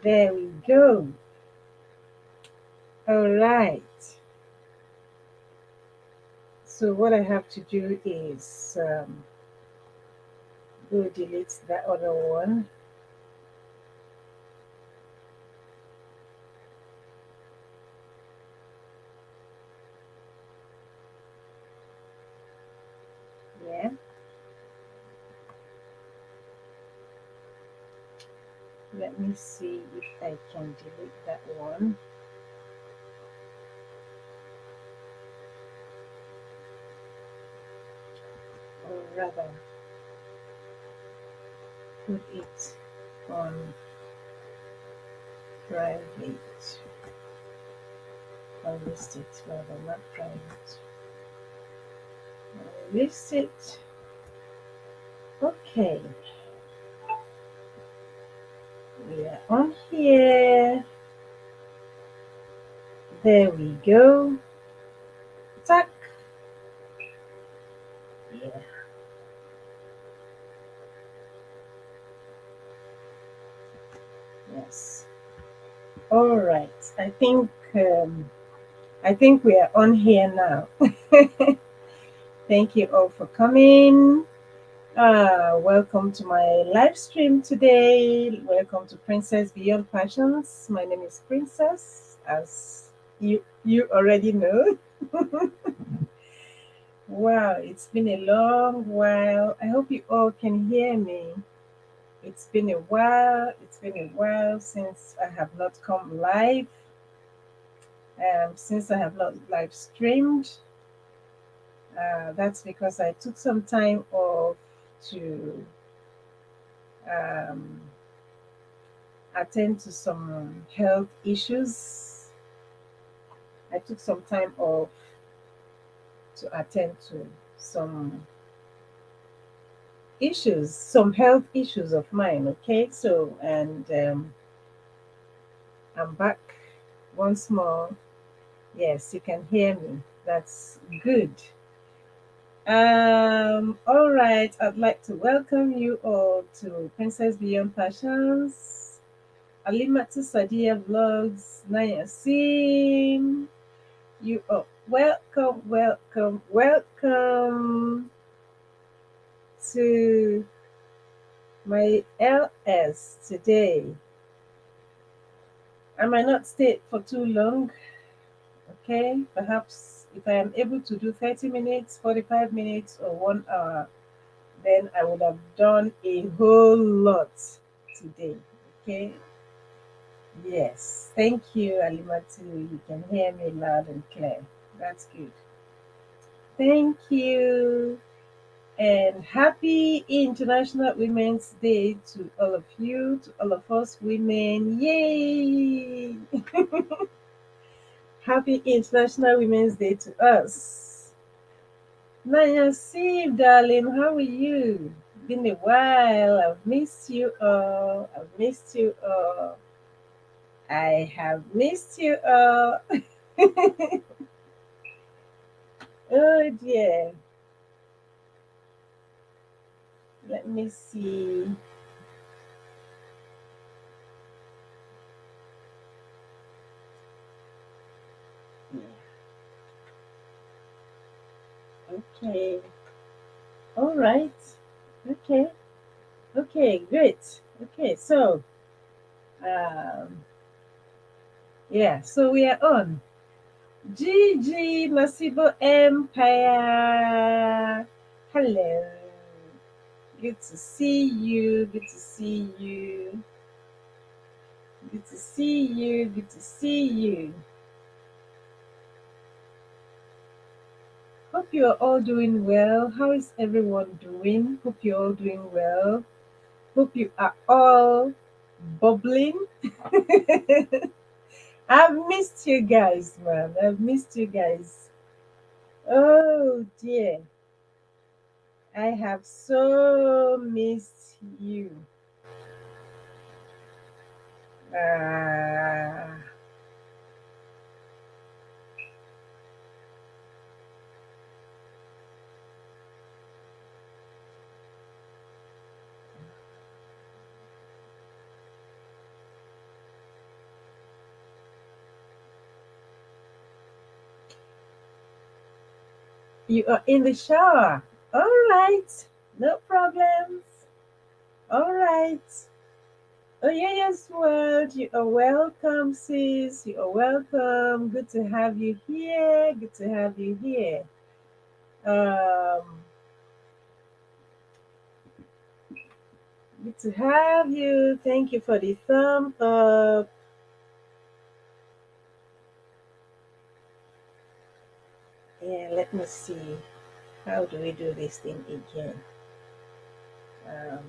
There we go. All right. So what I have to do is go delete that other one. Yeah. Let me see if I can delete that one. Or rather, put it on private. I'll list it rather, not private. I'll list it. Okay. We are on here. There we go. Tack. Yeah. Yes. All right. I think we are on here now. Thank you all for coming. Welcome to my live stream today. Welcome to Princess Beyond Passions. My name is Princess, as you already know. Wow, it's been a long while. I hope you all can hear me. It's been a while. It's been a while since I have not come live. Since I have not live streamed. That's because I took some time off to um, attend to some health issues. I took some time off to attend to some issues, some health issues of mine. Okay, so and I'm back once more. Yes, you can hear me. That's good. All right, I'd like to welcome you all to Princess Beyond Passions, Alimatu Sadia Vlogs, Naya Sim. You are welcome, welcome, welcome to my LS today. I might not stay for too long, okay? Perhaps if I am able to do 30 minutes, 45 minutes, or 1 hour, then I would have done a whole lot today, okay? Yes, thank you, Alimatu. You can hear me loud and clear. That's good. Thank you. And happy International Women's Day to all of you, to all of us women. Yay! Happy International Women's Day to us. Naya, see, darling, how are you? Been a while. I've missed you all. I've missed you all. I have missed you all. Oh dear. Let me see. Okay. All right. Okay. Okay. Great. Okay. So, um, yeah. So we are on. Gigi Masibo Empire. Hello. Good to see you. Good to see you. Good to see you. Good to see you. Hope you're all doing well. How is everyone doing? Hope you're all doing well. Hope you are all bubbling. I've missed you guys, man. I've missed you guys. Oh dear. I have so missed you. Ah, You are in the shower. All right. No problems. All right. Oh, yeah, yes, world. You are welcome, sis. You are welcome. Good to have you here. Good to have you here. Um, Good to have you. Thank you for the thumb up. Yeah, let me see. How do we do this thing again? Um,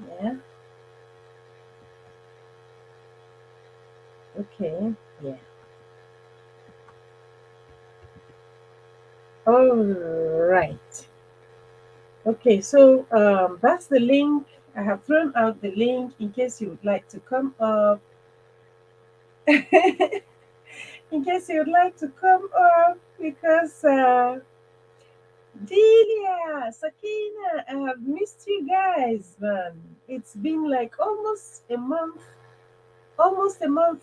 yeah. Okay. Yeah. All right. Okay. So that's the link. I have thrown out the link in case you would like to come up. In case you would like to come up, because Delia, Sakina, I have missed you guys, man. It's been like almost a month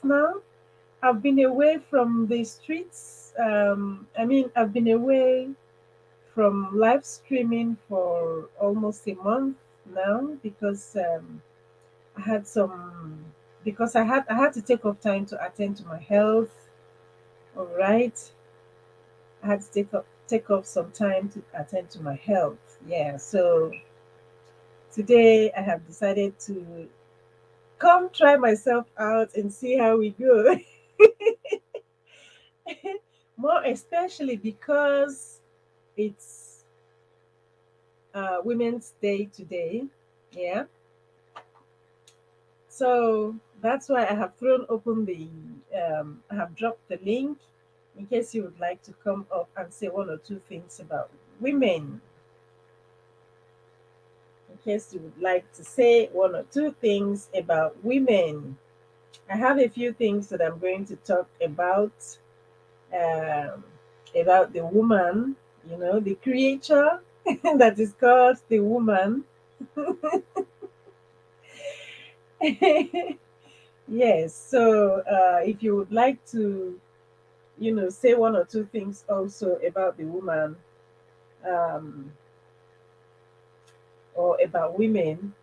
now. I've been away from the streets. I've been away from live streaming for almost a month now because I had some I had to take off time to attend to my health. All right, I had to take off some time to attend to my health. Yeah, so today I have decided to come try myself out and see how we go. More especially because it's Women's Day today. Yeah. So that's why I have thrown open I have dropped the link in case you would like to come up and say one or two things about women. In case you would like to say one or two things about women. I have a few things that I'm going to talk um, about the woman, the creature that is called the woman. Yes, so if you would like to, say one or two things also about the woman, um, or about women,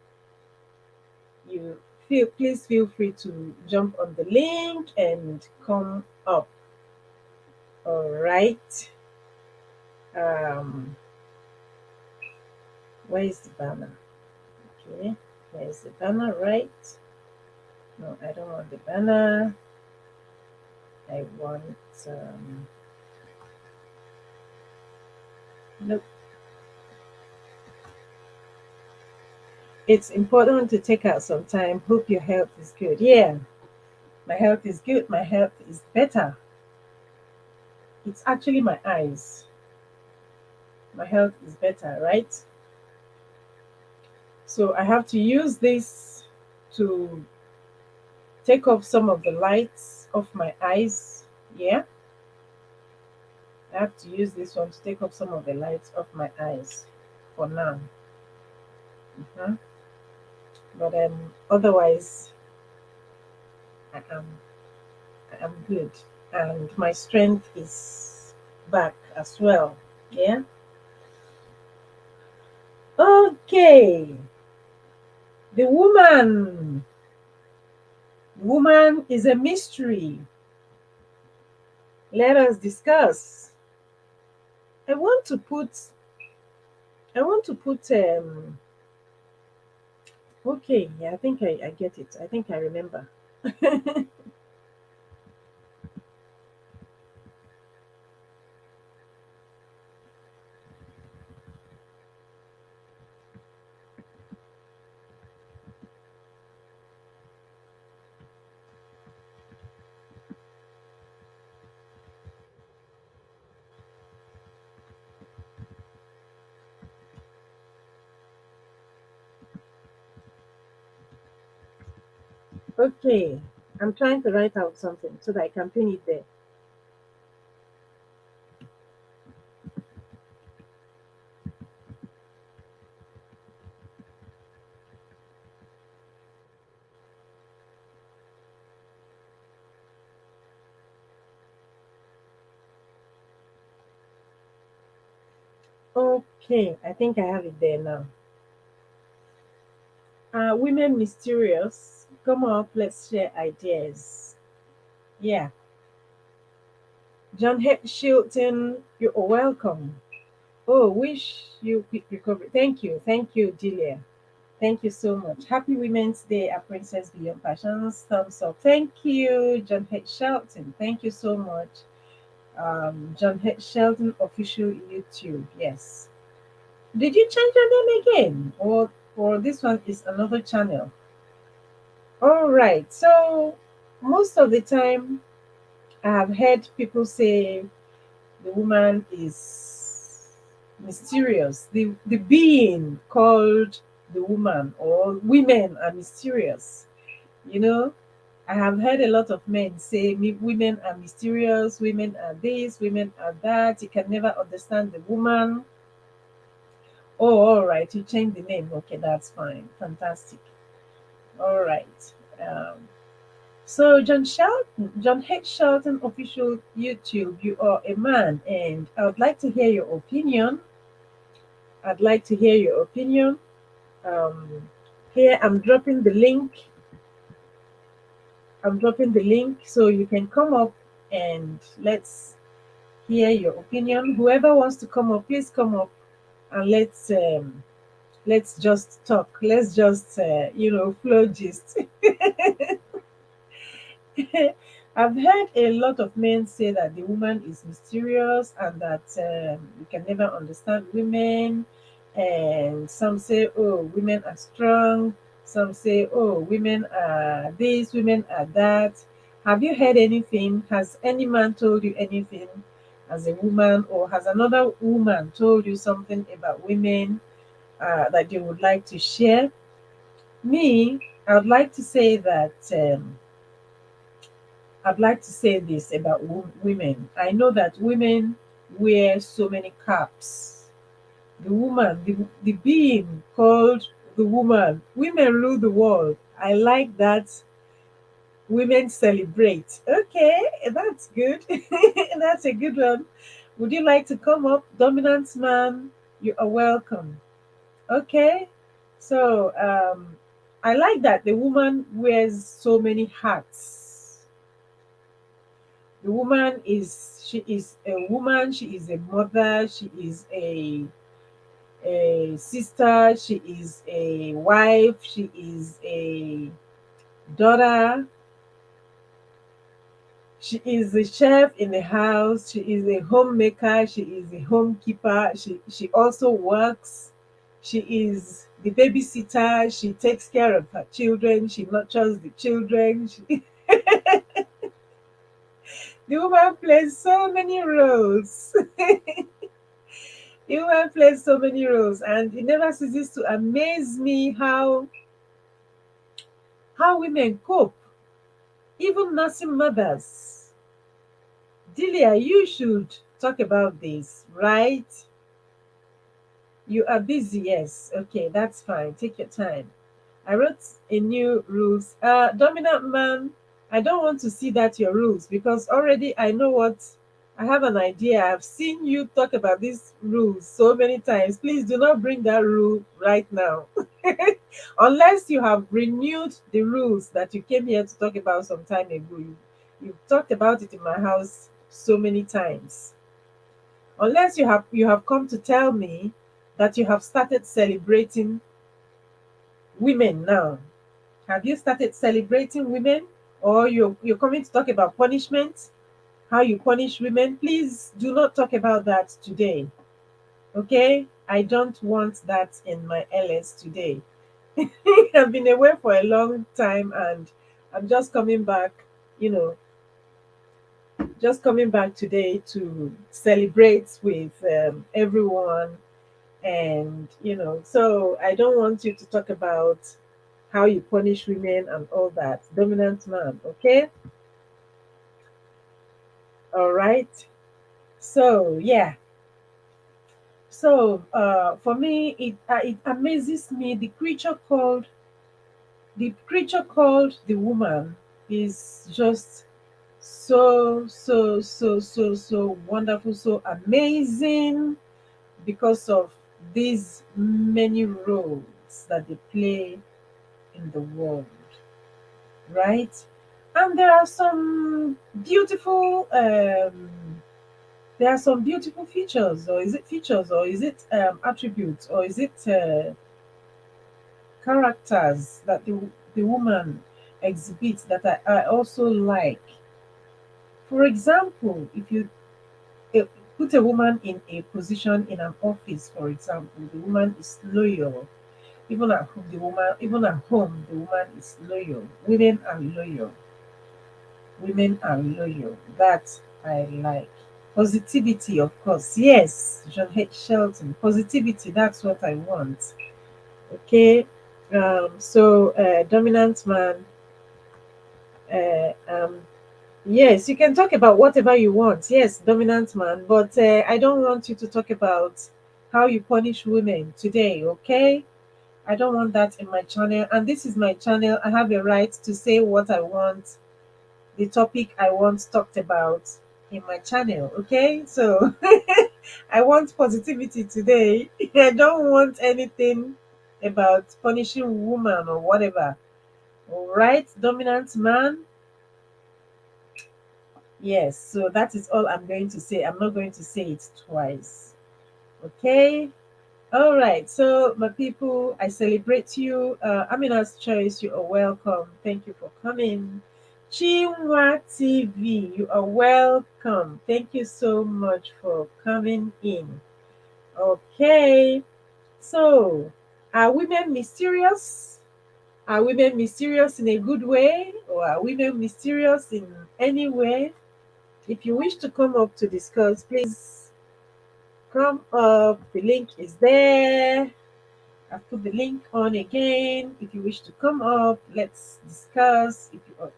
please feel free to jump on the link and come up. All right. Um, where is the banner? Okay, where is the banner? Right. No, I don't want the banner. I want. Nope. It's important to take out some time. Hope your health is good. Yeah, my health is good. My health is better. It's actually my eyes. My health is better, right? So I have to use this to take off some of the lights off my eyes. Yeah, I have to use this one to take off some of the lights off my eyes for now. Mhm. But otherwise, I am I am good, and my strength is back as well. Yeah. Okay. The woman. Woman is a mystery. Let us discuss. I want to put. I want to put. Okay. Yeah. I think I get it. I think I remember. Okay. I'm trying to write out something so that I can pin it there. Okay, I think I have it there now. Women mysterious. Come up, let's share ideas. Yeah. John H. Shilton, you're welcome. Oh, wish you quick recovery. Thank you, Delia. Thank you so much. Happy Women's Day, a Princess Beyond Passions. Thumbs up. Thank you, John H. Shelton. Thank you so much. John H. Shelton official YouTube. Yes. Did you change your name again, or this one is another channel? All right. So most of the time, I have heard people say the woman is mysterious. The being called the woman or women are mysterious. You know, I have heard a lot of men say women are mysterious, women are this, women are that. You can never understand the woman. Oh, all right, you changed the name. Okay, that's fine. Fantastic. All right. Um, so John H. Shelton official YouTube, you are a man, and I would like to hear your opinion. I'd like to hear your opinion. Um, Here I'm dropping the link. I'm dropping the link so you can come up and let's hear your opinion. Whoever wants to come up, please come up and let's just talk. Let's just flow gist. I've heard a lot of men say that the woman is mysterious and that you can never understand women. And some say, oh, women are strong. Some say, oh, women are this, women are that. Have you heard anything? Has any man told you anything as a woman, or has another woman told you something about women that you would like to share? Me, I would like to say that. I'd like to say this about women. I know that women wear so many caps. The woman, the being called the woman, women rule the world. I like that women celebrate. Okay, that's good. That's a good one. Would you like to come up? Dominant man, you are welcome. Okay, so I like that the woman wears so many hats. The woman is she is a woman, she is a mother, she is a sister, she is a wife, she is a daughter, she is a chef in the house, she is a homemaker, she is a homekeeper, she also works, she is the babysitter, she takes care of her children, she nurtures the children. The woman plays so many roles. Human plays so many roles, and it never ceases to amaze me how women cope, even nursing mothers. Delia, you should talk about this, right? You are busy, yes. Okay, that's fine. Take your time. I wrote a new rules. Dominant man, I don't want to see that your rules because already I know what I have an idea. I've seen you talk about these rules so many times. Please do not bring that rule right now. Unless you have renewed the rules that you came here to talk about some time ago. You've talked about it in my house so many times. Unless you have come to tell me that you have started celebrating women now. Have you started celebrating women? Or you're coming to talk about punishment? How you punish women? Please do not talk about that today. Okay? I don't want that in my LS today. I've been away for a long time and I'm just coming back, you know, just coming back today to celebrate with everyone. And, so I don't want you to talk about how you punish women and all that. Dominant man, okay? All right. So, yeah. So, for me, it amazes me the creature called the woman is just so wonderful, so amazing. because of these many roles that they play in the world, right? And there are some beautiful features, or is it features, or is it attributes, or is it characters that the woman exhibits that I also like. For example, if you uh, put a woman in a position in an office, for example, the woman is loyal. Even at home, the woman is loyal. Women are loyal. Women are loyal. That I like. Positivity, of course. Yes, John H. Shelton. Positivity, that's what I want. Okay. Dominant man. Yes, you can talk about whatever you want. Yes, dominant man. But I don't want you to talk about how you punish women today, okay? I don't want that in my channel. And this is my channel. I have a right to say what I want, the topic I want talked about in my channel, okay? So I want positivity today. I don't want anything about punishing woman or whatever. All right, dominant man. Yes, so that is all I'm going to say. I'm not going to say it twice. Okay? All right. So, my people, I celebrate you. Amina's Choice, you are welcome. Thank you for coming. Chinwa TV, you are welcome. Thank you so much for coming in. Okay. So, are women mysterious? Are women mysterious in a good way? Or are women mysterious in any way? If you wish to come up to discuss, please come up. The link is there. I've put the link on again. If you wish to come up, let's discuss.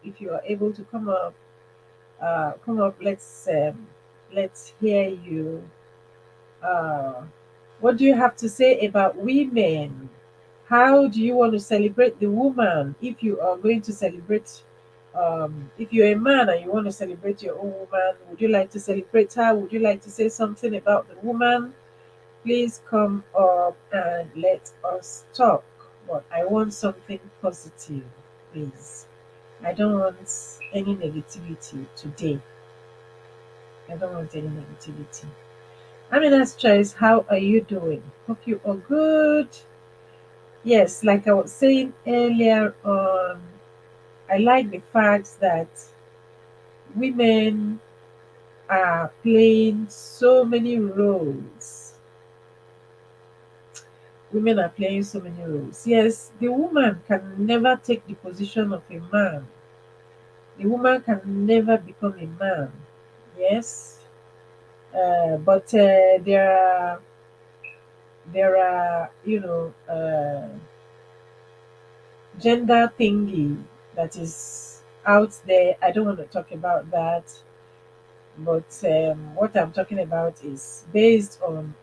If you are able to come up. Let's hear you. Uh, what do you have to say about women? How do you want to celebrate the woman? If you are going to celebrate, if you're a man and you want to celebrate your own woman, would you like to celebrate her? Would you like to say something about the woman? Please come up and let us talk. But I want something positive, please. I don't want any negativity today. I don't want any negativity. Amina's Choice, how are you doing? Hope you are good. Yes, like I was saying earlier on, I like the fact that women are playing so many roles. Women are playing so many roles. Yes, the woman can never take the position of a man. The woman can never become a man. Yes, but there are gender thingy that is out there. I don't want to talk about that. But what I'm talking about is based on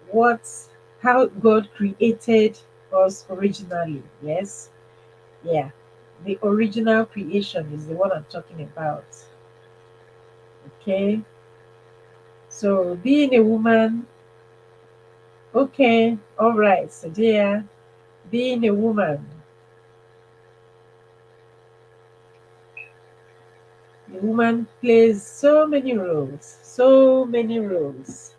how God created us originally. Yes, yeah, the original creation is the one I'm talking about. Okay, so being a woman, okay, all right, so dear, being a woman, the woman plays so many roles, so many roles.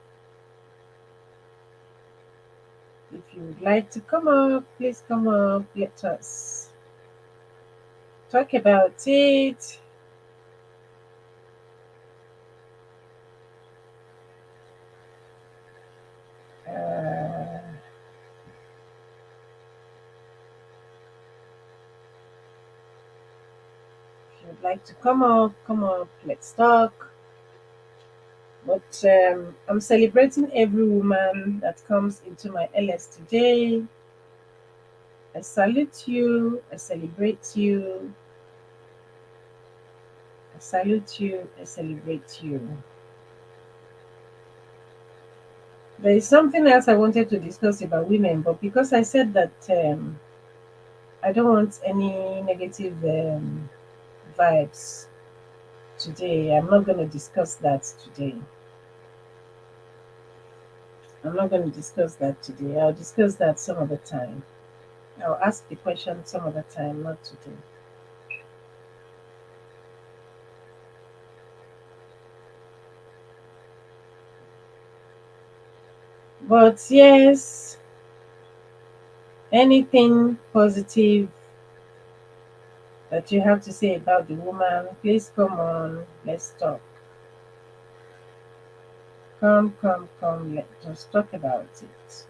If you would like to come up, please come up. Let us talk about it. Uh, if you'd like to come up, let's talk. But I'm celebrating every woman that comes into my LS today. I salute you, I celebrate you, I salute you, I celebrate you. There is something else I wanted to discuss about women, but because I said that I don't want any negative vibes today, I'm not going to discuss that today. I'm not going to discuss that today. I'll discuss that some other time. I'll ask the question some other time, not today. But yes, anything positive that you have to say about the woman, please come on. Let's talk. Come, come, come. Let's talk about it.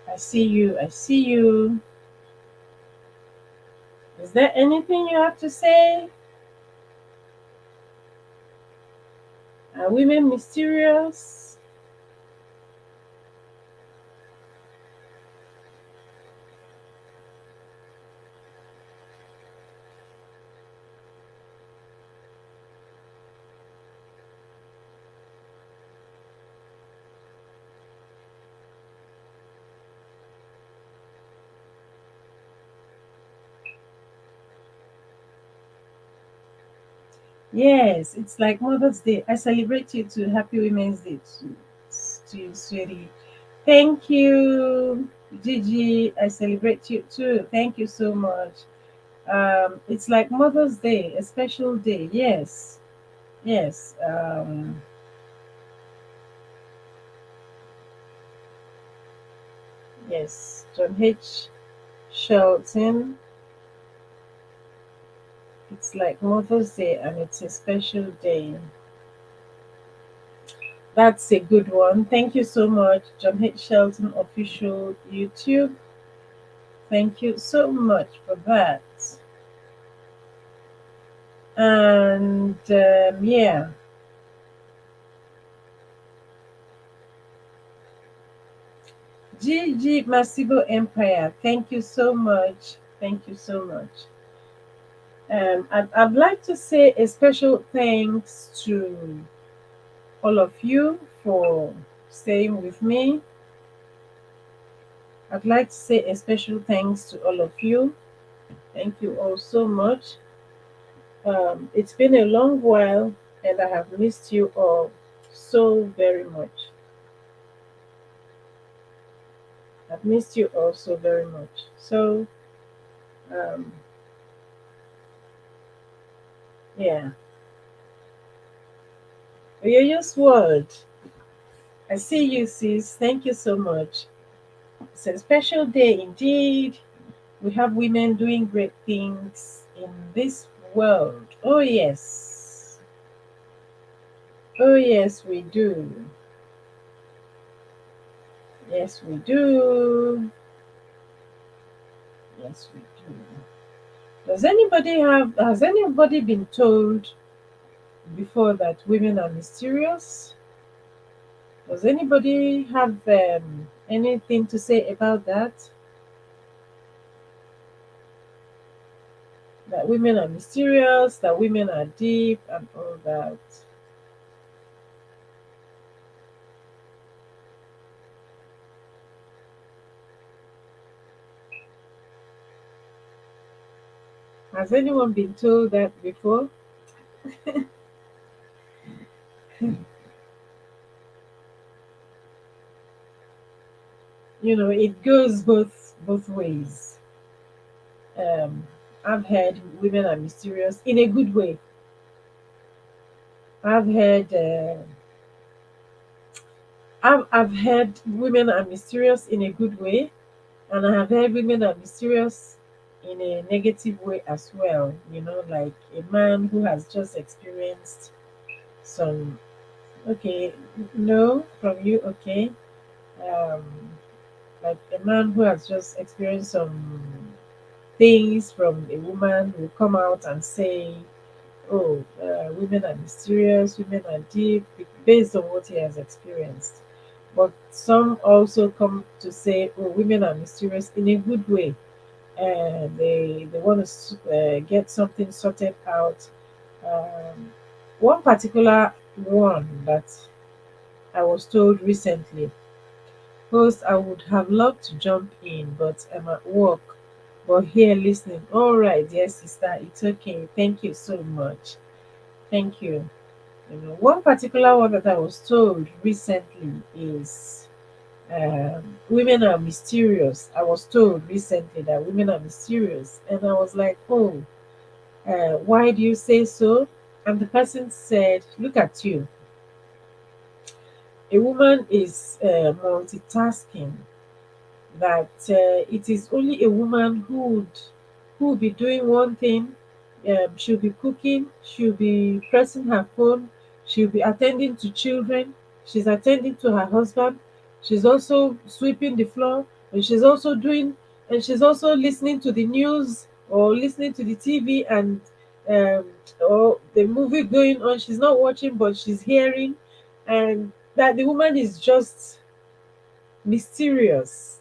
I see you. I see you. Is there anything you have to say? Are women mysterious? Yes, it's like Mother's Day. I celebrate you too. Happy Women's Day to you, sweetie. Thank you, Gigi. I celebrate you too. Thank you so much. It's like Mother's Day, a special day. Yes, yes, yes. John H. Shelton. It's like Mother's Day, and it's a special day. That's a good one. Thank you so much, John H. Shelton official YouTube. Thank you so much for that. And yeah, GG Masibo Empire. Thank you so much. Thank you so much. I'd like to say a special thanks to all of you for staying with me. I'd like to say a special thanks to all of you. Thank you all so much. It's been a long while, and I have missed you all so very much. I've missed you all so very much. So, um, yeah. Oyoyo's World. I see you, sis. Thank you so much. It's a special day indeed. We have women doing great things in this world. Oh, yes. Oh, yes, we do. Yes, we do. Yes, we do. Has anybody been told before that women are mysterious? Does anybody have anything to say about that? That women are mysterious, that women are deep, and all that. Has anyone been told that before? It goes both ways. Um, I've heard women are mysterious in a good way. I've heard I've heard women are mysterious in a good way, and I have heard women are mysterious in a negative way as well. Like a man who has just experienced some. Okay, no, from you, okay. Um, like a man who has just experienced some things from a woman will come out and say, "Oh, women are mysterious, women are deep," based on what he has experienced. But some also come to say, "Oh, women are mysterious in a good way. They want to get something sorted out." One particular one that I was told recently. Host, I would have loved to jump in, but I'm at work. But here listening. All right, dear sister, it's okay. Thank you so much. Thank you. One particular one that I was told recently is women are mysterious. I was told recently that women are mysterious, and I was like, oh, why do you say so? And the person said, look at you. A woman is multitasking, that it is only a woman who will be doing one thing. She'll be cooking, she'll be pressing her phone, she'll be attending to children, she's attending to her husband, she's also sweeping the floor, and she's also listening to the news or listening to the TV, and um, or the movie going on. She's not watching, but she's hearing, and that the woman is just mysterious.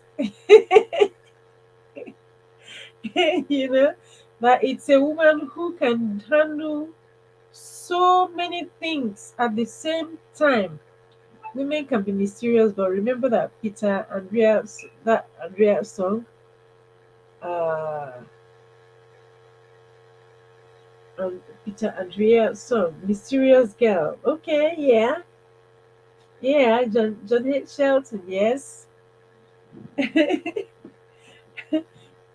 you know, that it's a woman who can handle so many things at the same time. Women can be mysterious, but remember that that Andrea song, uh, Peter Andrea song, "Mysterious Girl." Okay, yeah, yeah, John H. Shelton, yes,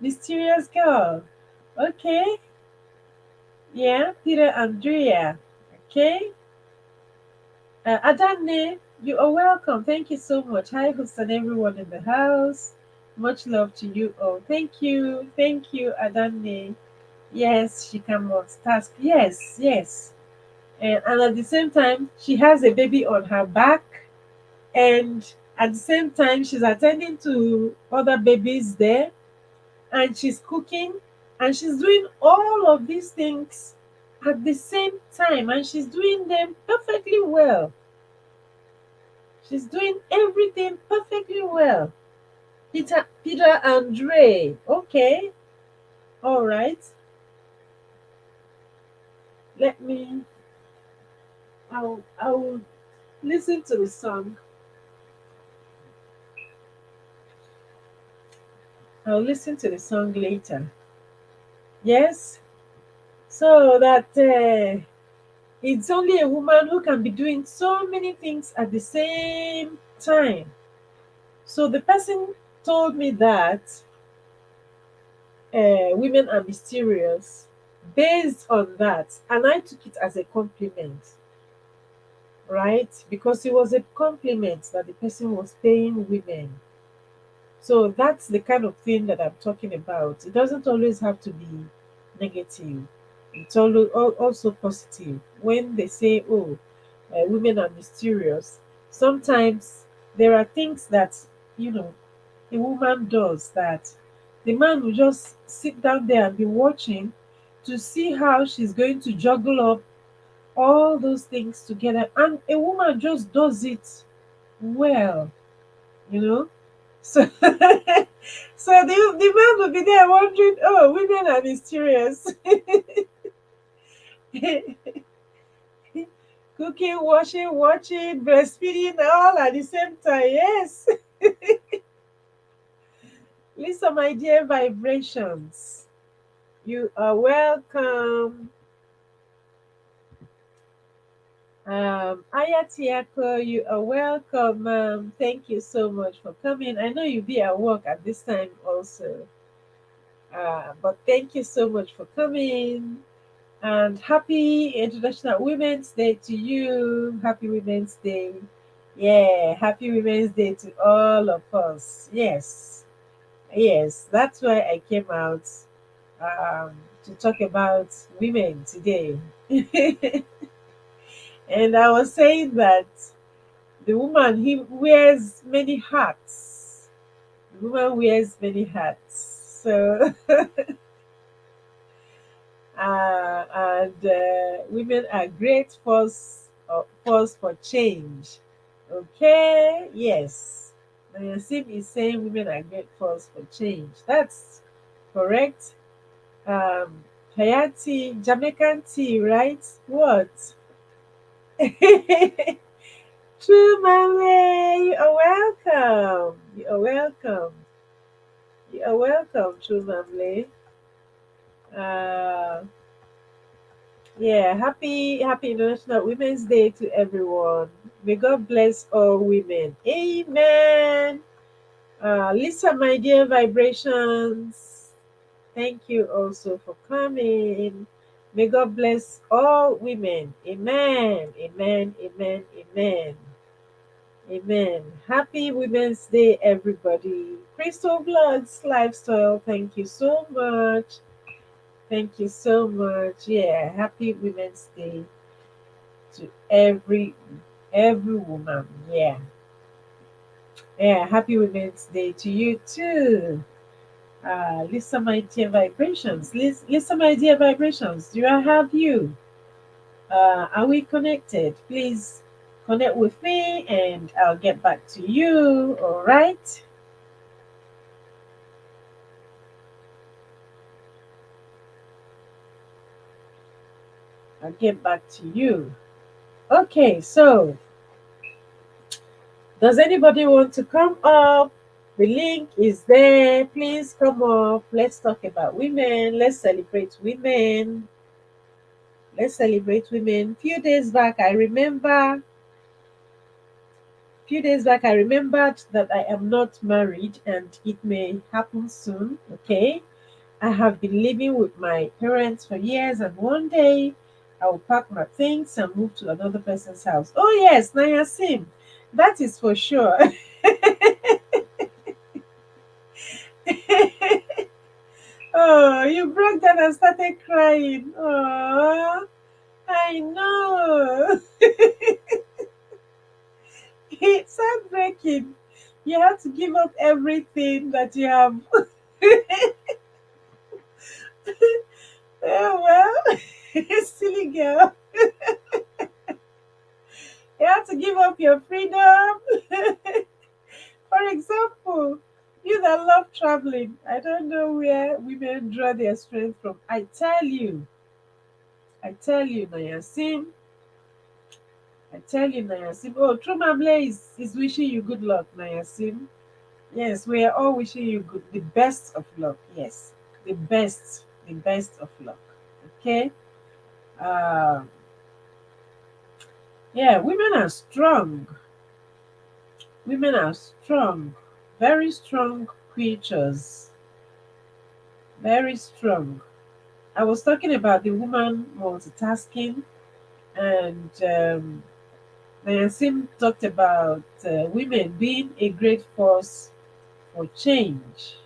"Mysterious Girl." Okay, yeah, Peter Andrea. Okay, Adane, you are welcome. Thank you so much. Hi, Hussein, everyone in the house. Much love to you all. Thank you. Thank you, Adane. Yes, she can multitask. Yes, yes. And at the same time, she has a baby on her back. And at the same time, she's attending to other babies there. And she's cooking. And she's doing all of these things at the same time. And she's doing them perfectly well. She's doing everything perfectly well. Peter Andre. Okay. All right. Let me I'll listen to the song. I'll listen to the song later. Yes. So that it's only a woman who can be doing so many things at the same time. So the person told me that women are mysterious based on that, and I took it as a compliment, right? Because it was a compliment that the person was paying women. So that's the kind of thing that I'm talking about. It doesn't always have to be negative. It's also positive. When they say, oh, women are mysterious, sometimes there are things that, you know, a woman does that the man will just sit down there and be watching to see how she's going to juggle up all those things together. And a woman just does it well, you know. So, so the man will be there wondering, oh, women are mysterious. Cooking, washing, watching, breastfeeding, all at the same time. Yes. Listen, my dear vibrations. You are welcome. Ayatiako, you are welcome. Thank you so much for coming. I know you'll be at work at this time also. But thank you so much for coming. And happy International Women's Day to you. Happy Women's Day. Yeah, happy Women's Day to all of us. Yes, yes, that's why I came out to talk about women today. And I was saying that the woman he wears many hats. The woman wears many hats. So and women are great force for change. Okay, yes. Nasim is saying women are great force for change. That's correct. Hayati, Jamaican tea, right? What? True Mame, you are welcome. You are welcome. You are welcome, True Mame. Uh, yeah, happy International Women's Day to everyone. May God bless all women. Amen. Lisa, my dear vibrations. Thank you also for coming. May God bless all women. Amen. Amen. Amen. Amen. Amen. Happy Women's Day, everybody. Crystal Bloods Lifestyle, thank you so much. Thank you so much. Yeah, happy Women's Day to every woman. Yeah. Yeah, happy Women's Day to you too. Listen, my dear vibrations. Listen, my dear vibrations. Do I have you? Are we connected? Please connect with me and I'll get back to you. All right. I'll get back to you. Okay, so does anybody want to come up? The link is there. Please come up. Let's talk about women. Let's celebrate women. Let's celebrate women. Few days back I remembered that I am not married and it may happen soon. Okay. I have been living with my parents for years and one day I will pack my things and move to another person's house. Oh yes, Naya Sim. That is for sure. Oh, you broke down and started crying. Oh, I know. It's heartbreaking. You have to give up everything that you have. Oh, well, silly girl. You have to give up your freedom. For example, you that love traveling, I don't know where women draw their strength from. Nayasim, Nayasim. Oh, True Mamle is wishing you good luck, Nayasim. Yes, we are all wishing you the best of luck. Yes, the best of luck. Okay. Uh, yeah, women are strong. Women are strong, very strong creatures. Very strong. I was talking about the woman multitasking, and Nayasim talked about women being a great force for change.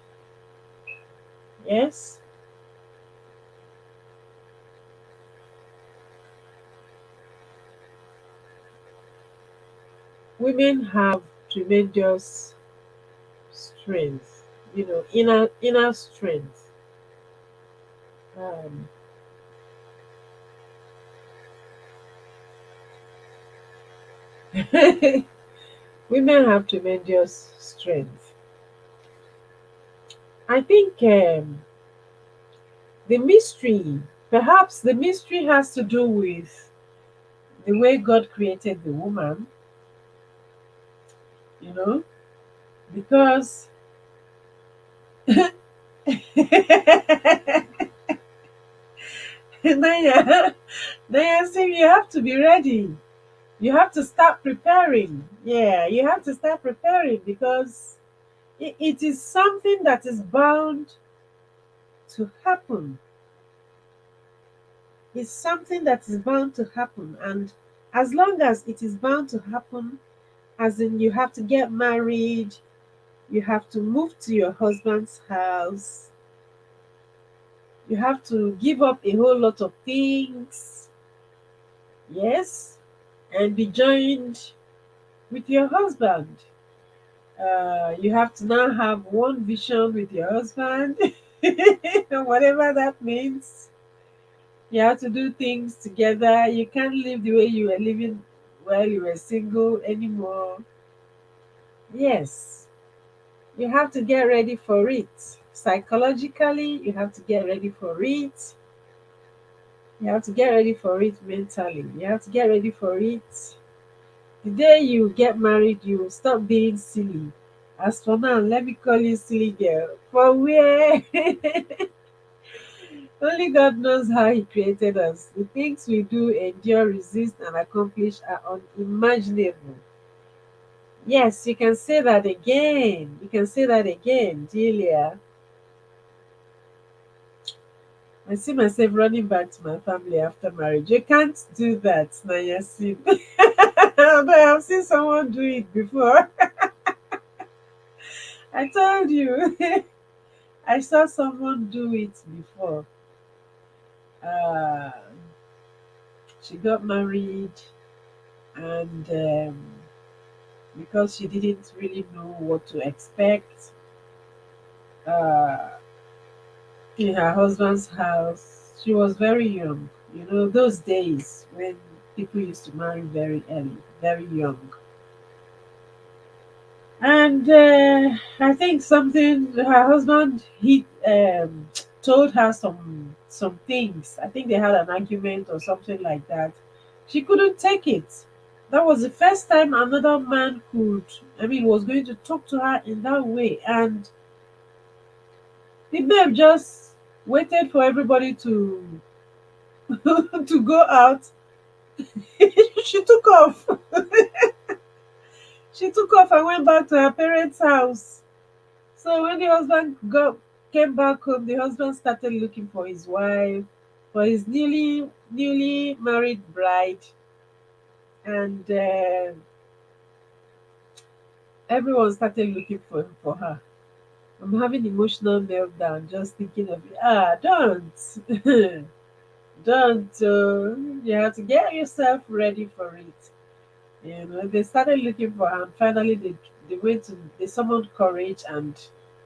Yes, women have tremendous strength, inner strength. Um, women have tremendous strength. I think the mystery, perhaps the mystery has to do with the way God created the woman, you know, because Naya, Naya, see, you have to be ready. You have to start preparing. Yeah, you have to start preparing because it is something that is bound to happen. It's something that is bound to happen. And as long as it is bound to happen, as in you have to get married, you have to move to your husband's house, you have to give up a whole lot of things, yes, and be joined with your husband. You have to now have one vision with your husband, whatever that means. You have to do things together. You can't live the way you were living while you were single anymore. Yes, you have to get ready for it. Psychologically, you have to get ready for it. You have to get ready for it mentally. You have to get ready for it The day you get married, you will stop being silly. As for now, let me call you silly girl. For where? Only God knows how He created us. The things we do, endure, resist, and accomplish are unimaginable. Yes, you can say that again. You can say that again, Delia. I see myself running back to my family after marriage. You can't do that, Nayasin. But I've seen someone do it before. I told you. I saw someone do it before. Uh, she got married, and because she didn't really know what to expect, uh, in her husband's house, she was very young. You know, those days when people used to marry very early, very young. And I think something her husband he told her some things. I think they had an argument or something like that. She couldn't take it. That was the first time another man could, I mean, was going to talk to her in that way. And the babe just waited for everybody to to go out. She took off. She took off and went back to her parents' house. So when the husband got came back home, the husband started looking for his wife, for his newly married bride, and everyone started looking for her. I'm having emotional meltdown just thinking of it. Ah, don't, don't. You have to get yourself ready for it. You know, they started looking for her, and finally they summoned courage and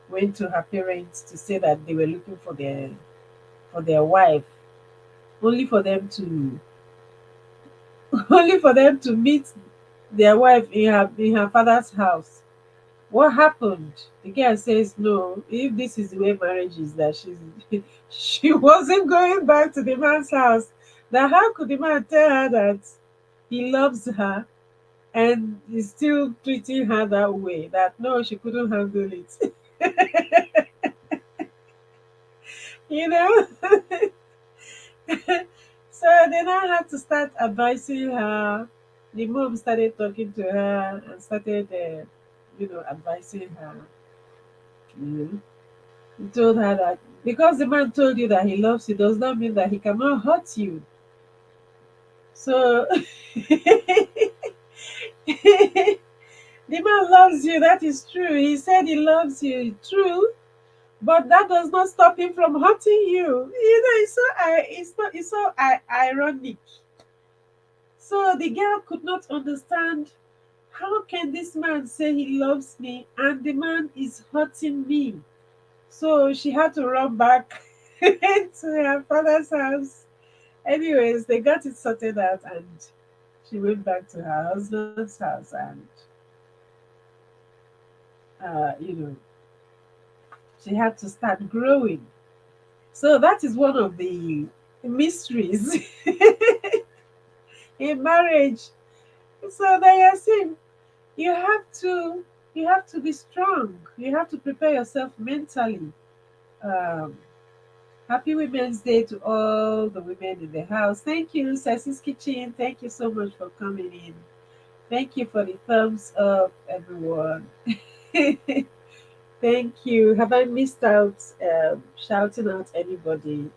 went to her parents to say that they were looking for their wife, only for them to only for them to meet their wife in her father's house. What happened? The girl says no. If this is the way marriage is, that she wasn't going back to the man's house. That how could the man tell her that he loves her and is still treating her that way? That no, she couldn't handle it. You know. So they now had to start advising her. The mom started talking to her and started, advising her. You know, he told her that because the man told you that he loves you does not mean that he cannot hurt you. So the man loves you. That is true. He said he loves you. True. But that does not stop him from hurting you. You know, it's so ironic. So the girl could not understand. How can this man say he loves me and the man is hurting me? So she had to run back to her father's house. Anyways, they got it sorted out and she went back to her husband's house and, uh, you know, she had to start growing. So that is one of the mysteries in marriage. So they are saying you have to you have to be strong. You have to prepare yourself mentally. Um, Happy Women's Day to all the women in the house. Thank you, Sassy's Kitchen. Thank you so much for coming in. Thank you for the thumbs up, everyone. Thank you. Have I missed out shouting out anybody?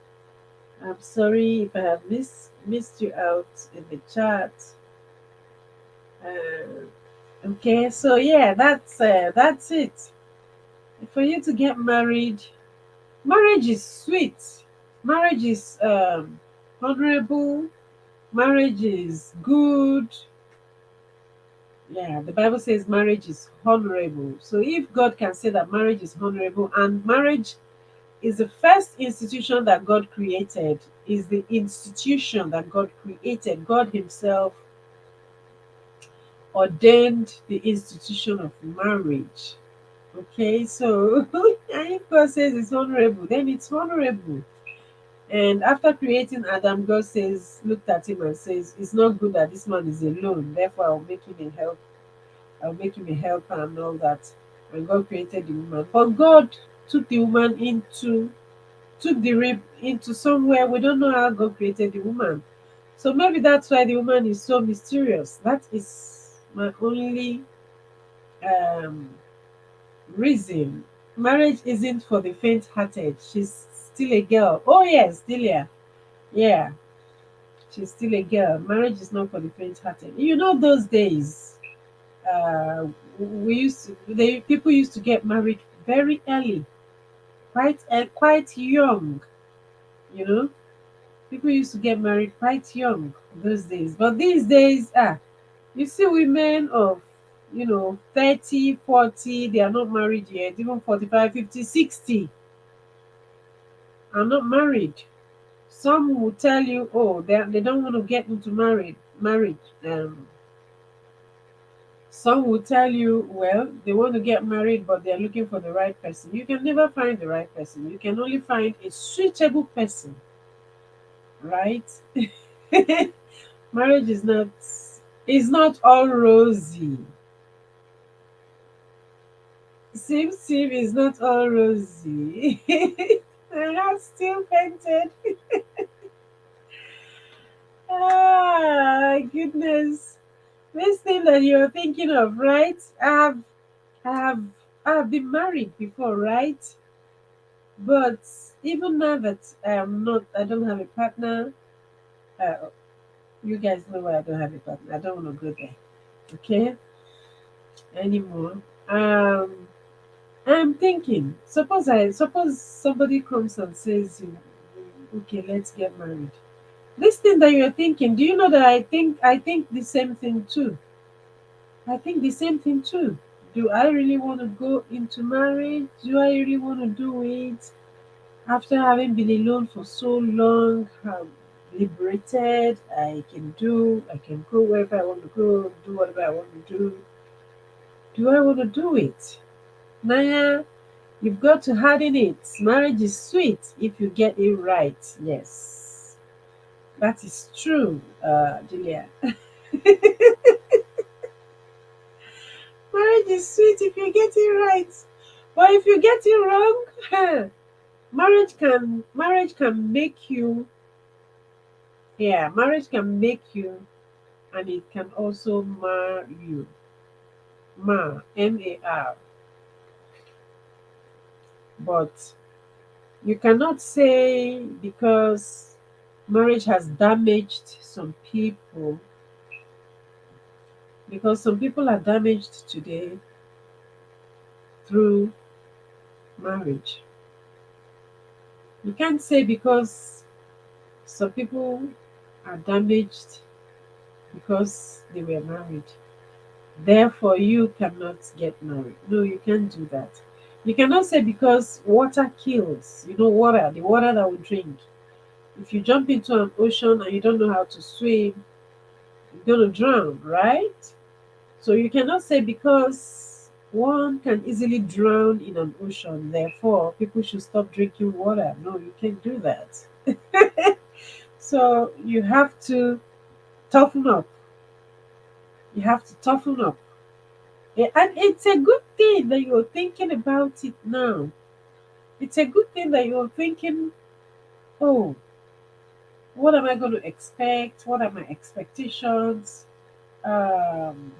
I'm sorry if I have missed you out in the chat. Uh, okay, so yeah, that's it. For you to get married, marriage is sweet. Marriage is honorable. Marriage is good. Yeah, the Bible says marriage is honorable. So if God can say that marriage is honorable, and marriage is the first institution that God created, is the institution that God created. God Himself ordained the institution of marriage. Okay, so and if God says it's honorable, then it's honorable. And after creating Adam, God says, looked at him and says, "It's not good that this man is alone. Therefore, I'll make him a help. I'll make him a helper and all that." And God created the woman. But God took the woman took the rib into somewhere. We don't know how God created the woman. So maybe that's why the woman is so mysterious. That is my only um, reason. Marriage isn't for the faint-hearted. She's still a girl. Oh yes, Delia. Yeah, she's still a girl. Marriage is not for the faint-hearted. You know those days. We used to. People used to get married very early, quite young. You know, people used to get married quite young those days. But these days, you see women of 30, 40, they are not married yet. Even 45, 50, 60 are not married. Some will tell you, oh, they don't want to get into marriage. Some will tell you, well, they want to get married, but they're looking for the right person. You can never find the right person. You can only find a suitable person, right? Marriage is not all rosy. Sim is not all rosy. I have still painted. Goodness. This thing that you're thinking of, right? I have, I have been married before, right? But even now that I don't have a partner. Uh, you guys know why I don't have a partner. I don't want to go there, okay, anymore. I'm thinking. Suppose somebody comes and says, "Okay, let's get married." This thing that you're thinking, do you know that I think the same thing too? I think the same thing too. Do I really want to go into marriage? Do I really want to do it after having been alone for so long? I'm liberated. I can go wherever I want to go, do whatever I want to do. Do I want to do it? Naya, you've got to harden it. Marriage is sweet if you get it right. Yes, that is true, Julia. Marriage is sweet if you get it right. But if you get it wrong, marriage can make you, yeah, marriage can make you, and it can also mar you. Mar. But you cannot say because marriage has damaged some people, because some people are damaged today through marriage. You can't say because some people are damaged because they were married, therefore you cannot get married. No, you can't do that. You cannot say because water kills, the water that we drink. If you jump into an ocean and you don't know how to swim, you're going to drown, right? So you cannot say because one can easily drown in an ocean, therefore people should stop drinking water. No, you can't do that. So you have to toughen up. You have to toughen up. And it's a good thing that you're thinking about it now. It's a good thing that you're thinking, oh, what am I going to expect? What are my expectations? Um,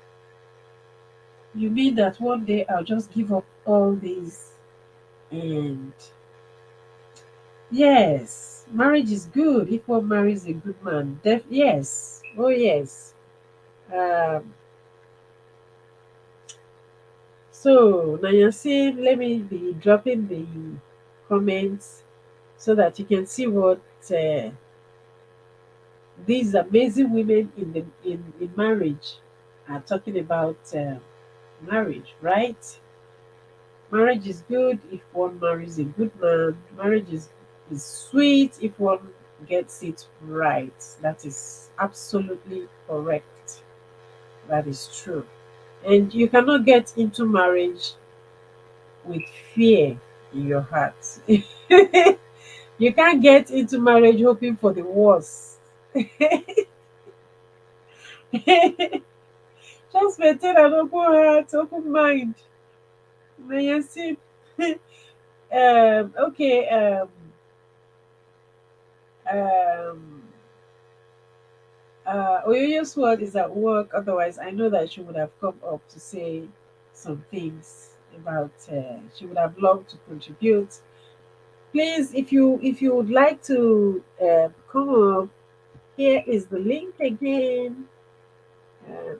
you mean that one day I'll just give up all these? And yes, marriage is good if one marries a good man. Yes, oh yes. Um, so Nayasin, let me be dropping the comments so that you can see what these amazing women in marriage are talking about. Marriage, right? Marriage is good if one marries a good man. Marriage is sweet if one gets it right. That is absolutely correct. That is true. And you cannot get into marriage with fear in your heart. You You can't get into marriage hoping for the worst. Just maintain an open heart, open mind. May you see. Okay. Um, Oyoyo's word is at work. Otherwise, I know that she would have come up to say some things about. She would have loved to contribute. Please, if you would like to come up, here is the link again. Um,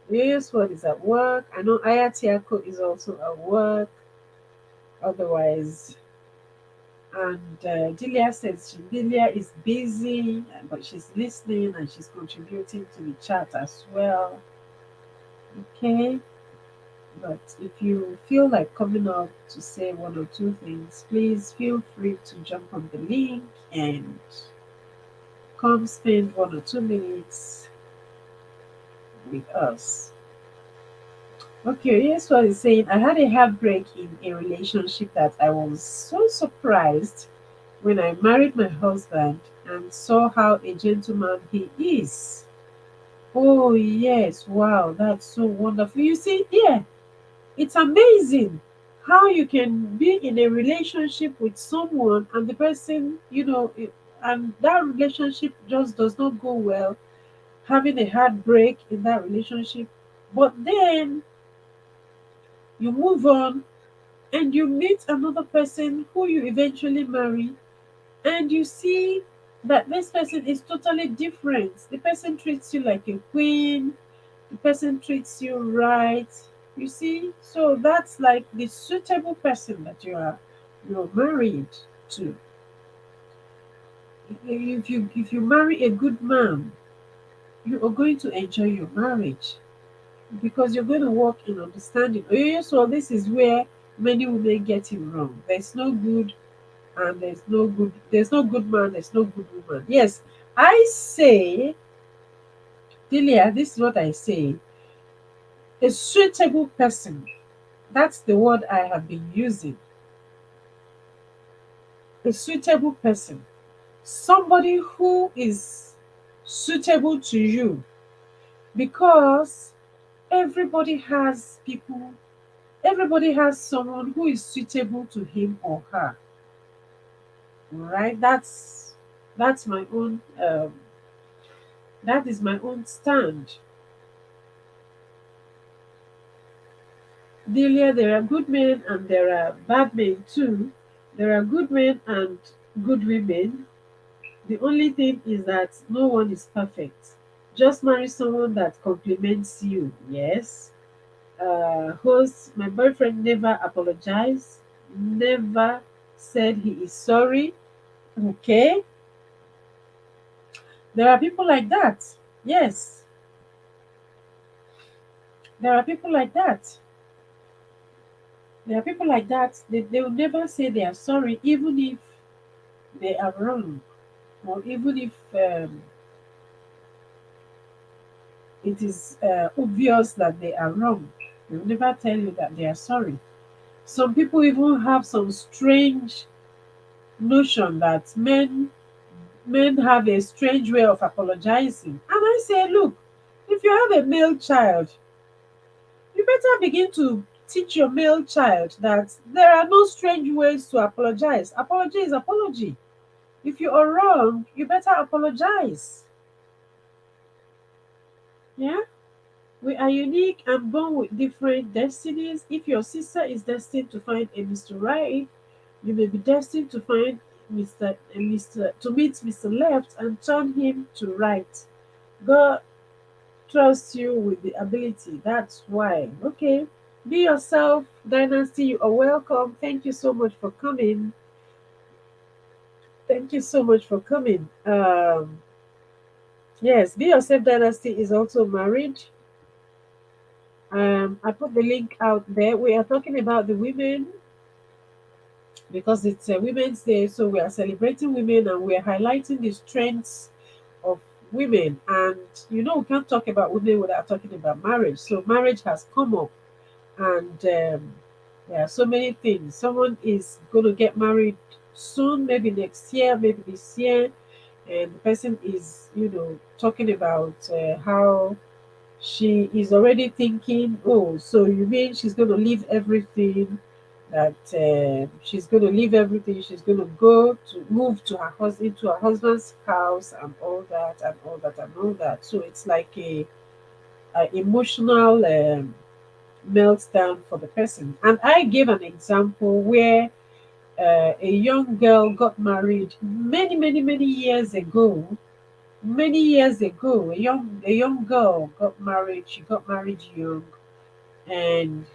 Oyoyo's word is at work. I know Ayatiako is also at work. Otherwise, and Delia says Delia is busy, but she's listening and she's contributing to the chat as well. Okay. But if you feel like coming up to say one or two things, please feel free to jump on the link and come spend 1 or 2 minutes with us. Okay, here's what it's saying. I had a heartbreak in a relationship that I was so surprised when I married my husband and saw how a gentleman he is. Oh, yes, wow, that's so wonderful. You see, yeah, it's amazing how you can be in a relationship with someone and the person, and that relationship just does not go well, having a heartbreak in that relationship. But then you move on and you meet another person who you eventually marry, and you see that this person is totally different. The person treats you like a queen, the person treats you right. You see, so that's like the suitable person that you're married to. If you marry a good man, you are going to enjoy your marriage because you're going to work in understanding. So this is where many women get it wrong. There's no good and there's no good man, there's no good woman. Yes, I say, Delia, this is what I say. A suitable person. That's the word I have been using. A suitable person. Somebody who is suitable to you, because everybody has people, everybody has someone who is suitable to him or her. Right? That's my own that is my own stand. Delia, there are good men and there are bad men too. There are good men and good women. The only thing is that no one is perfect. Just marry someone that compliments you. Yes. Host, my boyfriend never apologized, never said he is sorry. Okay. There are people like that. Yes. There are people like that. There are people like that. They will never say they are sorry, even if they are wrong, or even if it is obvious that they are wrong. They will never tell you that they are sorry. Some people even have some strange notion that men have a strange way of apologizing. And I say, look, if you have a male child, you better begin to teach your male child that there are no strange ways to apologize. Apology is apology. If you are wrong, you better apologize. Yeah? We are unique and born with different destinies. If your sister is destined to find a Mr. Right, you may be destined to find Mr. to meet Mr. Left and turn him to right. God trusts you with the ability. That's why. Okay. Be yourself, Dynasty. You are welcome. Thank you so much for coming. Thank you so much for coming. Yes, Be Yourself Dynasty is also married. I put the link out there. We are talking about the women because it's a Women's Day, so we are celebrating women and we are highlighting the strengths of women. And we can't talk about women without talking about marriage. So marriage has come up, and there are so many things. Someone is going to get married soon, maybe next year, maybe this year, and the person is, talking about how she is already thinking, oh, so you mean she's going to leave everything, that she's going to leave everything, she's going to go to move to her husband, into her husband's house, and all that, and all that, and all that. So it's like a emotional meltdown for the person. And I gave an example where a young girl got married many, many, many years ago. Many years ago, a young girl got married. She got married young, and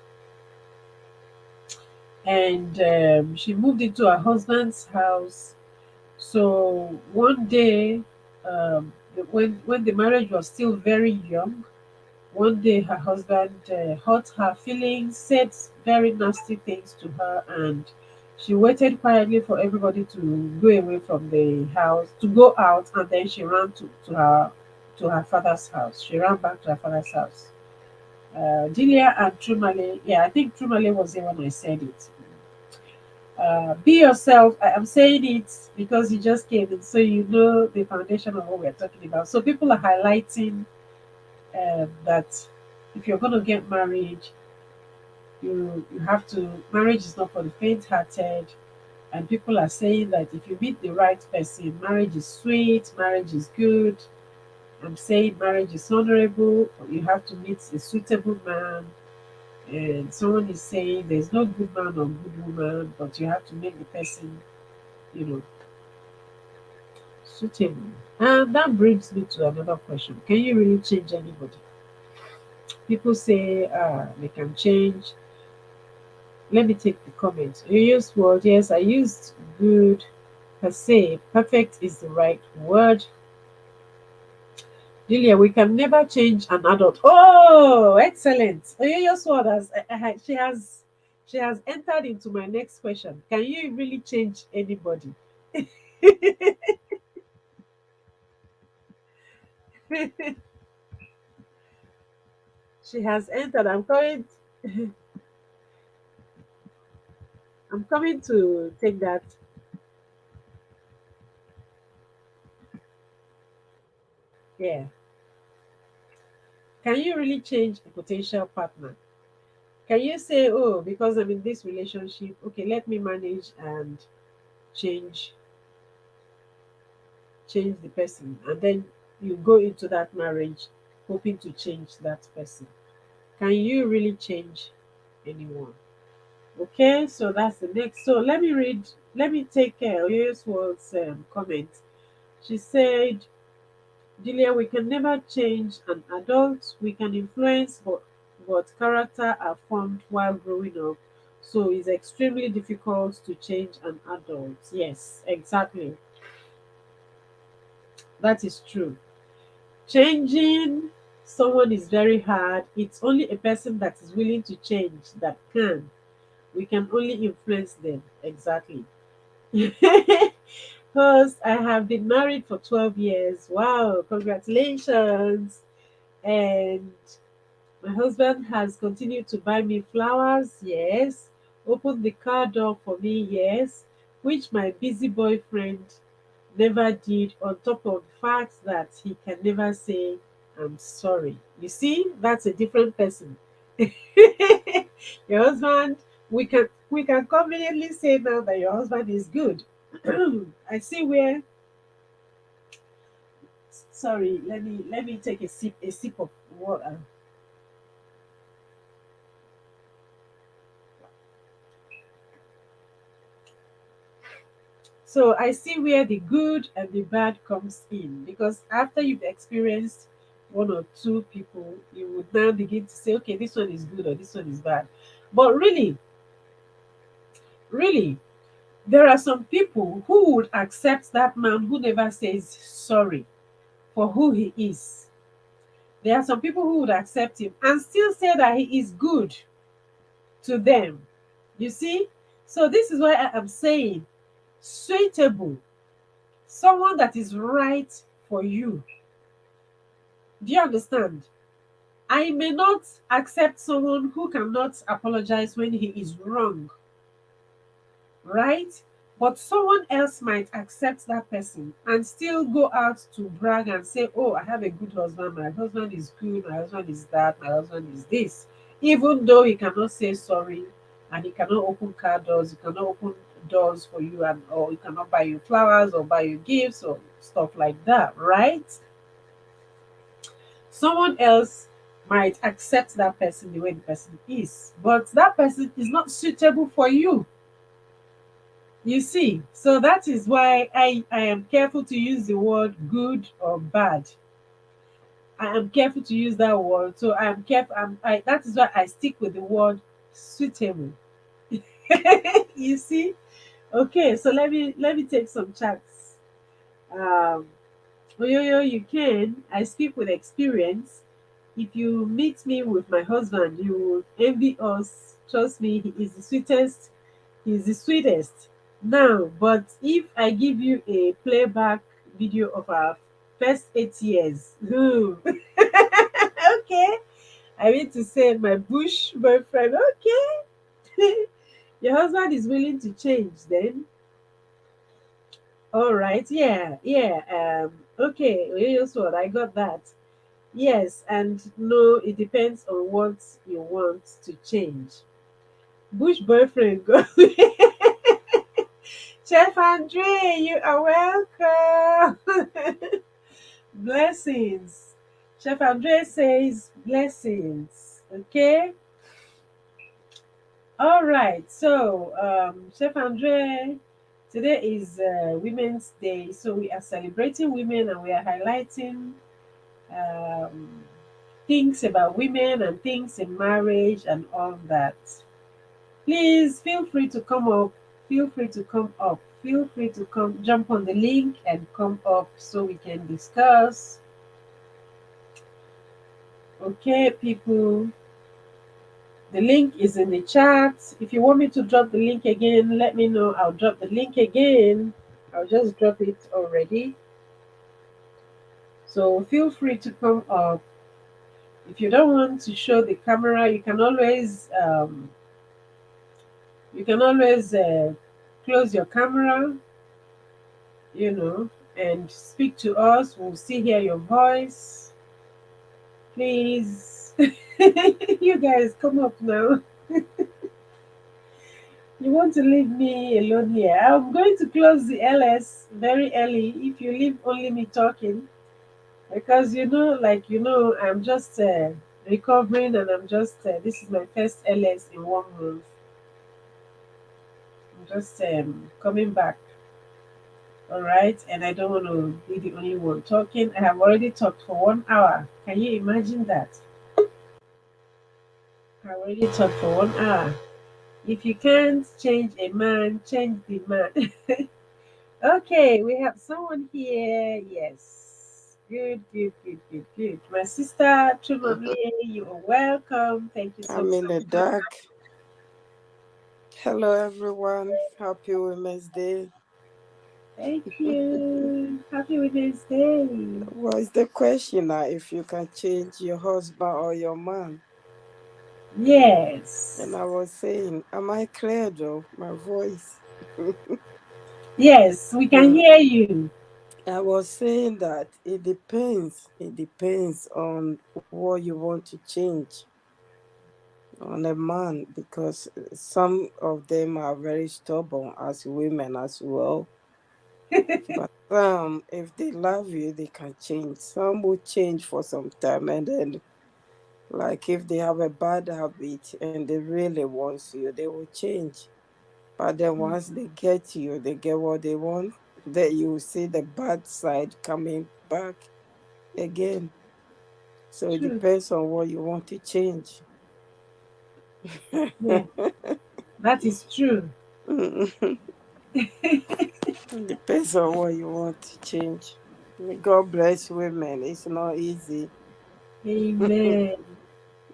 she moved into her husband's house. So one day, when the marriage was still very young, one day her husband hurt her feelings, said very nasty things to her, and she waited quietly for everybody to go away from the house, to go out, and then she ran to her father's house. She ran back to her father's house. Delia and Trumale, yeah, I think Trumale was the one I said it. Be yourself. I am saying it because you just came in, so you know the foundation of what we're talking about. So people are highlighting that if you're going to get married, you have to. Marriage is not for the faint-hearted, and people are saying that if you meet the right person, marriage is sweet, marriage is good. I'm saying marriage is honorable. You have to meet a suitable man, and someone is saying there's no good man or good woman, but you have to make the person, you know, suitable. And that brings me to another question: can you really change anybody? People say they can change. Let me take the comment. You used word, yes, I used good per se. Perfect is the right word. Julia, we can never change an adult. Oh, excellent. Oyoyo's word has she has entered into my next question. Can you really change anybody? She has entered. I'm coming to take that. Yeah. Can you really change a potential partner? Can you say, oh, because I'm in this relationship, okay, let me manage and change change the person, and then you go into that marriage hoping to change that person? Can you really change anyone? Okay, so that's the next. So let me take Oyoyo's comment. She said, Julia, we can never change an adult. We can influence, but character are formed while growing up. So it's extremely difficult to change an adult. Yes, exactly. That is true. Changing someone is very hard. It's only a person that is willing to change that can. We can only influence them. Exactly. Because I have been married for 12 years. Wow, congratulations. And my husband has continued to buy me flowers, yes. Open the car door for me, yes. Which my busy boyfriend never did, on top of the fact that he can never say, I'm sorry. You see, that's a different person. Your husband, we can conveniently say now that your husband is good. I see where, sorry, let me take a sip of water. So I see where the good and the bad comes in, because after you've experienced one or two people, you would now begin to say, okay, this one is good or this one is bad. But really, really, there are some people who would accept that man who never says sorry for who he is. There are some people who would accept him and still say that he is good to them. You see? So this is why I am saying suitable, someone that is right for you. Do you understand? I may not accept someone who cannot apologize when he is wrong, right? But someone else might accept that person and still go out to brag and say, oh, I have a good husband, my husband is good, my husband is that, my husband is this. Even though he cannot say sorry and he cannot open car doors, he cannot open doors for you, and or he cannot buy you flowers or buy you gifts or stuff like that, right? Someone else might accept that person the way the person is, but that person is not suitable for you. You see, so that is why I am careful to use the word good or bad. I am careful to use that word. So I am careful. That is why I stick with the word suitable. You see? Okay, so let me take some chats. Um, Oyoyo, you can. I speak with experience. If you meet me with my husband, you will envy us. Trust me, he is the sweetest. He is the sweetest. Now, but if I give you a playback video of our first 8 years, okay, I mean to say my bush boyfriend, okay, your husband is willing to change then. All right, yeah, yeah, okay, what I got that. Yes, and no, it depends on what you want to change. Bush boyfriend, go. Chef Andre, you are welcome. Blessings. Chef Andre says blessings. Okay. All right. So, Chef Andre, today is Women's Day. So, we are celebrating women and we are highlighting um, things about women and things in marriage and all that. Please feel free to come up. Feel free to come up. Feel free to come jump on the link and come up so we can discuss. Okay, people. The link is in the chat. If you want me to drop the link again, let me know. I'll drop the link again. I'll just drop it already. So feel free to come up. If you don't want to show the camera, you can always close your camera, you know, and speak to us. We'll see hear your voice. Please, you guys come up now. You want to leave me alone here? I'm going to close the LS very early if you leave only me talking because I'm just recovering and I'm just this is my first LS in 1 month. I'm just coming back. All right, and I don't want to be the only one talking. I have already talked for 1 hour. Can you imagine that? I already talked for 1 hour. If you can't change a man, change the man. Okay, we have someone here. Yes. Good, good, good, good, good. My sister Chumamle, you are welcome. Thank you so I'm in the much. dark. Hello, everyone. Happy Women's Day. Thank you. Happy Women's Day. What's the question now? If you can change your husband or your man? And Yes. I was saying, am I clear though? My voice. Yes, we can Mm. hear you. I was saying that it depends. It depends on what you want to change on a man because some of them are very stubborn as women as well. But some, if they love you, they can change. Some will change for some time, and then, like, if they have a bad habit and they really want you, they will change. But then once they get you, they get what they want, then you will see the bad side coming back again. So it True. depends on what you want to change. Yeah, that is true. It depends on what you want to change. God bless women. It's not easy. Amen.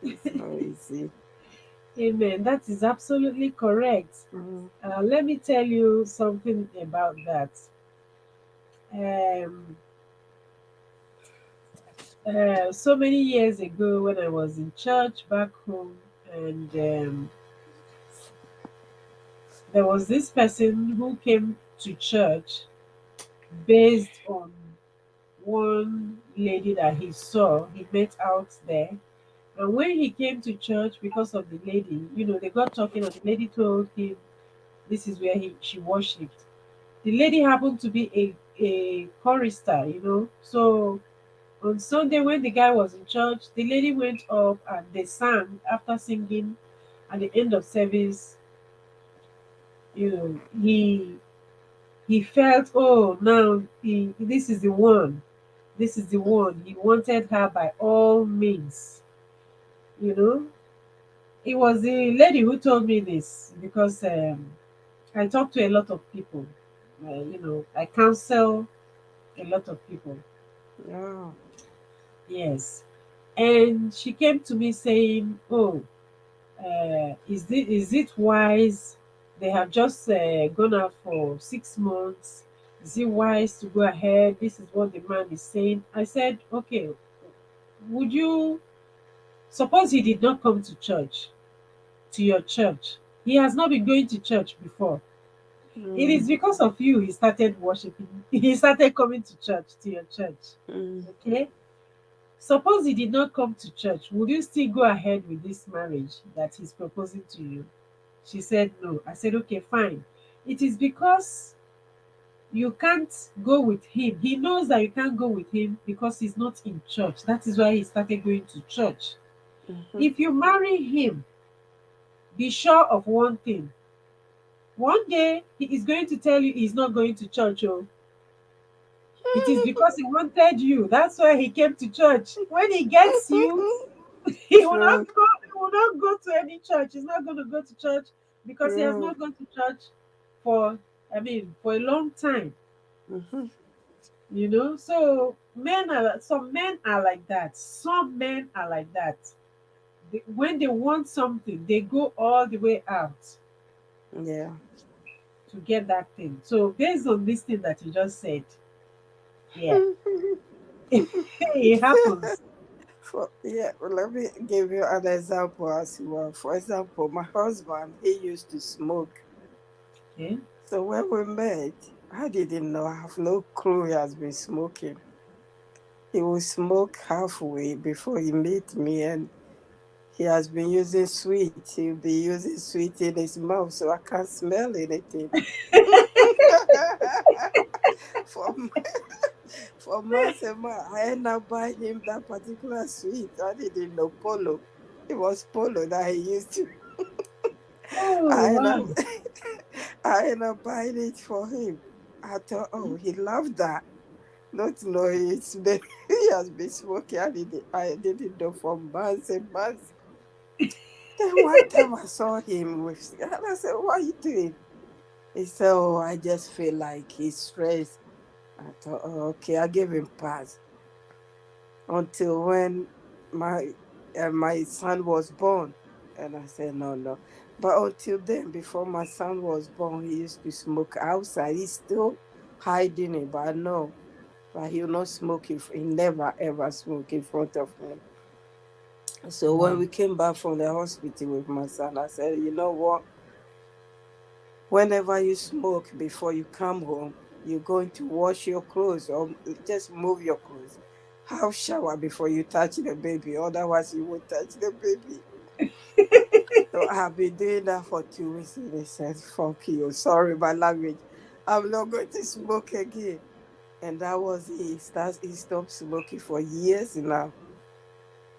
It's not easy. Amen. That is absolutely correct. Mm. Let me tell you something about that. Um, so many years ago, when I was in church back home, and There was this person who came to church based on one lady that he saw, he met out there. And when he came to church because of the lady, they got talking, and the lady told him this is where she worshipped. The lady happened to be a chorister. So on Sunday, when the guy was in church, the lady went up and they sang. After singing at the end of service, he felt, oh, now this is the one. This is the one. He wanted her by all means. You know, it was the lady who told me this because I talk to a lot of people. I counsel a lot of people. Yeah. Yes. And she came to me saying, oh, is it wise? They have just gone out for 6 months. Is it wise to go ahead? This is what the man is saying. I said, okay, would you suppose he did not come to your church? He has not been going to church before. It Mm, is because of you he started worshiping. He started coming to your church. mm, Okay? Suppose he did not come to church, would you still go ahead with this marriage that he's proposing to you? She said no. I said, okay, fine. It is because you can't go with him. He knows that you can't go with him because he's not in church. That is why he started going to church. mhm. If you marry him, be sure of one thing. One day he is going to tell you he's not going to church. Oh, it is because he wanted you. That's why he came to church. When he gets you, he will not True, go. He will not go to any church. He's not going to go to church because he has true. not gone to church for, for a long time. Mhm. So some men are like that. Some men are like that. When they want something, they go all the way out Yeah. to get that thing. So based on this thing that you just said, yeah, it happens. Let me give you an example as well. For example, my husband, he used to smoke. Okay. So when we met, I didn't know, I have no clue he has been smoking. He will smoke halfway before he meet me, and he has been using sweet. He'll be using sweet in his mouth, so I can't smell anything. for for months and months, I ended up buying him that particular sweet. I didn't know Polo. It was Polo that he used to. Oh I ended up, wow. I ended up buying it for him. I thought, oh, he loved that. Not knowing he has been smoking. I didn't know for months and months. Then one time I saw him with, and I said, what are you doing? He said, oh, I just feel like he's stressed. I thought, oh, okay, I gave him pass until when my my son was born. And I said, no, no. But until then, before my son was born, he used to smoke outside. He's still hiding it, but I know. But he'll not smoke he never ever smoke in front of me. So when Wow. we came back from the hospital with my son, I said, you know what? Whenever you smoke before you come home, you're going to wash your clothes or just move your clothes. Have shower before you touch the baby, otherwise you won't touch the baby. So I've been doing that for 2 weeks, and he said, fuck you, sorry my language. I'm not going to smoke again. And that was it. He stopped smoking for years now.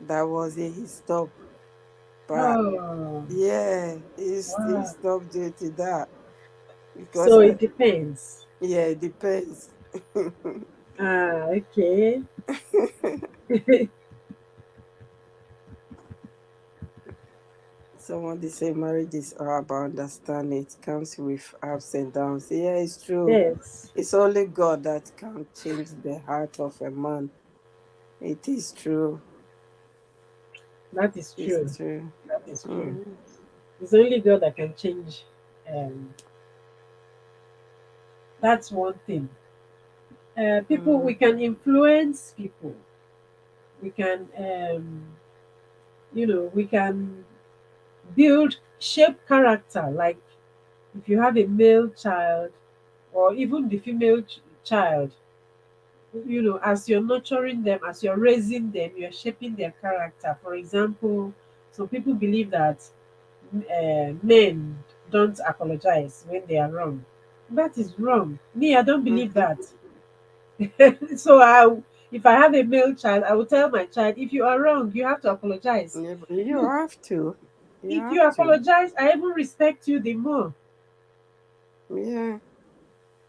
That was it. He stopped. But Oh yeah, he wow. stopped due to that. Because So it depends. yeah, it depends. Ah, okay. Someone they say marriage is all about understanding. It comes with ups and downs. Yeah, it's true. Yes, It's only God that can change the heart of a man. It is true. that is It's true. true. That is true. Mm, It's only God that can change. Um, that's one thing. People, mm, we can influence people. We can, we can shape character. Like If you have a male child, or even the female child, as you're nurturing them, as you're raising them, you're shaping their character. For example, some people believe that men don't apologize when they are wrong. That is wrong. Me, I don't believe Mhm. that. So if I have a male child, I will tell my child, if you are wrong, you have to apologize. Yeah, but you Look, have to. You if you have to. apologize, I even respect you the more. Yeah.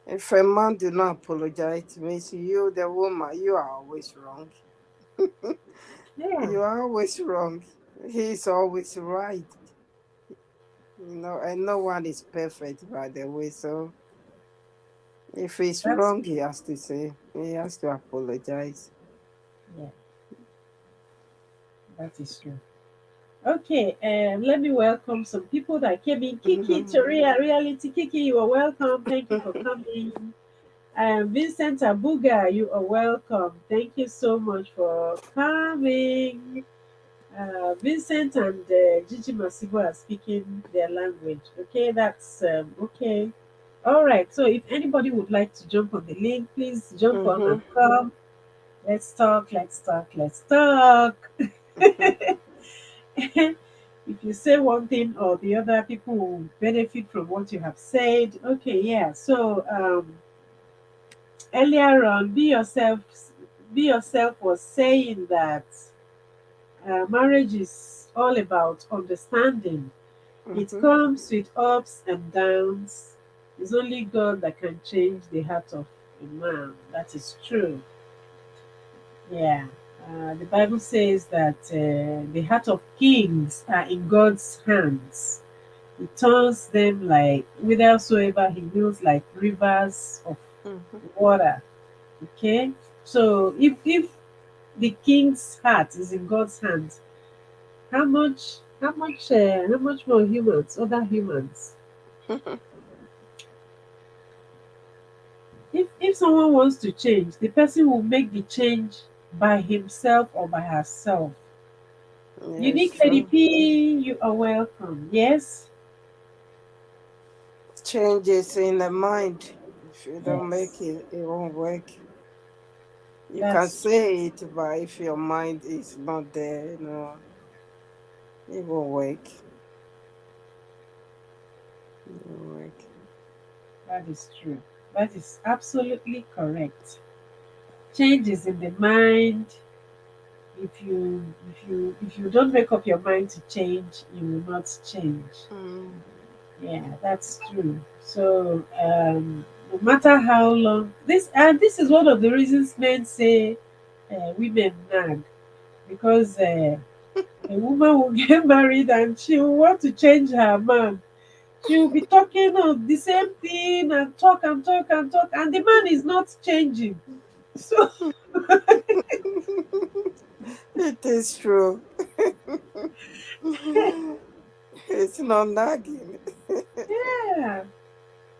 If a man do not apologize, it means you, the woman, you are always wrong. Yeah, You are always wrong. He's always right. And no one is perfect, by the way. So if he's that's wrong, he has to say, he has to apologize. yeah, that is true. Okay, let me welcome some people that came in. Kiki Toria, Reality Kiki, you are welcome. Thank you for coming. Vincent Abuga, you are welcome. Thank you so much for coming. Vincent and Gigi Masibo are speaking their language. Okay, that's okay. All right. So if anybody would like to jump on the link, please jump on and Mm-hmm. come. Let's talk. Let's talk. Let's talk. If you say one thing or the other, people will benefit from what you have said. Okay, yeah. So earlier on, be yourself was saying that marriage is all about understanding. It Mm-hmm. comes with ups and downs. It's only God that can change the heart of a man. That is true. Yeah. The Bible says that the heart of kings are in God's hands. He turns them like whithersoever he wills, like rivers of Mm-hmm. water. Okay. So if the king's heart is in God's hands, how much more humans, other humans? If someone wants to change, the person will make the change by himself or by herself. Yes, Unique Lady true. P, you are welcome. Yes? Changes in the mind. If you don't make Yes. it, it won't work. You can That's say it, but if your mind is not there, it won't work. It won't work. that is true. That is absolutely correct. Change is in the mind. If you don't make up your mind to change, you will not change. Mm. Yeah, that's true. So no matter how long this is one of the reasons men say women nag, because a woman will get married and she will want to change her man. She will be talking of the same thing and talk and talk and talk, and the man is not changing. So It is true. It's not nagging. yeah,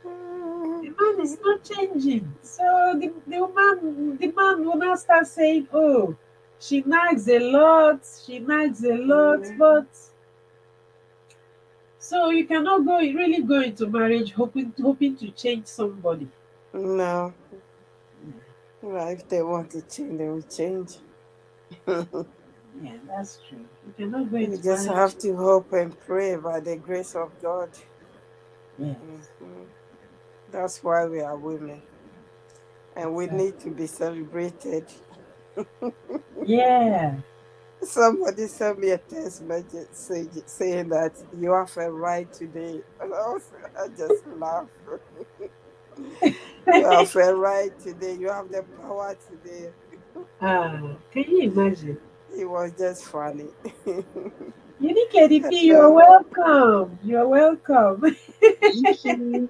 the man is not changing. So the man will now start saying, "Oh, she nags a lot. She nags a lot." Mm. But so you cannot really go into marriage hoping to change somebody. No. Well, if they want to change, they will change. Yeah, that's true. You cannot go We into just marriage. have to hope and pray by the grace of God. Yes. Mhm. That's why we are women. And we need Exactly. to be celebrated. Yeah. Somebody sent me a text message saying that you have a right today. And I just laugh. You have a right today. You have the power today. Can you imagine? It was just funny. Unique KDP, you are Hello. welcome. You are welcome. Thank you.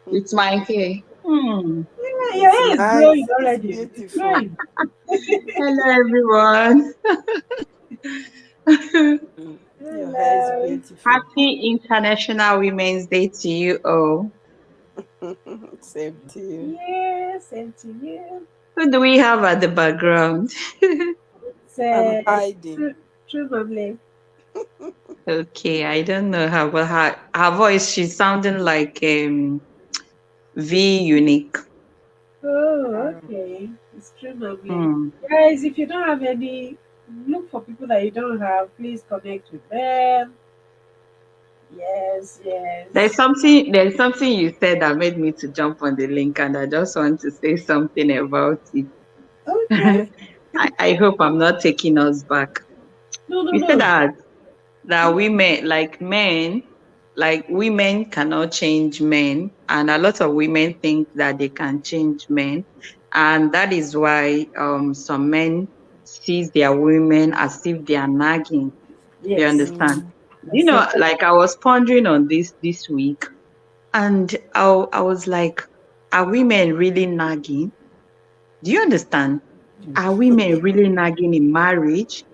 It's my hair. Yeah, your It's hair is growing nice. It's already. It's beautiful. growing. Hello, everyone. Mm. Your hair is Hello. beautiful. Happy International Women's Day to you all. Same to you. Yeah, same to you. Who do we have at the background? It's I'm hiding. true, true, Mamle. Okay, I don't know her, but her voice, she's sounding like V Unique. Oh, okay. It's true, lovely. Hmm. Guys, if you don't have any, look for people that you don't have. Please connect with them. Yes, yes. There's something you said that made me to jump on the link, and I just want to say something about it. Okay. I hope I'm not taking us back. No, no, You said no. that women, like men, like women cannot change men, and a lot of women think that they can change men, and that is why some men sees their women as if they are nagging. You Yes, understand? Mm. I You know, said that. like I was pondering on this week, and I was like, are women really nagging? Do you understand? Are women really nagging in marriage?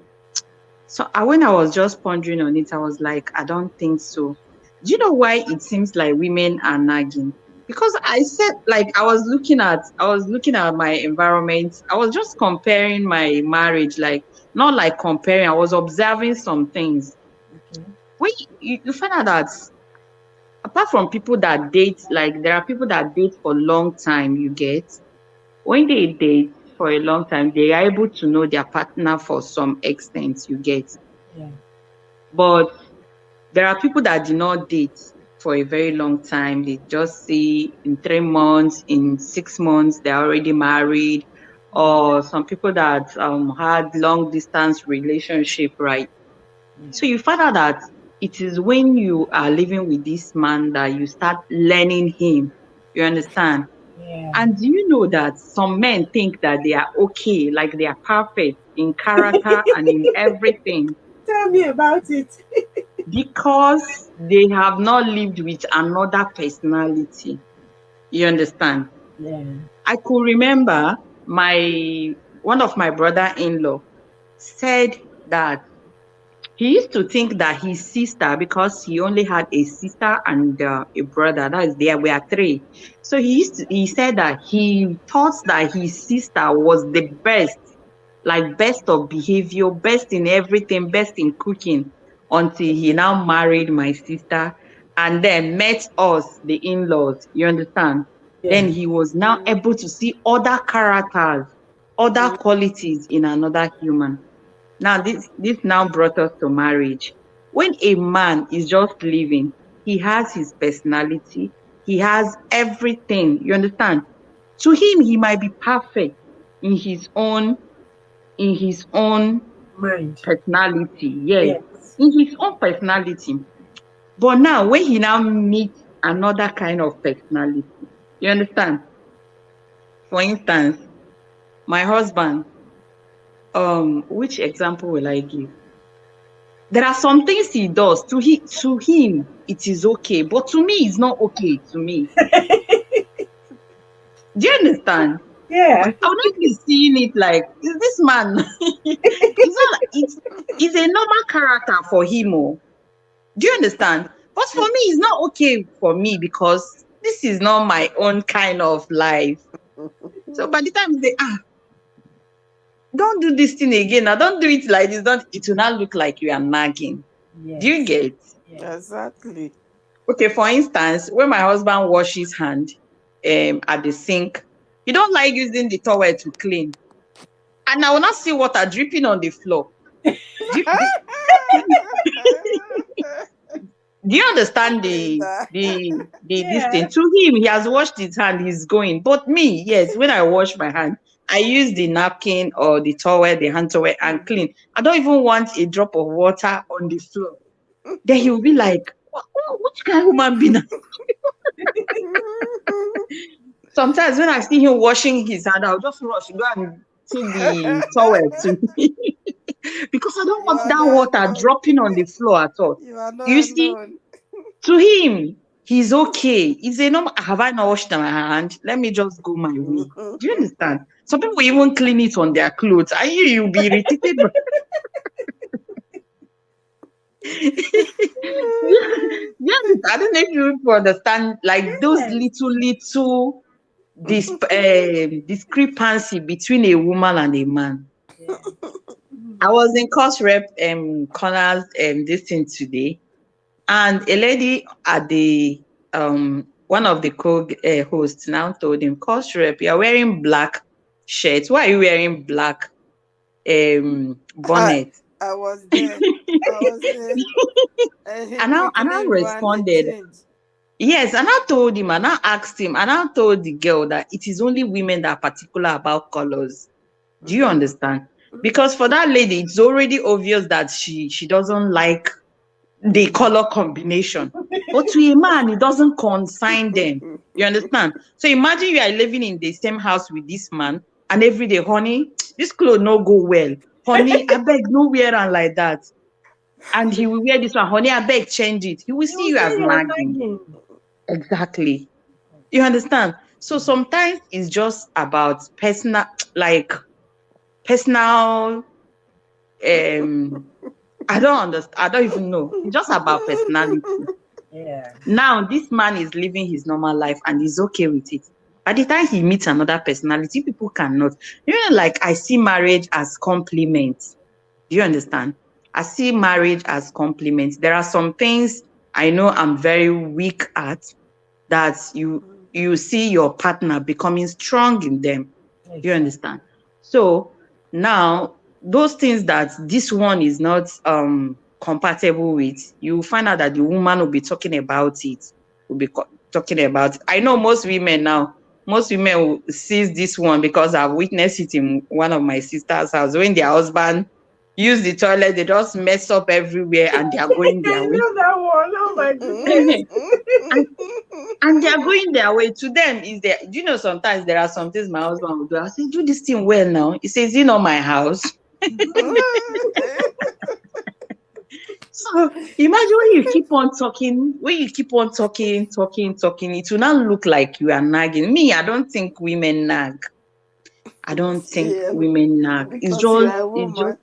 So when I was just pondering on it, I was like, I don't think so. Do you know why it seems like women are nagging? Because I said, like, I was looking at my environment. I was just comparing my marriage, like, not like comparing. I was observing some things. Okay. When you find out that apart from people that date, like, there are people that date for a long time. You get when they date for a long time, they are able to know their partner for some extent. You get, Yeah. but there are people that do not date for a very long time. They just see in 3 months, in 6 months, they're already married. Yeah. Or some people that had long distance relationship, right? Yeah. So you find out that it is when you are living with this man that you start learning him. You understand? Yeah. And do you know that some men think that they are okay, like they are perfect in character and in everything, Tell me about it. because they have not lived with another personality. You understand? Yeah. I could remember my one of my brother-in-law said that he used to think that his sister, because he only had a sister and a brother, that is, there were three. So he said that he thought that his sister was the best, like best of behavior, best in everything, best in cooking, until he now married my sister and then met us, the in-laws. You understand? Yeah. Then he was now able to see other characters, other qualities in another human. Now, this now brought us to marriage. When a man is just living, he has his personality, he has everything. You understand? To him, he might be perfect in his own Mind. personality. Yes, Yes. in his own personality. But now, when he now meets another kind of personality, you understand? For instance, my husband. Which example will I give? There are some things he does to him it is okay, but to me it's not okay to me. Do you understand? Yeah. I would not be seeing it like, is this man? It's not like it's a normal character for him. Oh. Do you understand? But for me, it's not okay for me because this is not my own kind of life. So by the time they don't do this thing again, now don't do it like this, don't it will not look like you are nagging. Do you Yes. get? Yes. Exactly. Okay, for instance, when my husband washes hand at the sink, he don't like using the towel to clean. And I will not see water dripping on the floor. Do, do, do you understand Linda. the this thing? Yeah. To him, he has washed his hand, he's going. But me, yes, when I wash my hand, I use the napkin or the towel, the hand towel, and clean. I don't even want a drop of water on the floor. Then he will be like, which kind of human being? Sometimes when I see him washing his hand, I'll just rush, go and take the towel to me because I don't You want are that not water alone. dropping on the floor at all. You are You not see, alone. to him, he's okay. He's a normal, have I not washed my hand? Let me just go my way. Do you understand? Some people even clean it on their clothes. Are you'll be irritated. Yes, I don't know if you understand, like those Yes. little discrepancy between a woman and a man. Yeah. I was in course rep corners this thing today, and a lady at the one of the hosts now told him, course rep, you're wearing black shirts. Why are you wearing black I, bonnet? I was there. I was there. And he And I quickly ran a responded, change. yes, and I told him, and I asked him, and I told the girl that it is only women that are particular about colors. Do you understand? Because for that lady, it's already obvious that she doesn't like the color combination. But to a man, it doesn't concern them. You understand? So imagine you are living in the same house with this man, and every day, honey, this clothes no go well. Honey, I beg no wear and like that. And he will wear this one, honey, I beg change it. He will You see will you as say you're nagging. nagging. Exactly. You understand? So sometimes it's just about personal, like personal. I don't understand. I don't even know. It's just about personality. Yeah. Now this man is living his normal life and he's okay with it. By the time he meets another personality, people cannot. You know, like I see marriage as compliments. Do you understand? I see marriage as compliments. There are some things I know I'm very weak at that you see your partner becoming strong in them. Do you Exactly. understand? So now those things that this one is not compatible with, you find out that the woman will be talking about it. Will be talking about. I know most women now. Most women will seize this one because I've witnessed it in one of my sister's house when their husband use the toilet, they just mess up everywhere and they are going I their way. know that one. Oh my goodness. and and they are going their way. To them, is there? Do you know sometimes there are some things my husband will do? I say, do this thing well now. He says, you know my house. So imagine when you keep on talking, talking, it will not look like you are nagging. Me, I don't think women nag. I don't think Yeah, women nag. because you are a It's just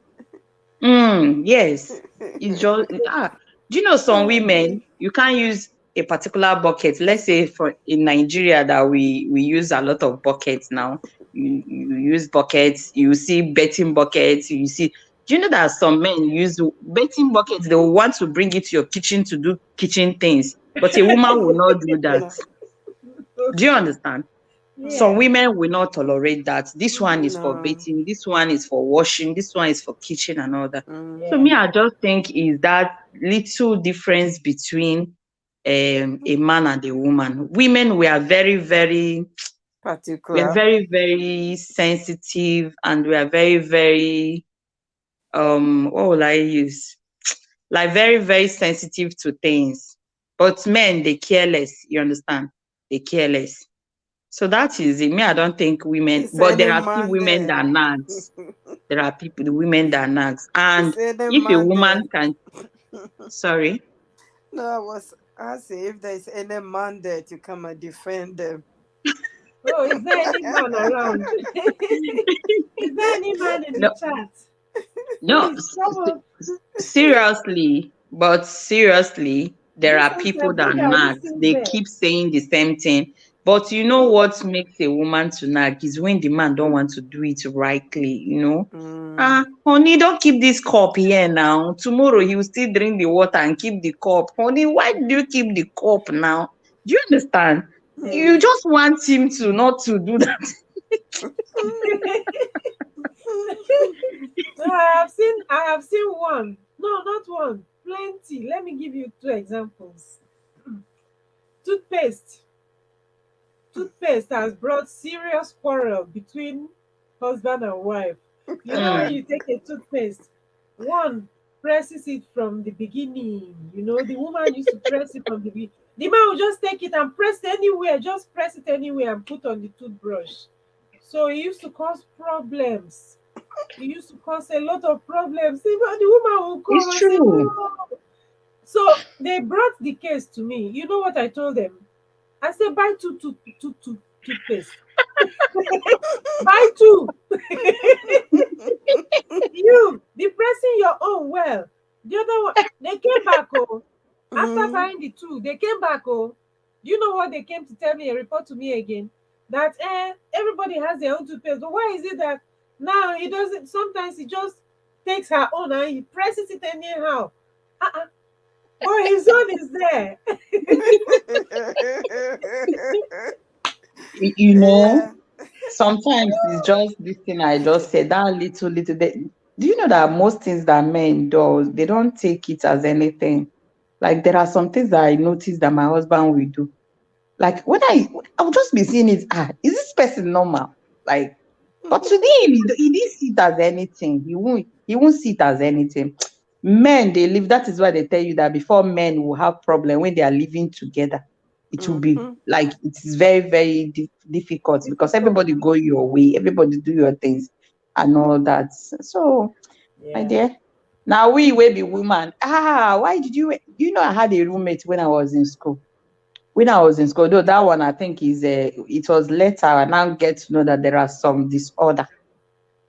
woman. Yes. It's just do you know some women you can't use a particular bucket? Let's say for in Nigeria that we use a lot of buckets now. You use buckets, you see betting buckets, you see. Do you know that some men use betting buckets? They will want to bring it to your kitchen to do kitchen things, but a woman will not do that. No, Do you understand? Some Yeah. women will not tolerate that. This one is for no. bathing, this one is for washing, this one is for kitchen and all that. So Yeah. me, I just think is that little difference between a man and a woman. Women, we are Particular. very, very sensitive, and we are very, very what will I use? Like very, very sensitive to things. But men, they care less, you understand? They care less. So that is it. Me, I don't think women, Is but any there are still man women there? that nags. There are people, the women that nags. And Is any if a man there? woman can, sorry, No, I was asking if there's any man there to come and defend them. Oh, is there any man around? Is there any man in the no, chat? no, Please come up. seriously, but seriously, there This are one people said, that bring our nag. listings They there. keep saying the same thing. But you know what makes a woman to nag is when the man don't want to do it rightly. Mm. Honey, don't keep this cup here now. Tomorrow he will still drink the water and keep the cup. Honey, why do you keep the cup now? Do you understand? You just want him to not to do that. No, I have seen one. No, not one. Plenty. Let me give you two examples. Toothpaste. Toothpaste has brought serious quarrel between husband and wife. You know, when Mm. you take a toothpaste, one presses it from the beginning. You know, the woman used to press it from the beginning. The man will just take it and press anywhere, just press it anywhere and put on the toothbrush. So it used to cause problems. It used to cause a lot of problems. Even the woman will come It's and say, true. "Oh." So they brought the case to me. You know what I told them? I said, buy two toothpaste. Buy two. You be pressing your own well. The other one, they came back. Oh, after Mm. buying the two, they came back. Oh, do you know what they came to tell me and report to me again? That everybody has their own toothpaste. But why is it that now he doesn't? Sometimes he just takes her own and he presses it anyhow. Uh-uh. But his own is there. You know, Yeah. sometimes it's just this thing I just said, that little. Do you know that most things that men do, they don't take it as anything? Like there are some things that I notice that my husband will do. Like when I'll just be seeing it, is this person normal? Like, but to him, he didn't see it as anything. He won't see it as anything. Men, they live, that is why they tell you that before men will have problem when they are living together, it will be Mhm. like it is very, very difficult because Difficult. everybody go your way, everybody do your things and all that. So, my Yeah. dear, now we will be woman. Why did you know I had a roommate when I was in school? When I was in school, though that one I think is it was later I now get to know that there are some disorder.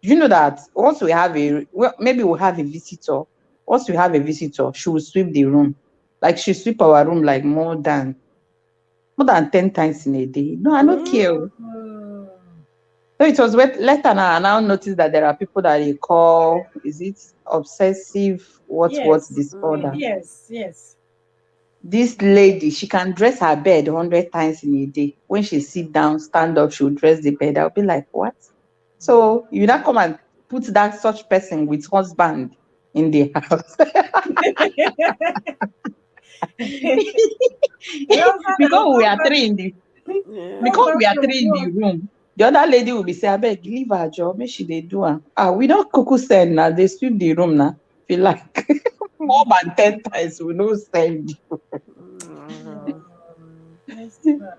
You know that once we have maybe we'll have a visitor. Once we have a visitor, she will sweep the room. Like she sweep our room like more than 10 times in a day. No, I don't care. Mhm. Mm. So it was later now I now notice that there are people that they call, is it obsessive what Yes. disorder? Mhm. Yes. Yes. This lady, she can dress her bed 100 times in a day. When she sit down, stand up, she'll dress the bed. I'll be like, what? So you now come and put that such person with husband in the house. because we are three in the Yeah. because Husband we are from three in the work. room. The other lady will be say, abeg, leave her job, make she dey do am. We don't cuckoo send now, they sweep the room now. Feel like more than 10 times we no send. Mhm. Yes, ma'am.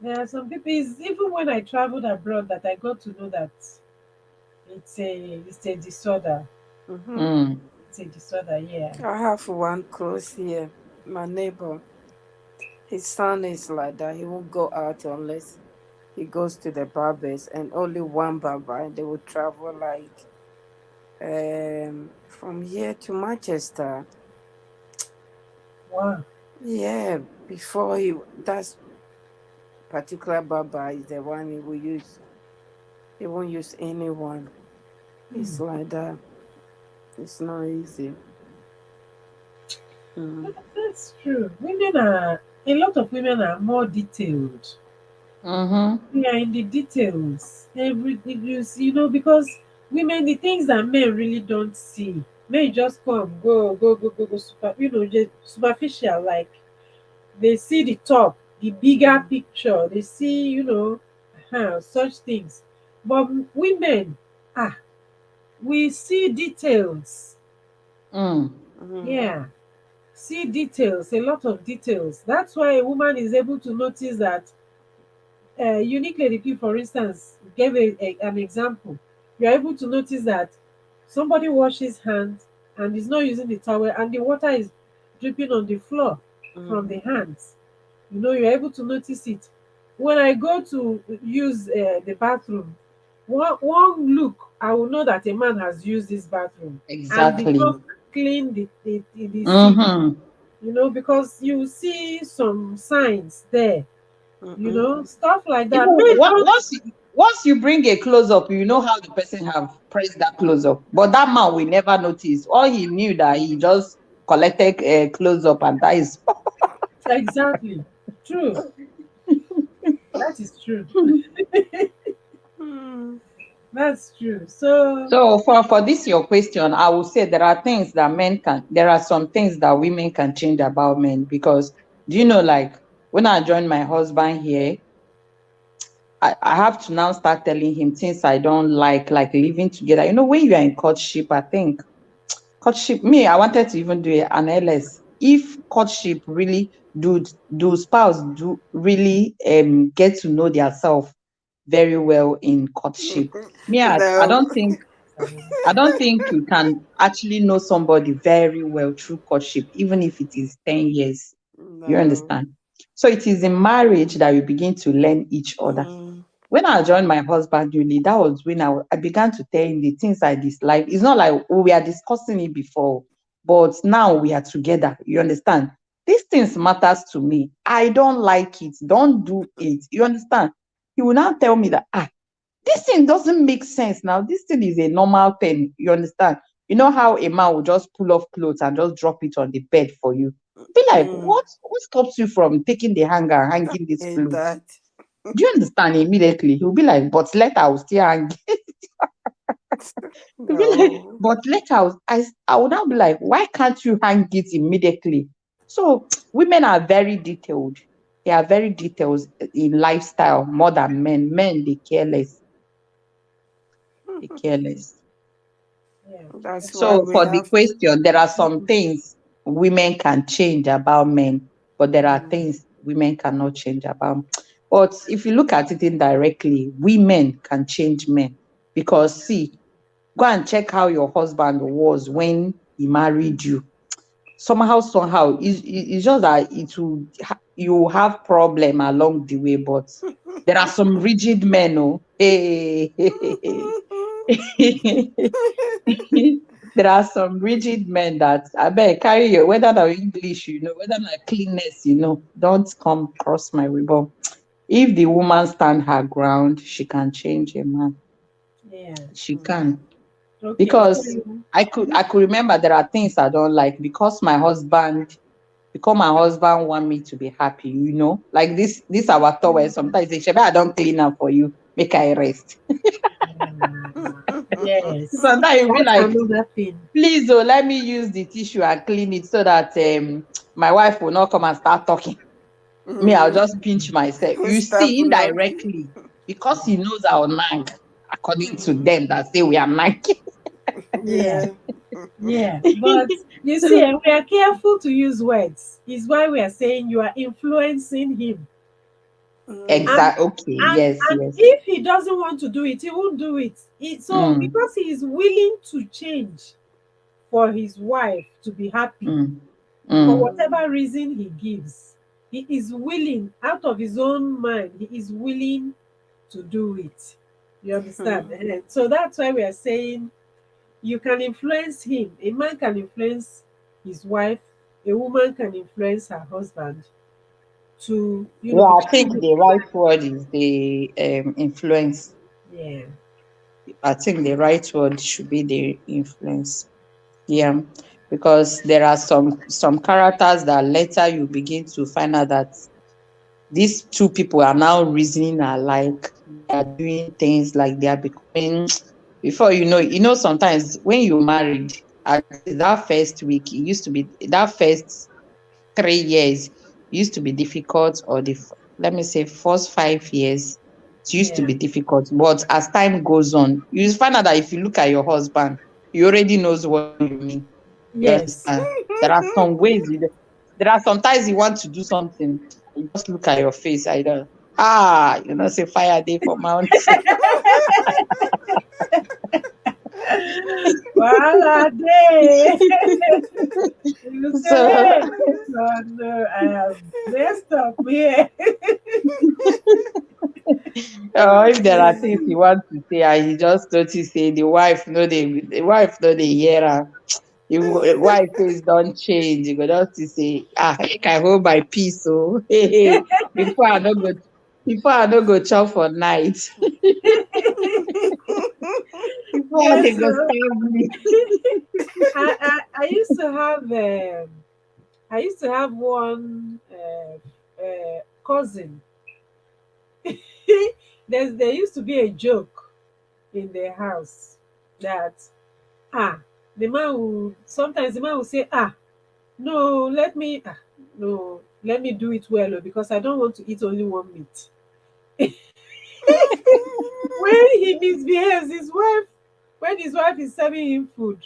There are some people, even when I traveled abroad, that I got to know that it's a disorder. Mhm. Mm. It's a disorder, yeah. I have one close here. My neighbor, his son is like that. He won't go out unless he goes to the barbers, and only one barber, and they will travel like from here to Manchester. Wow. Yeah, before he that particular barber is the one he will use. He won't use anyone. It's like that. It's not easy. Mm. That's true. A lot of women are more detailed. Mm-hmm. We are in the details. Everything because women, the things that men really don't see, men just come, go, just superficial. Like they see the top, the bigger Mm. picture. They see, such things. But women, ah, we see details. Mm. Mm. Yeah, see details, a lot of details. That's why a woman is able to notice that. Unique Lady P, for instance, gave an example. You're able to notice that somebody washes hands and is not using the towel, and the water is dripping on the floor from the Mm. hands. You're able to notice it. When I go to use the bathroom, one look, I will know that a man has used this bathroom and did Exactly. not clean the sink, Mm-hmm. because you see some signs there, Mm. stuff like Even that. Men don't. once you bring a close up, you know how the person have pressed that close up. But that man will never notice. All he knew that he just collected a close up, and that is. Exactly. True. That is true. Mm. That's true. So, So for this your question, I will say there are some things that women can change about men because do you know, like when I joined my husband here, I have to now start telling him things I don't like living together. When you are in courtship, I think courtship, me, I wanted to even do an LS. If courtship really do spouse do really get to know themselves very well in courtship. Me, I No. don't think you can actually know somebody very well through courtship, even if it is 10 years. You No. understand? So it is in marriage that you begin to learn each other. Mm. When I joined my husband newly, that was when I began to tell him the things I dislike. It's not like we are discussing it before, but now we are together. You understand? These things matters to me. I don't like it. Don't do it. You understand? He will now tell me that this thing doesn't make sense now. This thing is a normal thing. You understand? You know how a man will just pull off clothes and just drop it on the bed for you. Be like, Mm. what stops you from taking the hanger and I hanging this hate clothes? that. Do you understand? Immediately he'll be like, but later I'll still hang. He'll be like, No. but later I would now be like, why can't you hang it immediately? So women are very detailed. They are very detailed in lifestyle more than men. Men, they care less. They care less. Yeah. That's why So we for the have to. question, there are some things women can change about men, but there are Mm. things women cannot change about. But if you look at it indirectly, women can change men. Because see, go and check how your husband was when he married you. Somehow, it's just that you will have problem along the way, but there are some rigid men, oh. Hey, there are some rigid men that I bet carry you, whether they're English, whether they're cleanness, don't come cross my ribbon. If the woman stand her ground, she can change a man. Yeah. She can. Okay. So Because I could remember there are things I don't like because my husband want me to be happy, like this our towel. Sometimes they say, "Shebi, I don't clean up for you, make I rest." yes, Sometimes you be that's like, another thing. please, oh, let me use the tissue and clean it so that my wife will not come and start talking. Me, I'll Mm. just pinch myself. You Stop see, knocking. indirectly, because he knows I'll nag, according to them that say we are nagging. Yeah. Yeah. Yeah, but you see, we are careful to use words. Is why we are saying you are influencing him, Mm. and Exactly. Okay. and Yes. and Yes. if he doesn't want to do it, he won't do it. So Mm, because he is willing to change for his wife to be happy mm, for mm, Mm. whatever reason he gives, he is willing out of his own mind. He is willing to do it. You understand? Mm. So that's why we are saying you can influence him. A man can influence his wife. A woman can influence her husband to, yeah, I think become. the right word is the influence. Yeah. I think the right word should be the influence. Yeah, because there are some characters that later you begin to find out that these two people are now reasoning alike. They are doing things like they are becoming. Before sometimes when you married, at least that first week, it used to be that first 3 years used to be difficult, or let me say first 5 years, it used to Yeah. be difficult. But as time goes on, you find out that if you look at your husband, he already knows what you mean. You Yes. understand? There are some ways there are sometimes you want to do something, you just look at your face either. Say fire day for mount. Voila day. You say, So hey, this one, I have messed up here. if there are things you want to say and you just notice say the wife no dey hear am. The wife face don change, you go just see say, make I hold my peace, oh. before I no go before I no go chop for night. Before they yes. go stab me. I used to have one cousin. There used to be a joke in the house that ah the man will say no let me no let me do it well, because I don't want to eat only one meat. When he misbehaves, when his wife is serving him food,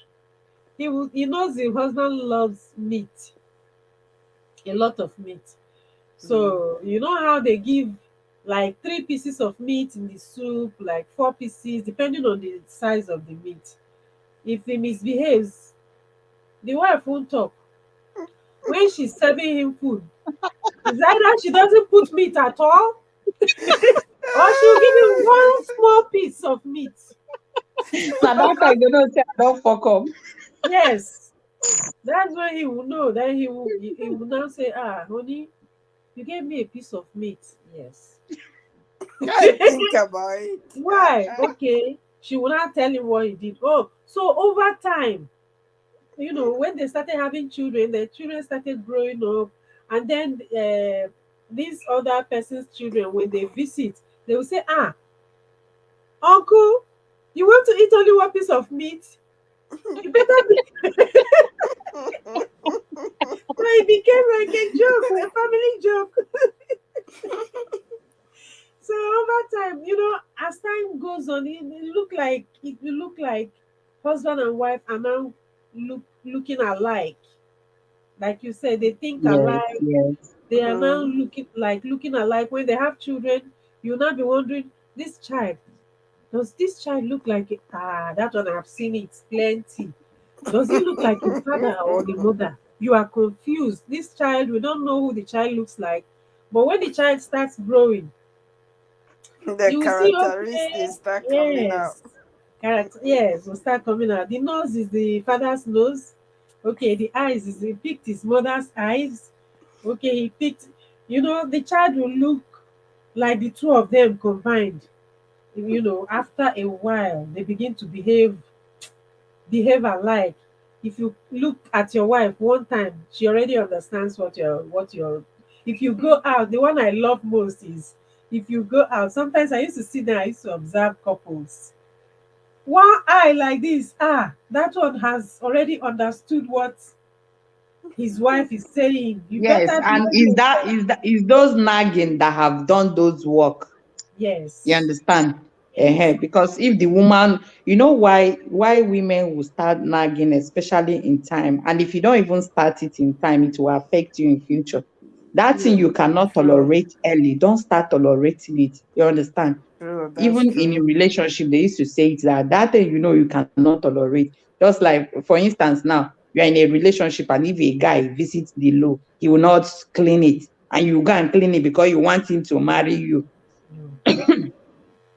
he knows the husband loves meat, a lot of meat. Mm. So you know how they give like 3 pieces of meat in the soup, like 4 pieces, depending on the size of the meat. If he misbehaves, the wife won't talk. When she's serving him food, it's either she doesn't put meat at all, or she'll give him one small piece of meat. Na that time you know say I don fuck up. Yes, that's when he will know. Then he will now say, honey, you gave me a piece of meat. Yes. I think about it. Why? Okay, she will not tell him what he did. Oh, so over time, when they started having children, the children started growing up, and then these other person's children, when they visit, they will say, "Ah, uncle, you want to eat only one piece of meat? You better be." So it became like a joke, a family joke. So over time, as time goes on, it look like husband and wife are now looking alike. Like you said, they think Yes, alike. yes. They are now Mm. looking alike. When they have children, you'll now be wondering, this child, does this child look like that one? I've seen it plenty. Does it look like the father or the mother? You are confused. This child, we don't know who the child looks like. But when the child starts growing, The you will see, okay, characteristics start coming out. yes, character, yes, will start coming out. The nose is the father's nose. Okay, the eyes is he picked his mother's eyes. Okay, he picked, the child will look like the two of them combined. After a while, they begin to behave alike. If you look at your wife one time, she already understands what you're. If you go out, the one I love most is, if you go out. Sometimes I used to sit there, I used to observe couples. One eye like this, that one has already understood what his wife is saying. You Yes, better and behave is that yourself. is that is those nagging that have done those work? You Yes, understand? yes, Because if the woman, you know why women will start nagging, especially in time, and if you don't even start it in time, it will affect you in future. That thing yeah, you cannot True. tolerate early, don't start tolerating it. You understand? True. That's Even in a true. relationship, they used to say it that thing you cannot tolerate. Just like, for instance, now you're in a relationship, and if a guy visits the loo, he will not clean it, and you go and clean it because you want him to marry you. yeah,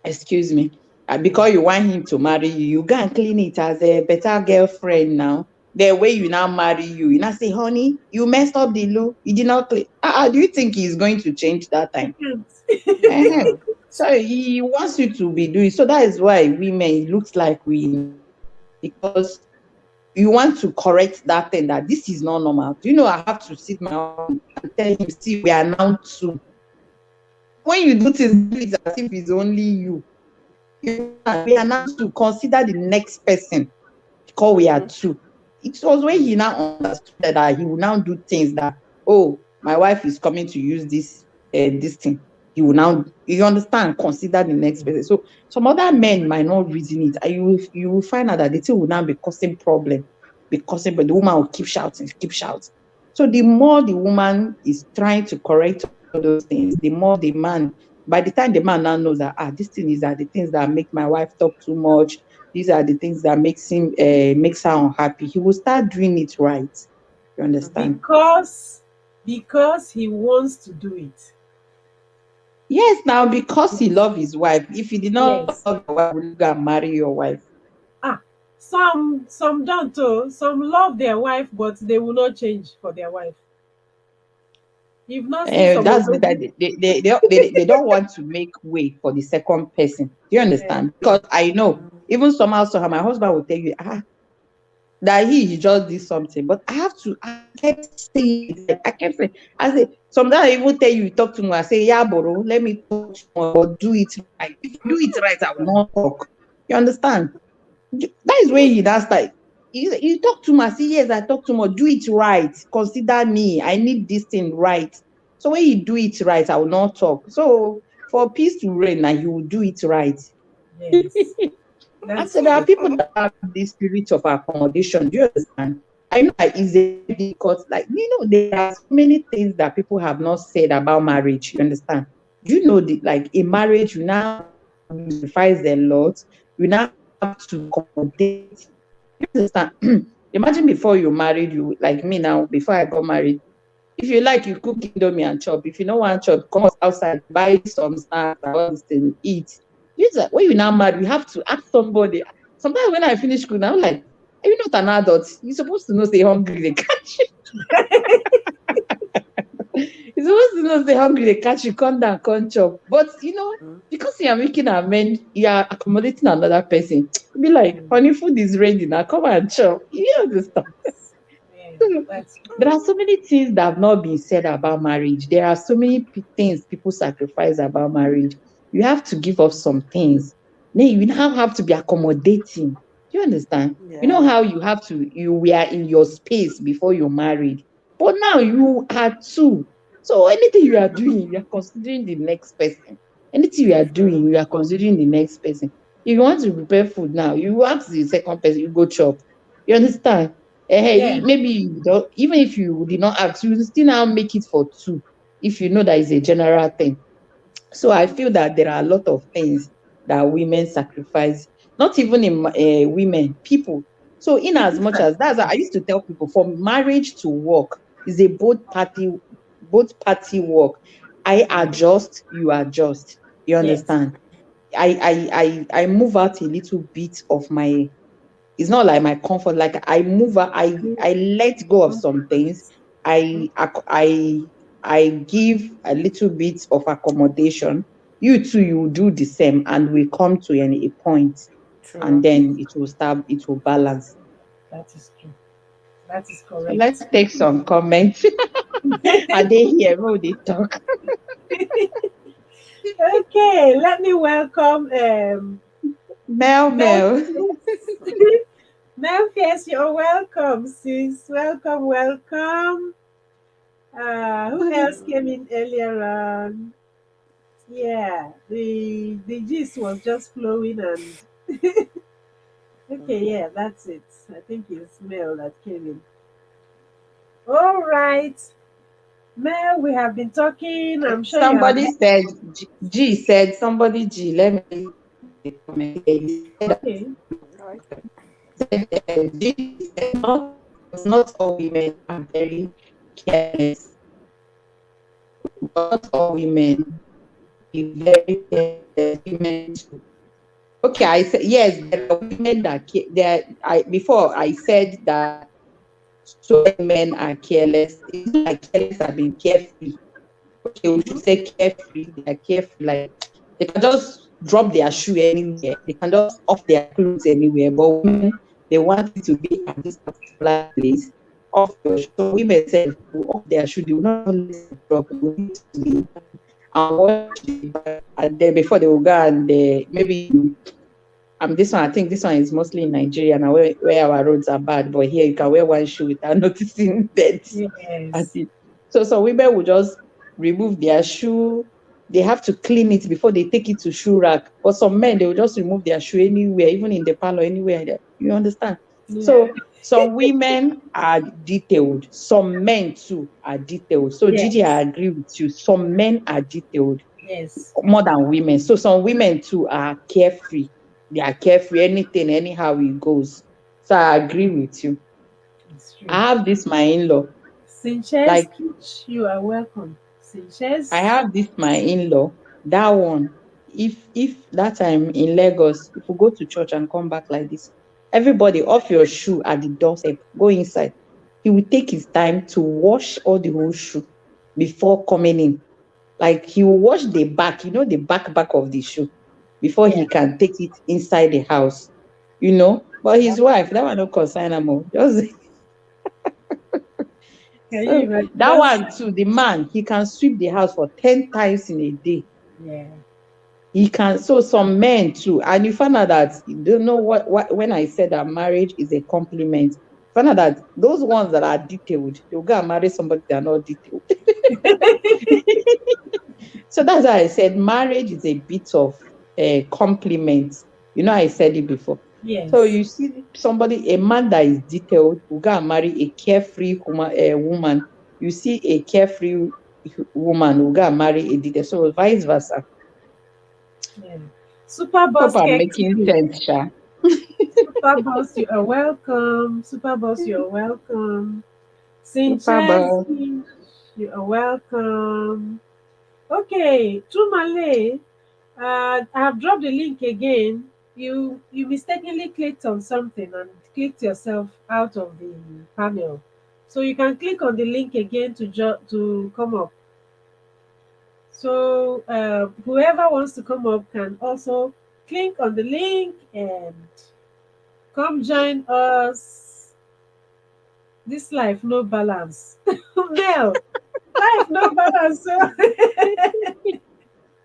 Excuse me. Because you want him to marry you, you go and clean it as a better girlfriend now. The way you now marry you now say, honey, you messed up the loo, you did not clean. Do you think he's going to change that you time? can't. uh Yeah. So he wants you to be doing. So that is why women, it looks like we nag, because you want to correct that thing, that this is not normal. Do you know I have to sit my husband and tell him, see, we are now two. When you do things, do it as if it's only you. We are now to consider the next person because we are Mhm. two. It was when he now understood that he will now do things that, oh, my wife is coming to use this thing. He will now, you understand, consider the next person. So some other men might not reason it, and you will find out that the thing will now be causing problem, but the woman will keep shouting, keep shouting. So the more the woman is trying to correct all those things, the more the man, by the time the man now knows that, this thing is that the things that make my wife talk too much, these are the things that makes her unhappy, he will start doing it right. You understand? because he wants to do it. Yes, now because he love his wife. If he did not Yes. love your wife, will you go and marry your wife? Ah, some don't. Oh, some love their wife, but they will not change for their wife. You've not seen some That's the odogu. that they don't want to make way for the second person. Do you Eh, understand? Because I know, even somehow my husband will tell you, that he just did something. But I kept saying it. Like, I kept saying, I say, sometimes I even tell you, talk to me. I say, yeah, bro, let me talk to you, but do it right. If you do it right, I will not talk. You understand? That is where you that's like, you talk too much. I say, yes, I talk too much. Do it right. Consider me. I need this thing right. So when you do it right, I will not talk. So for peace to reign, now you will do it right. yes, I that's said there are true. people that have this spirit of accommodation. Do you understand? I know that it's a difficult, like, there are so many things that people have not said about marriage. You understand? Do you know that, like, in marriage, you now have to sacrifice a lot. You now have to accommodate. You understand? Imagine before you married, you like me now, before I got married. If you like, you cook indomie and chop. If you don't want chop, come outside, buy some snacks and all this thing, eat. When you now marry, you have to ask somebody. Sometimes when I finish school, I'm like, are you not an adult? You're supposed to know, stay hungry. They catch you. You're You're supposed to know, say hungry, they catch you, come down, come chop. But Mm. because you are making amend, you are accommodating another person. Be like, Mm. honey, food is ready now. Come and chop. You understand? Yeah, So, that's there true. are so many things that have not been said about marriage. There are so many things people sacrifice about marriage. You have to give up some things. Then you now have to be accommodating. Do you understand? You know Yeah. how you were in your space before you married, but now you are two. So anything you are doing, you are considering the next person. Anything you are True. doing, you are considering the next person. If you want to prepare food now, you ask the second person, you go chop. You understand? Yeah, Maybe you don't, even if you did not ask, you will still now make it for two if you know that is a general thing. So I feel that there are a lot of things that women sacrifice, not even in women, people. So in as people much as that's why I sacrifice. used to tell people, for marriage to work is a both party work. I adjust, you adjust. You Yes. understand? I move out a little bit of my, it's not like my comfort, like I move out, I let go of some things. I i i give a little bit of accommodation. You too, you do the same, and we come to a point, and True. then it will balance. That is true. That is So let's correct. take some comments. Are they here? Will they talk? Okay, let me welcome Mel, Mel. Memphis. Memphis, you're welcome, sis. Welcome, welcome. Who else came in earlier on? Yeah, the gist was just flowing and okay, yeah, that's it. I think it's Mel that came in. All right, Mel, we have been talking. I'm sure you have. Somebody said, G said, somebody, G, let me read the comment here. He said that, Okay. Right. said, G said, not all women are very careless, but not all women be very careless. Women too. Okay, I said, yes, there are women that, before I said that so many men are careless. It's not like careless are being carefree. Okay, we should Mhm. say carefree. They are carefree. Like they can just drop their shoe anywhere. They can just off their clothes anywhere. But women, they want it to be at this particular place. Off your shoe. So women say will off their shoe. They will not even let it drop. They will need to be and wash the bag, and then before they will go and maybe this one, I think this one is mostly in Nigeria now, where our roads are bad. But here you can wear one shoe without noticing that. At Yes. it. So some women will just remove their shoe. They have to clean it before they take it to shoe rack. But some men, they will just remove their shoe anywhere, even in the parlor, anywhere. You understand? Yeah. So some women are detailed. Some men too are detailed. So Gigi, I Yes. agree with you. Some men are detailed Yes. more than women. So some women too are carefree. They are carefree. Anything, anyhow it goes. So I agree with you. It's true. I have this my in-law. Sanchez, Like Peach, you are welcome. I Sanchez. have this my in-law. That one, if that time in Lagos, if we go to church and come back like this, everybody off your shoe at the doorstep, go inside. He will take his time to wash all the whole shoe before coming in. Like he will wash the back, the back of the shoe before Yeah. he can take it inside the house. But his wife, that one no concern am o. Just Can you so imagine? that Just one too, the man, he can sweep the house for 10 times in a day. yeah. He can. So some men too, and you find out that you don't know what when I said that marriage is a compliment. Find out that those ones that are detailed, they'll go and marry somebody that are not detailed. So that's why I said marriage is a bit of a compliment. I said it before. So Yes. you see somebody, a man that is detailed, will go and marry a carefree woman. You see a carefree woman will go and marry a detailed. So vice versa. Yeah. Super Hope Boss I'm making KQ. sense, Sha. Super Boss, you are welcome. Super Boss, you are welcome. Super Sanchez, Bowl. Peach, you are welcome. Okay, to Malay. I have dropped the link again. You mistakenly clicked on something and clicked yourself out of the panel. So you can click on the link again to come up. So whoever wants to come up can also click on the link and come join us. This life no balance. Mel, life no balance. So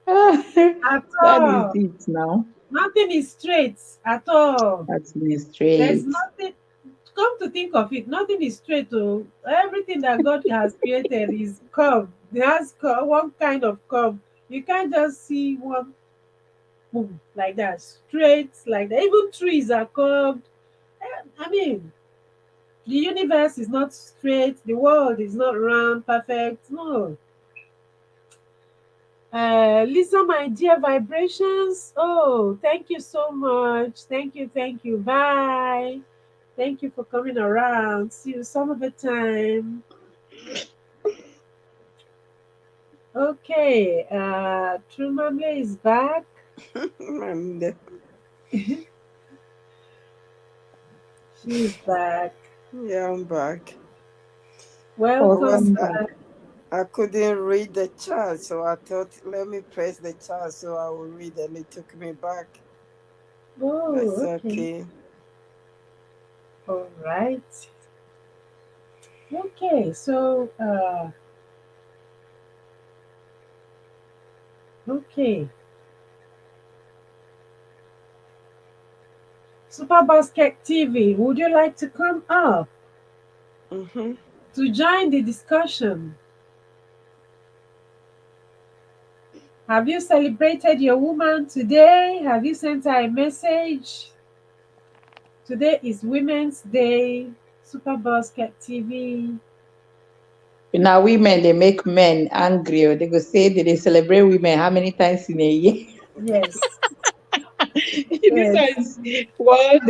at That is all. it now. Nothing is straight at all. That's me There's straight. nothing. Come to think of it, nothing is straight. Oh, everything that God has created is curved. It has one kind of curve. You can't just see one boom like that, straight like that. Even trees are curved. I mean, the universe is not straight. The world is not round, perfect. No. Lisa, my dear vibrations. Oh, thank you so much. Thank you, thank you. Bye. Thank you for coming around. See you some other time. Okay, Trumamle is back. And She's back. yeah, I'm back. Welcome Because Welcome back. back. I couldn't read the chat, so I thought, let me press the chat so I will read, and it took me back. It's Oh, okay. okay. All right. Okay, so okay. Super Basket TV, would you like to come up Mm-hmm. to join the discussion? Have you celebrated your woman today? Have you sent her a message? Today is Women's Day. Super Basket TV. Now women they make men angry. Or they go say that they celebrate women how many times in a year? Yes, This yes. one is World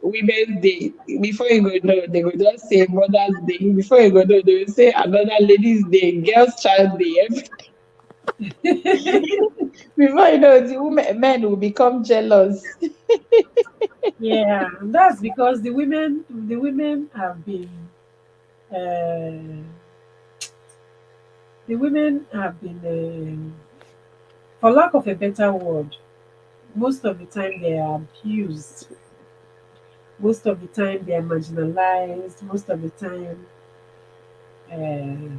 Women's Day. Before you go know, they go just say Mother's Day. Before you go know, they will say another Ladies' Day, Girls' Child Day. Before you know, the men will become jealous. Yeah, that's because the women have been uh, the women have been for lack of a better word, most of the time they are abused. Most of the time they are marginalized. Most of the time uh,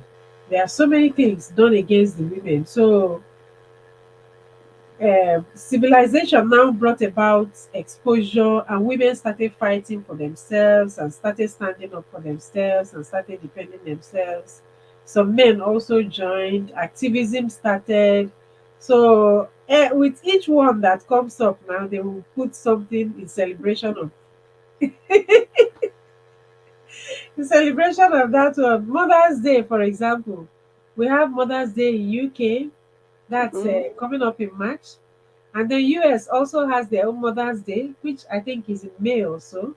there are so many things done against the women. So civilization now brought about exposure, and women started fighting for themselves and started standing up for themselves and started defending themselves. Some men also joined, activism started. So with each one that comes up now, they will put something in celebration of in celebration of that one. Mother's Day, for example, we have Mother's Day in UK. That's Mm-hmm. coming up in March. And the US also has their own Mother's Day, which I think is in May also.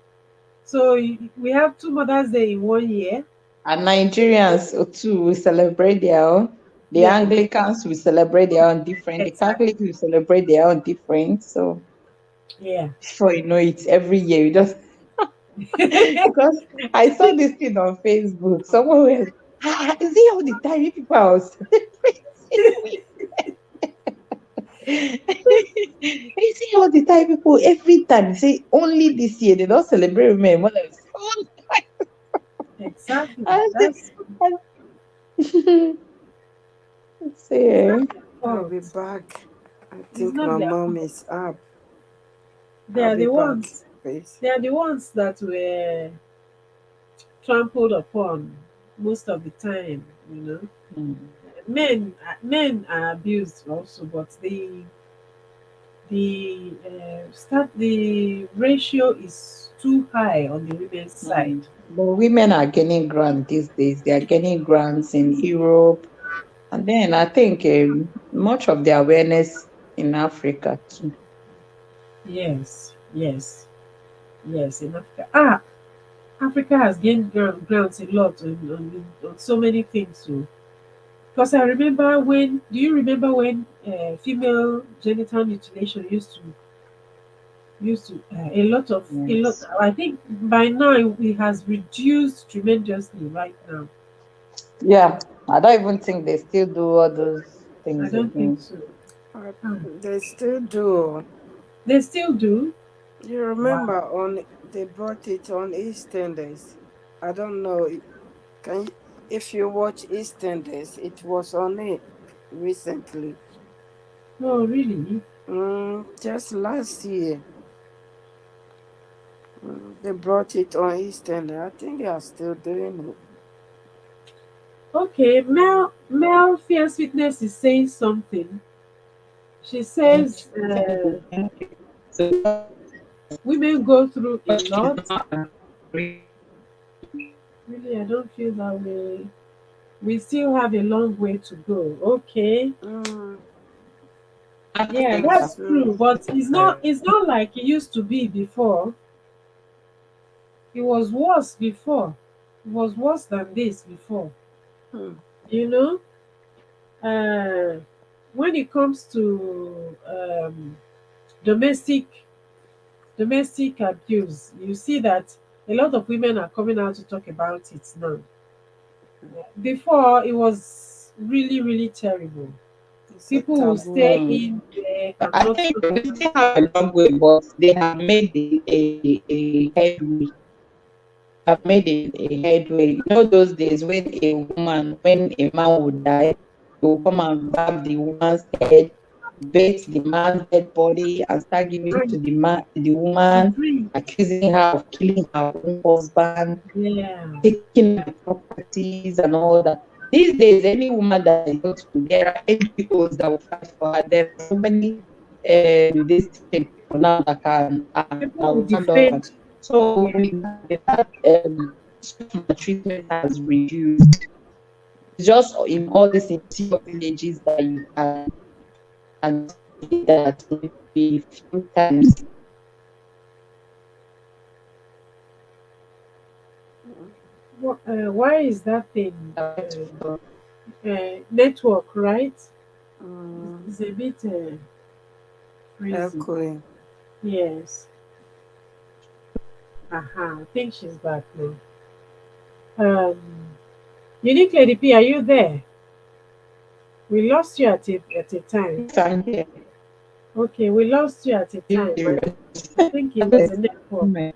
So we have two Mother's Day in 1 year. And Nigerians too will celebrate their own. The Yeah, Anglicans will celebrate their own different. The Catholics exactly. will celebrate their own different. So Yeah. before you know it, every year you just because I saw this thing on Facebook. Someone was, is it all the time you people are celebrating? Is it all the time people every time say only this year they don't celebrate women more than Exactly. I That's say, it's not say, their I'll fault. be back. I It's think not my their mom fault. is up. They I'll are be the back, ones please. they are the ones that were trampled upon most of the time, you know. mm, Men are abused also, but the ratio is too high on the women's side. but women are getting grants these days. They are getting grants in Europe, and then I think much of the awareness in Africa too. Yes, yes, yes. In Africa, Africa has gained grounds a lot on so many things. So, because I remember when, do you remember when female genital mutilation used to a lot. Yes. I think by now it has reduced tremendously right now. Yeah, I don't even think they still do all those. I things don't think again. so. Uh, Ah, they still do. they still do. You Wow. remember on they brought it on EastEnders. I don't know. Can you, if you watch EastEnders, it was on it recently. Oh, really? Just last year. They brought it on EastEnders. I think they are still doing it. Okay, Mel Fierce Witness is saying something. She says Thank you. Thank you. So women go through a she's lot. not agree. Really, I don't feel that way. We still have a long way to go. Okay. Mm, Yeah, that's that's true. true. But it's not like it used to be before. It was worse before. It was worse than this before. Hmm. You know? Uh when it comes to domestic domestic abuse, you see that a lot of women are coming out to talk about it now. Before it was really, really terrible. It's a People will taboo. stay Mm. in there and I not think talk we about still have a long way, but they have made a headway. Have made a headway. You know those days when a man would die, they will come and grab the woman's head, bait the man's dead body, and start giving it. to the To woman, drink. accusing her of killing her own husband, Yeah. taking the properties and all that. These days, any woman that is going to, there are NGOs that will fight for her. There are so many this people now that People will can stand up. And defend. so Yeah. with that treatment has reduced. It's just in all these interior villages that you can see that maybe few times. Why is that thing? Network, right? Mm, It's a bit crazy. echoing. Yes. I think she's back now. Um, Unique Lady P, are you there? We lost you at a time. Yes, I'm here. Okay, we lost you at a You time. serious? I think it was a network.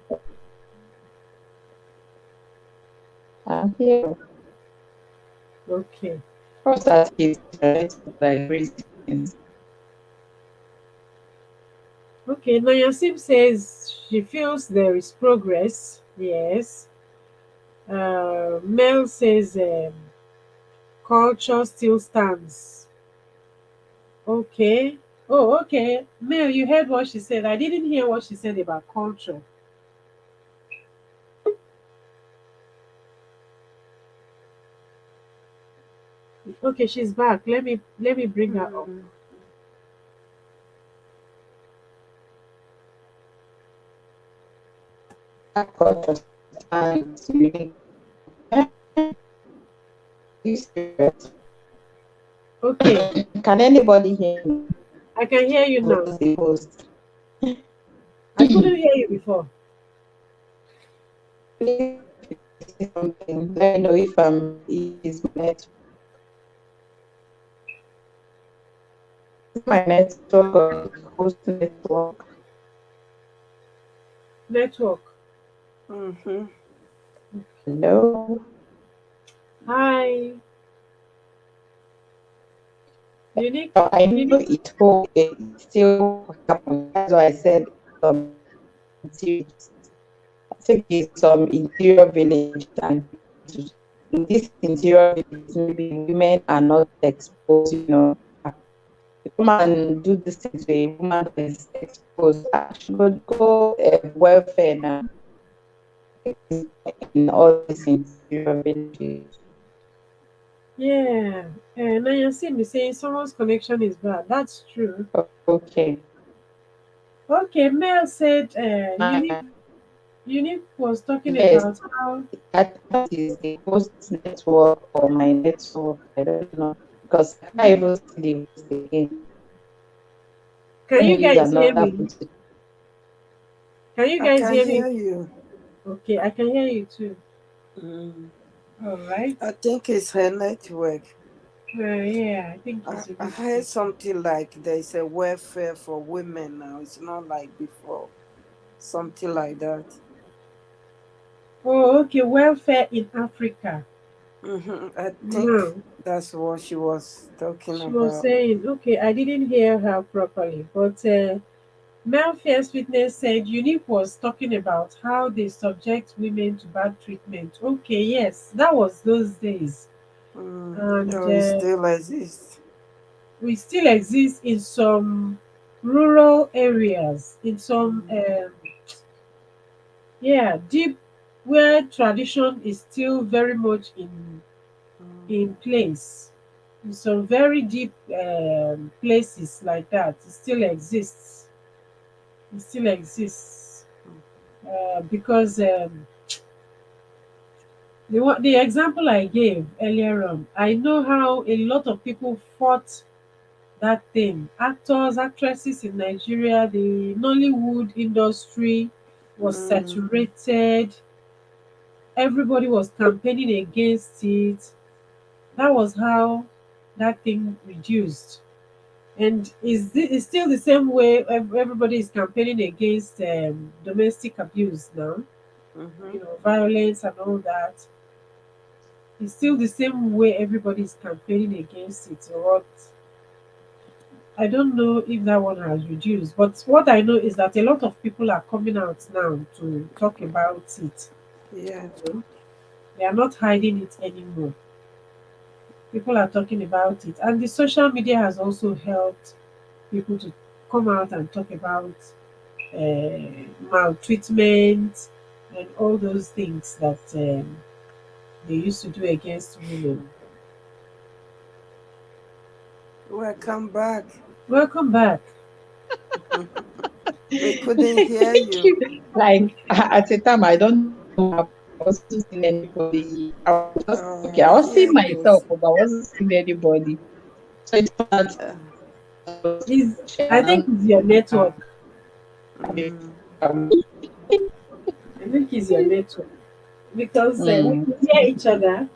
I'm here. Okay. First, that keeps like crazy things. Okay, Naya Sim says she feels there is progress. Yes. Mel says culture still stands. Okay. Oh, okay. Mel, you heard what she said. I didn't hear what she said about culture. Okay, she's back. Let me bring her up. Mm, That culture stands unique. You serious? Okay, Can anybody hear me? I can hear you now. Who's the host? I couldn't hear you before. Please say something. Let me know if it's my network. Is my network or the host network? Network. mm-hmm. Hello. Hi. Unique. I know Unique. it still happens. That's why I said interior. I think it's some interior village, and in this interior village, maybe women are not exposed. You come and do this thing to a woman that is exposed. She would go welfare now in all these interior villages. Yeah. Naya Sim is saying someone's connection is bad. That's true. Okay. Okay, Mel said Unique Uh, Unique was talking yes, about how. that is the host network or my network. I don't know because I can't even see the host again. Can Let you me use guys hear another me? phone to Can you I guys can hear me? hear you. Okay, I can hear you too. Mm. All right. I think it's her network. Yeah, I think I, it's a I good heard thing. something like there's a welfare for women now. It's not like before. Something like that. Oh, okay. Welfare in Africa. I think No, that's what she was talking she was about. saying, okay, I didn't hear her properly, but Mel Fierce Witness said Unique was talking about how they subject women to bad treatment. Okay, yes, that was those days. And Oh, it still exists. we still exist in some rural areas, in some, Mm, yeah, deep where tradition is still very much in mm, place. In some very deep places like that, it still exists. It still exists mm, because the example I gave earlier on, I know how a lot of people fought that thing. Actors, actresses in Nigeria, the Nollywood industry was mm, saturated. Everybody was campaigning against it. That was how that thing reduced. And it's still the same way everybody is campaigning against domestic abuse now, mhm, violence and all that. It's still the same way everybody is campaigning against it. Or what? I don't know if that one has reduced, but what I know is that a lot of people are coming out now to talk mm. about it. Yeah. You know? They are not hiding it anymore. People are talking about it, and the social media has also helped people to come out and talk about maltreatment and all those things that they used to do against women. Welcome back. Welcome back. We couldn't hear Thank you. you. Like at the time, I don't know what happened. I wasn't seeing anybody. I was just okay. I was seeing Here myself, goes. but I wasn't seeing anybody. So it's not Uh, Is I think and it's your network. mm, I think it's your network because we mm, could hear each other.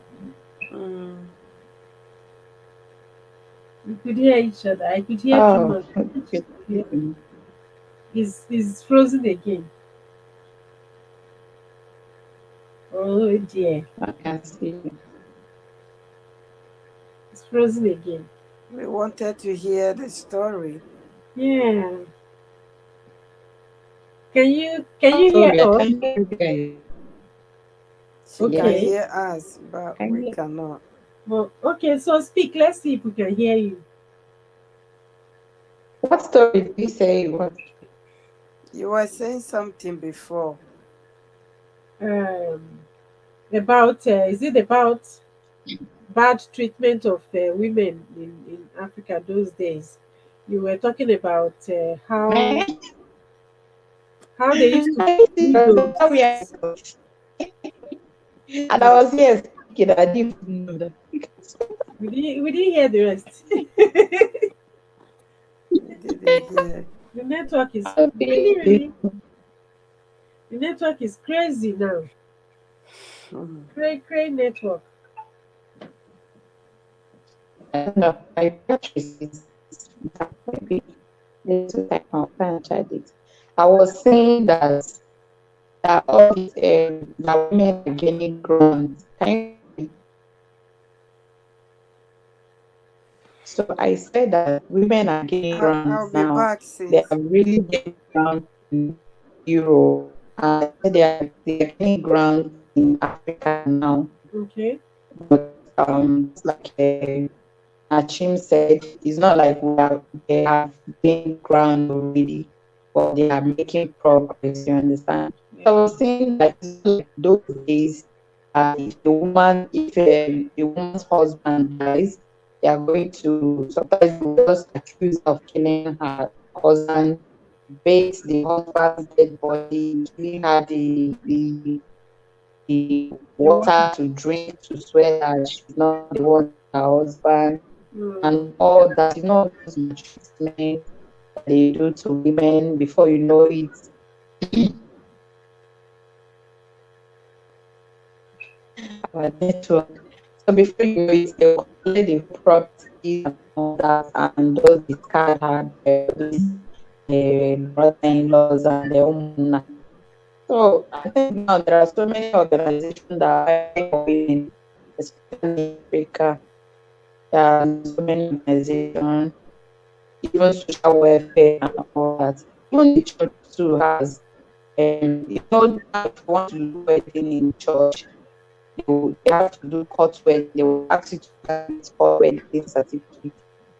mm. We could hear each other. I could hear oh, Chuma. good. Yeah. Is frozen again. Oh dear, I can see. it's frozen again. We wanted to hear the story. Yeah. Can you hear Sorry, I us? can hear you guys. She can Yes, Okay. hear us, but can we hear. cannot. Well, okay. So speak. Let's see if we can hear you. What story did you say? What? You were saying something before. Um, about is it about bad treatment of women in Africa those days? You were talking about how they used to I see that where I bulldoze. got. And I was here speaking. I didn't even know that. We didn't hear the rest. We didn't hear. The network is really, Okay. really, the network is crazy now. Mm. Cray network. I don't know. My battery is maybe little I can find charge it. I was saying that all these that women are gaining ground. So I said that women are gaining ground I'll be now. back, They sis. are really gaining ground in Europe. And I said they are gaining ground in Africa now. Okay. But like Achim said, it's not like they have gained ground already, but they are making progress. You understand? Yeah. So I was saying that it's not like those days. If a woman's husband dies, they are going to sometimes they will just accuse her of killing her husband, bait the husband's dead body, giving her the The water. water to drink to swear that she's not the one to her husband Mm. and all that. Those maltreatment that they do to women before you know it. Our network. So before you know it, they'll collect the property and all that, and just discard her these brother-in-laws and their own. So I think now there are so many organizations that are fighting for women, especially in Africa. There are so many organizations, even social welfare and all that. Even the church too has, now if you want to do wedding in church, they have to do court wedding. They will ask you to get court wedding certificate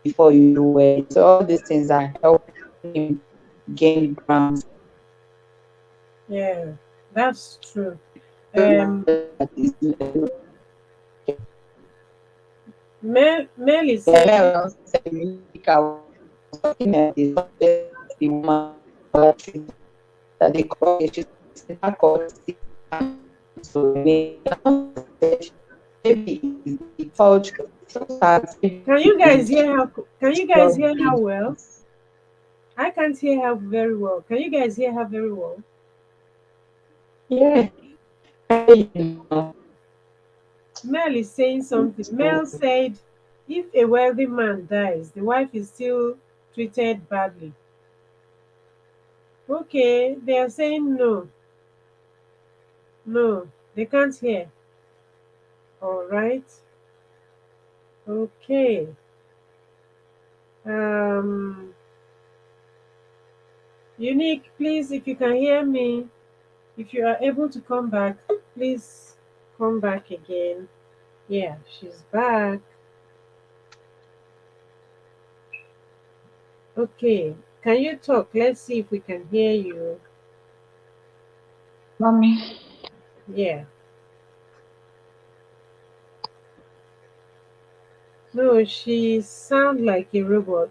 before you do wedding. So all these things are helping gain ground. Yeah, that's true. So Um, Mel is yeah, saying, I was talking about this, not just the woman that they call it, she's called so maybe the culture starts can you guys hear how? Can you guys just hear how being well? I can't hear her very well. Can you guys hear her very well? yeah, you know, Mel is saying something. so Mel said, if a wealthy man dies, the wife is still treated badly. Okay, they are saying no, no, they can't hear. All right. Okay. Um, Unique, please, if you can hear me, if you are able to come back, please come back again. Yeah, she's back. Okay. Can you talk? Let's see if we can hear you. mommy. Yeah. No, she sound like a robot.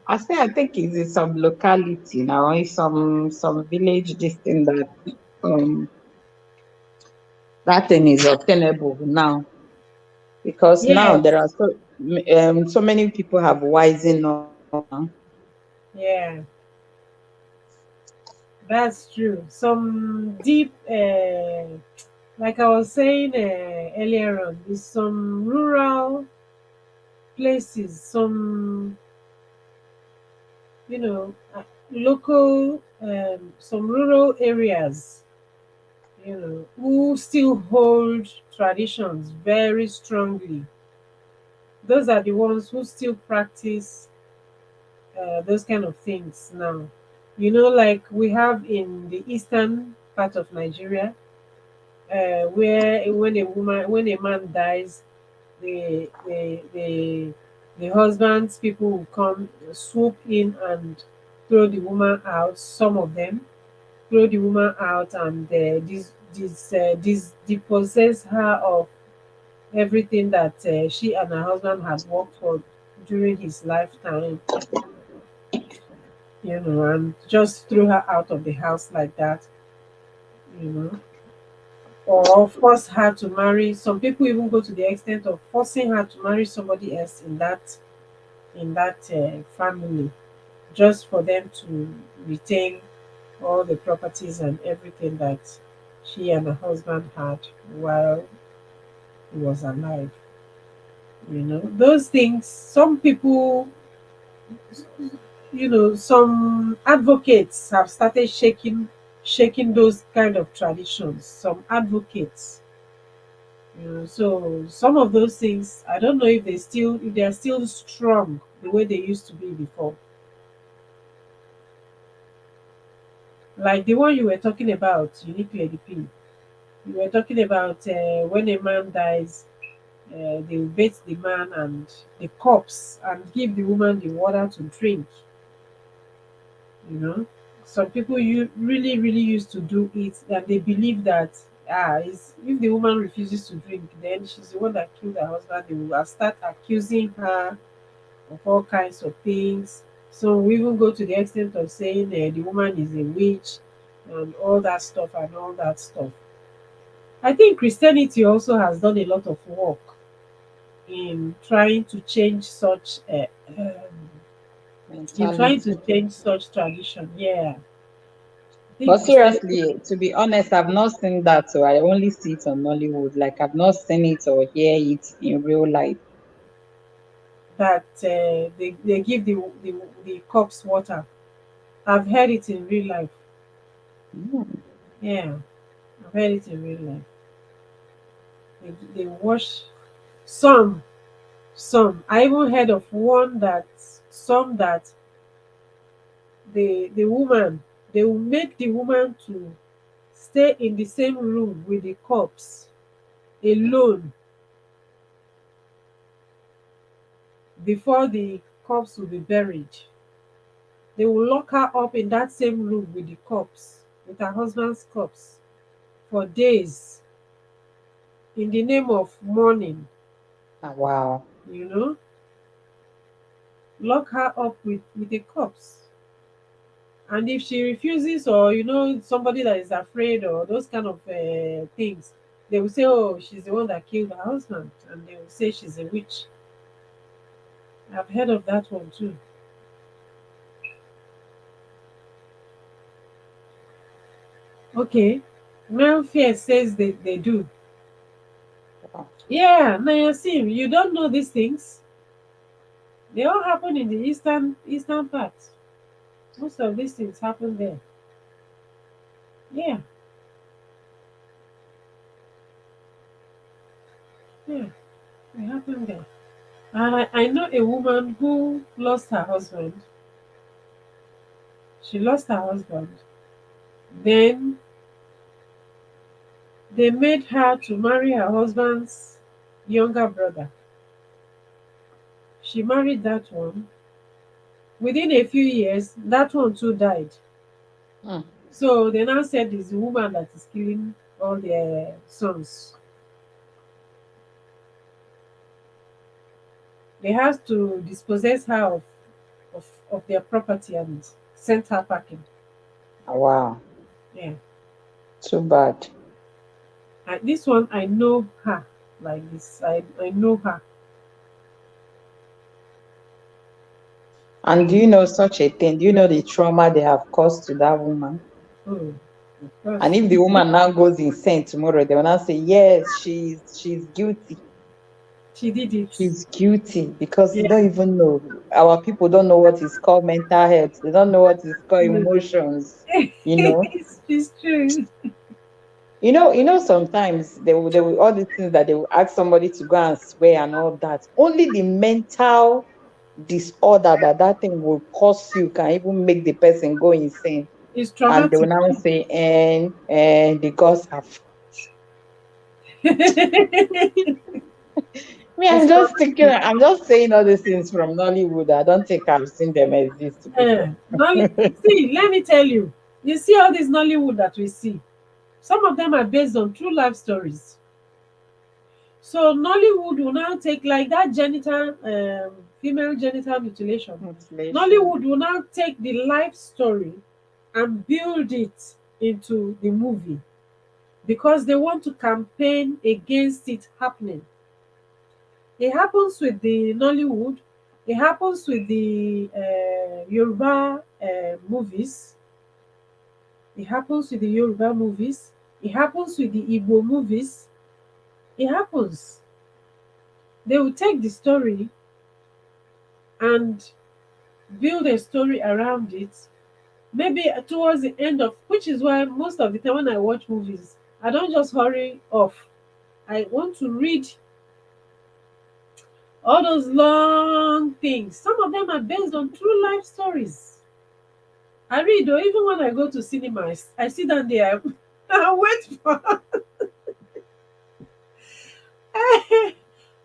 I say I think it's in some locality now, in some village this thing that um that thing is obtainable now, because now Yes. there are so many people have wisen up now. Yeah, that's true. Some deep, like I was saying earlier on, is some rural places, some, local, some rural areas, who still hold traditions very strongly. Those are the ones who still practice those kind of things now. Like we have in the eastern part of Nigeria, where when a man dies, the husband's people will come, swoop in and throw the woman out. Some of them throw the woman out and dispossess her of everything that she and her husband had worked for during his lifetime, and just threw her out of the house like that, you know, or force her to marry. Some people even go to the extent of forcing her to marry somebody else in that family, just for them to retain all the properties and everything that she and her husband had while he was alive. Those things. Some people, some advocates have started shaking those kind of traditions. Some advocates, so some of those things, I don't know if they are still strong the way they used to be before. Like the one you were talking about, Unique Lady P. You were talking about when a man dies, they will bait the man and the corpse and give the woman the water to drink. You know, some people you really really used to do it, and they believe that if the woman refuses to drink, then she's the one that killed her husband. They will start accusing her of all kinds of things. So we even go to the extent of saying the woman is a witch and all that stuff and all that stuff. I think Christianity also has done a lot of work in trying to change um, in trying to Mentality. change such tradition. Yeah, But If you say, seriously, to be honest, I've not seen that, so I only see it on Nollywood. Like I've not seen it or hear it in real life. that they give the cups water, I've heard it in real life. Mm. Yeah, I've heard it in real life. They wash some, some. I even heard of one that some that the woman, they will make the woman to stay in the same room with the corpse alone before the corpse will be buried. They will lock her up in that same room with the corpse, with her husband's corpse, for days in the name of mourning, Ah, wow. you know, lock her up with a corpse. And if she refuses, or somebody that is afraid, or those kind of things, they will say, oh, she's the one that killed her husband, and they will say she's a witch. I've heard of that one too. Okay. Mel Fear says they do. Wow. Yeah, Nayasim, you don't know these things. They all happen in the eastern part. Most of these things happen there. Yeah, yeah, they happen there. And I know a woman who lost her husband. She lost her husband. Then they made her to marry her husband's younger brother. She married that one. Within a few years, that one too died. Mm. So they now said it's the woman that is killing all their sons. They have to dispossess her of their property and sent her packing. Ah, wow. Yeah. Too bad. And this one, I know her like this. I know her. And do you know such a thing? Do you know the trauma they have caused to that woman? Oh, of And course. if the woman now goes insane tomorrow, they will now say, yes, she's guilty. She did it. She's guilty because they Yeah. don't even know. Our people don't know what is called mental health. They don't know what is called Mm. emotions. You know, It's true. sometimes they will all the things that they will ask somebody to go and swear and all that. Only the mental disorder that thing will cause you can even make the person go insane. It's And they will traumatic. now say, and the gods have. Me, It's traumatic. I'm just saying all these things from Nollywood. I don't think I've seen them exist before. See, let me tell you. You see all this Nollywood that we see. Some of them are based on true life stories. So Nollywood will now take like that female genital mutilation. Mutilation. Nollywood will now take the life story and build it into the movie because they want to campaign against it happening. It happens with the Nollywood. It happens with the Yoruba movies. It happens with the Yoruba movies. It happens with the Igbo movies. It happens. They will take the story and build a story around it. Maybe towards the end of, which is why most of the time when I watch movies, I don't just hurry off. I want to read all those long things. Some of them are based on true life stories. I read, or even when I go to cinemas, I sit down there, I wait for,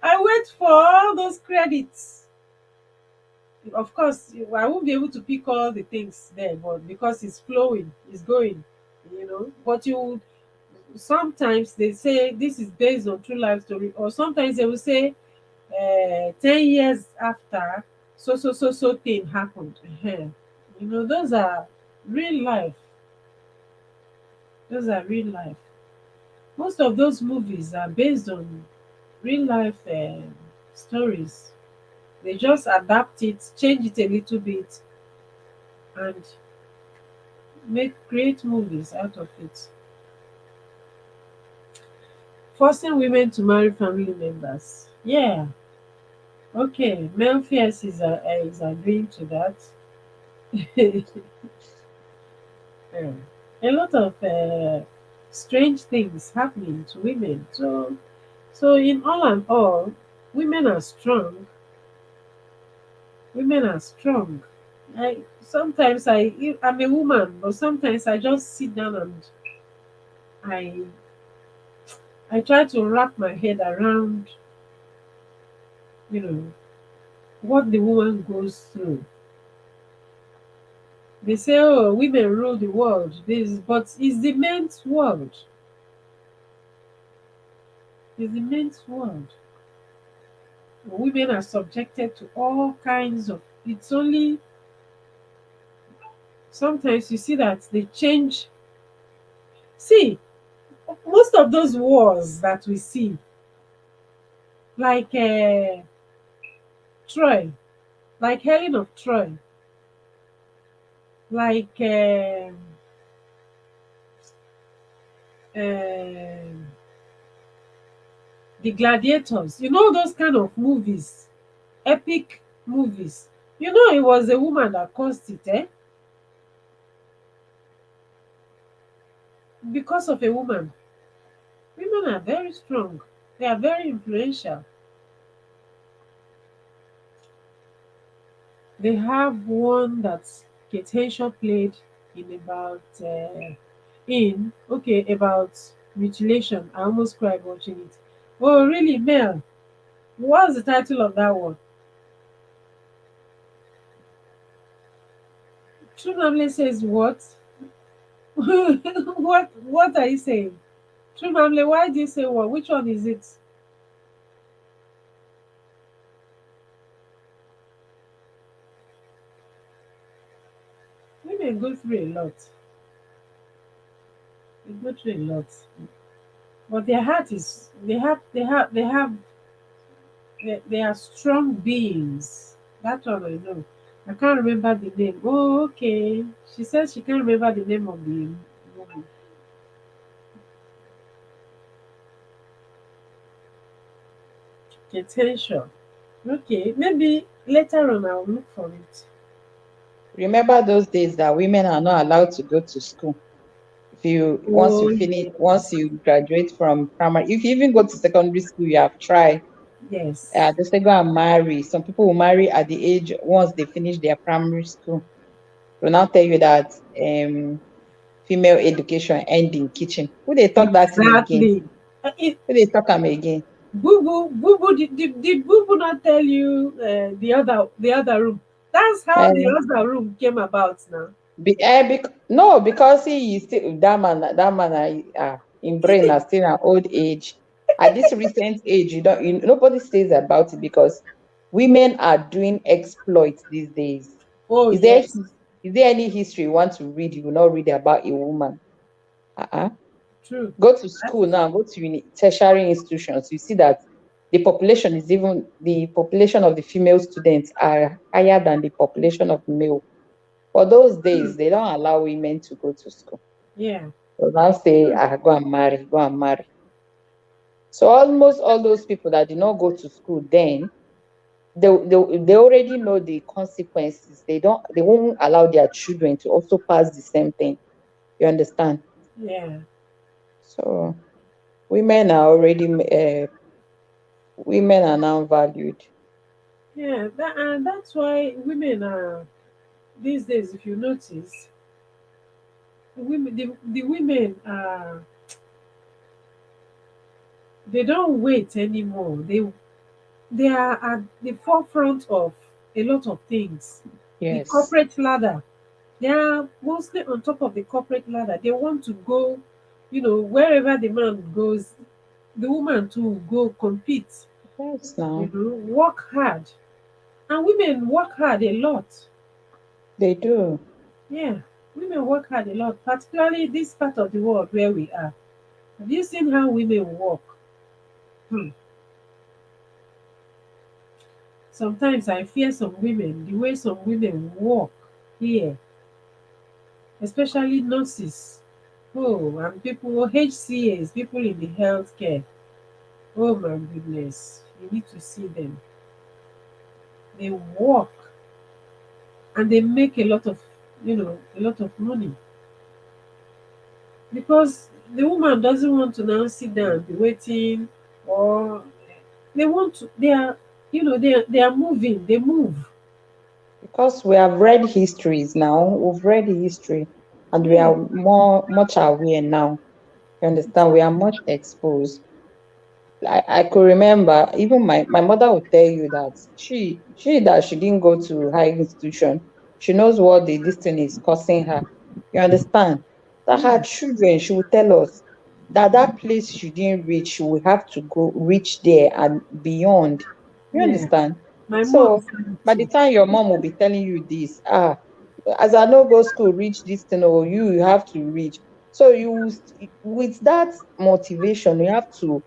I wait for all those credits. Of course, I won't be able to pick all the things there, but because it's flowing, it's going. But you sometimes they say this is based on true life story, or sometimes they will say 10 years after so thing happened. Those are real life. Those are real life. Most of those movies are based on real life stories. They just adapt it, change it a little bit, and create movies out of it. Forcing women to marry family members. Yeah, okay. Memphis is agreeing to that. Yeah. A lot of strange things happening to women. So in all and all, women are strong. Women are strong. I'm a woman, but sometimes I just sit down and I I try to wrap my head around, you know, what the woman goes through. They say, "Oh, women rule the world." But it's the men's world. It's the men's world. Women are subjected to all kinds of. It's only sometimes you see that they change. See, most of those wars that we see, like Troy, like Helen of Troy, like um the Gladiators. You know those kind of movies, epic movies. You know it was a woman that caused it, eh? Because of a woman. Women are very strong. They are very influential. They have one that Kate Henshaw played in about mutilation. I almost cried watching it. Oh, really, Mel? What's the title of that one? True Namely says what? What are you saying? True Namely, why do you say what? Which one is it? Women go through a lot. They go through a lot. But their heart is they are strong beings. That one I know. I can't remember the name. Oh, okay. She says she can't remember the name of the movie. Attention. Okay, maybe later on I'll look for it. Remember those days that women are not allowed to go to school. If you Oh, once yes. you graduate from primary, if you even go to secondary school, you have tried. Yes. They say go and marry. Some people will marry at the age once they finish their primary school. Will now tell you that female education end in kitchen. Who they talk that thing again? Exactly. Who they talk am again? Boo Boo, did Boo Boo not tell you the other room? That's how the Uh, other room came about now. no, because he is still that man in brain are still an old age. At this recent age, nobody says about it because women are doing exploits these days. Oh Is there yes, is there any history you want to read? You will not read about a woman. Uh-uh. true. Go to That school is now, go to tertiary institutions. You see that the population of the female students are higher than the population of male. For those days, true. they don't allow women to go to school. Yeah. So now say, go and marry, go and marry. So almost all those people that did not go to school then, they already know the consequences. They won't allow their children to also pass the same thing. You understand? Yeah. So women are already women are now valued. Yeah. And that's why women are these days. If you notice, the women are they don't wait anymore. They are at the forefront of a lot of things. The Yes. corporate ladder. They are mostly on top of the corporate ladder. They want to go, wherever the man goes, the woman to go compete, Yes, now work hard. And women work hard a lot. they do. Yeah, women work hard a lot, particularly this part of the world where we are. Have you seen how women work? Hmm. Sometimes I fear some women, the way some women walk here. especially nurses. Oh, and people, HCAs, people in the healthcare. Oh my goodness, you need to see them. They work and they make a lot of, a lot of money because the woman doesn't want to now sit down and be waiting, or they want to. They are, they are moving. They move. Because we have read histories now, we've read history, and we Yeah. are much aware now. You understand? We are much exposed. I could remember even my mother would tell you that she didn't go to high institution. She knows what this thing is costing her. You understand? That her Yeah. children, she will tell us that place she didn't reach, she will have to go reach there and beyond. You Yeah. understand? My mom So said it by the too. time your mom will be telling you this, as I no go school, reach this thing, or you have to reach. So with that motivation, you have to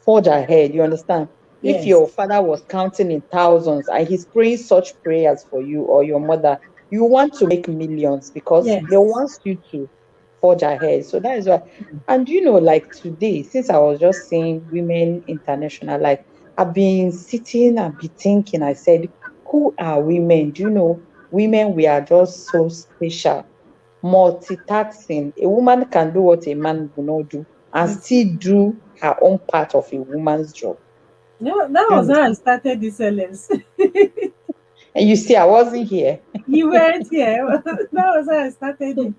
forge ahead. You understand? If Yes. your father was counting in thousands and he's praying such prayers for you or your mother, you want to make millions because they Yes. want you to forge ahead. So that is why. And like today, since I was just saying Women International, like I've been sitting and be thinking, I said, who are women? Women, we are just so special, multitasking. A woman can do what a man will not do and That's still do her own part of a woman's job. that You was how I understand? started this LMs. And you see, I wasn't here. You weren't here. That was how I started So it.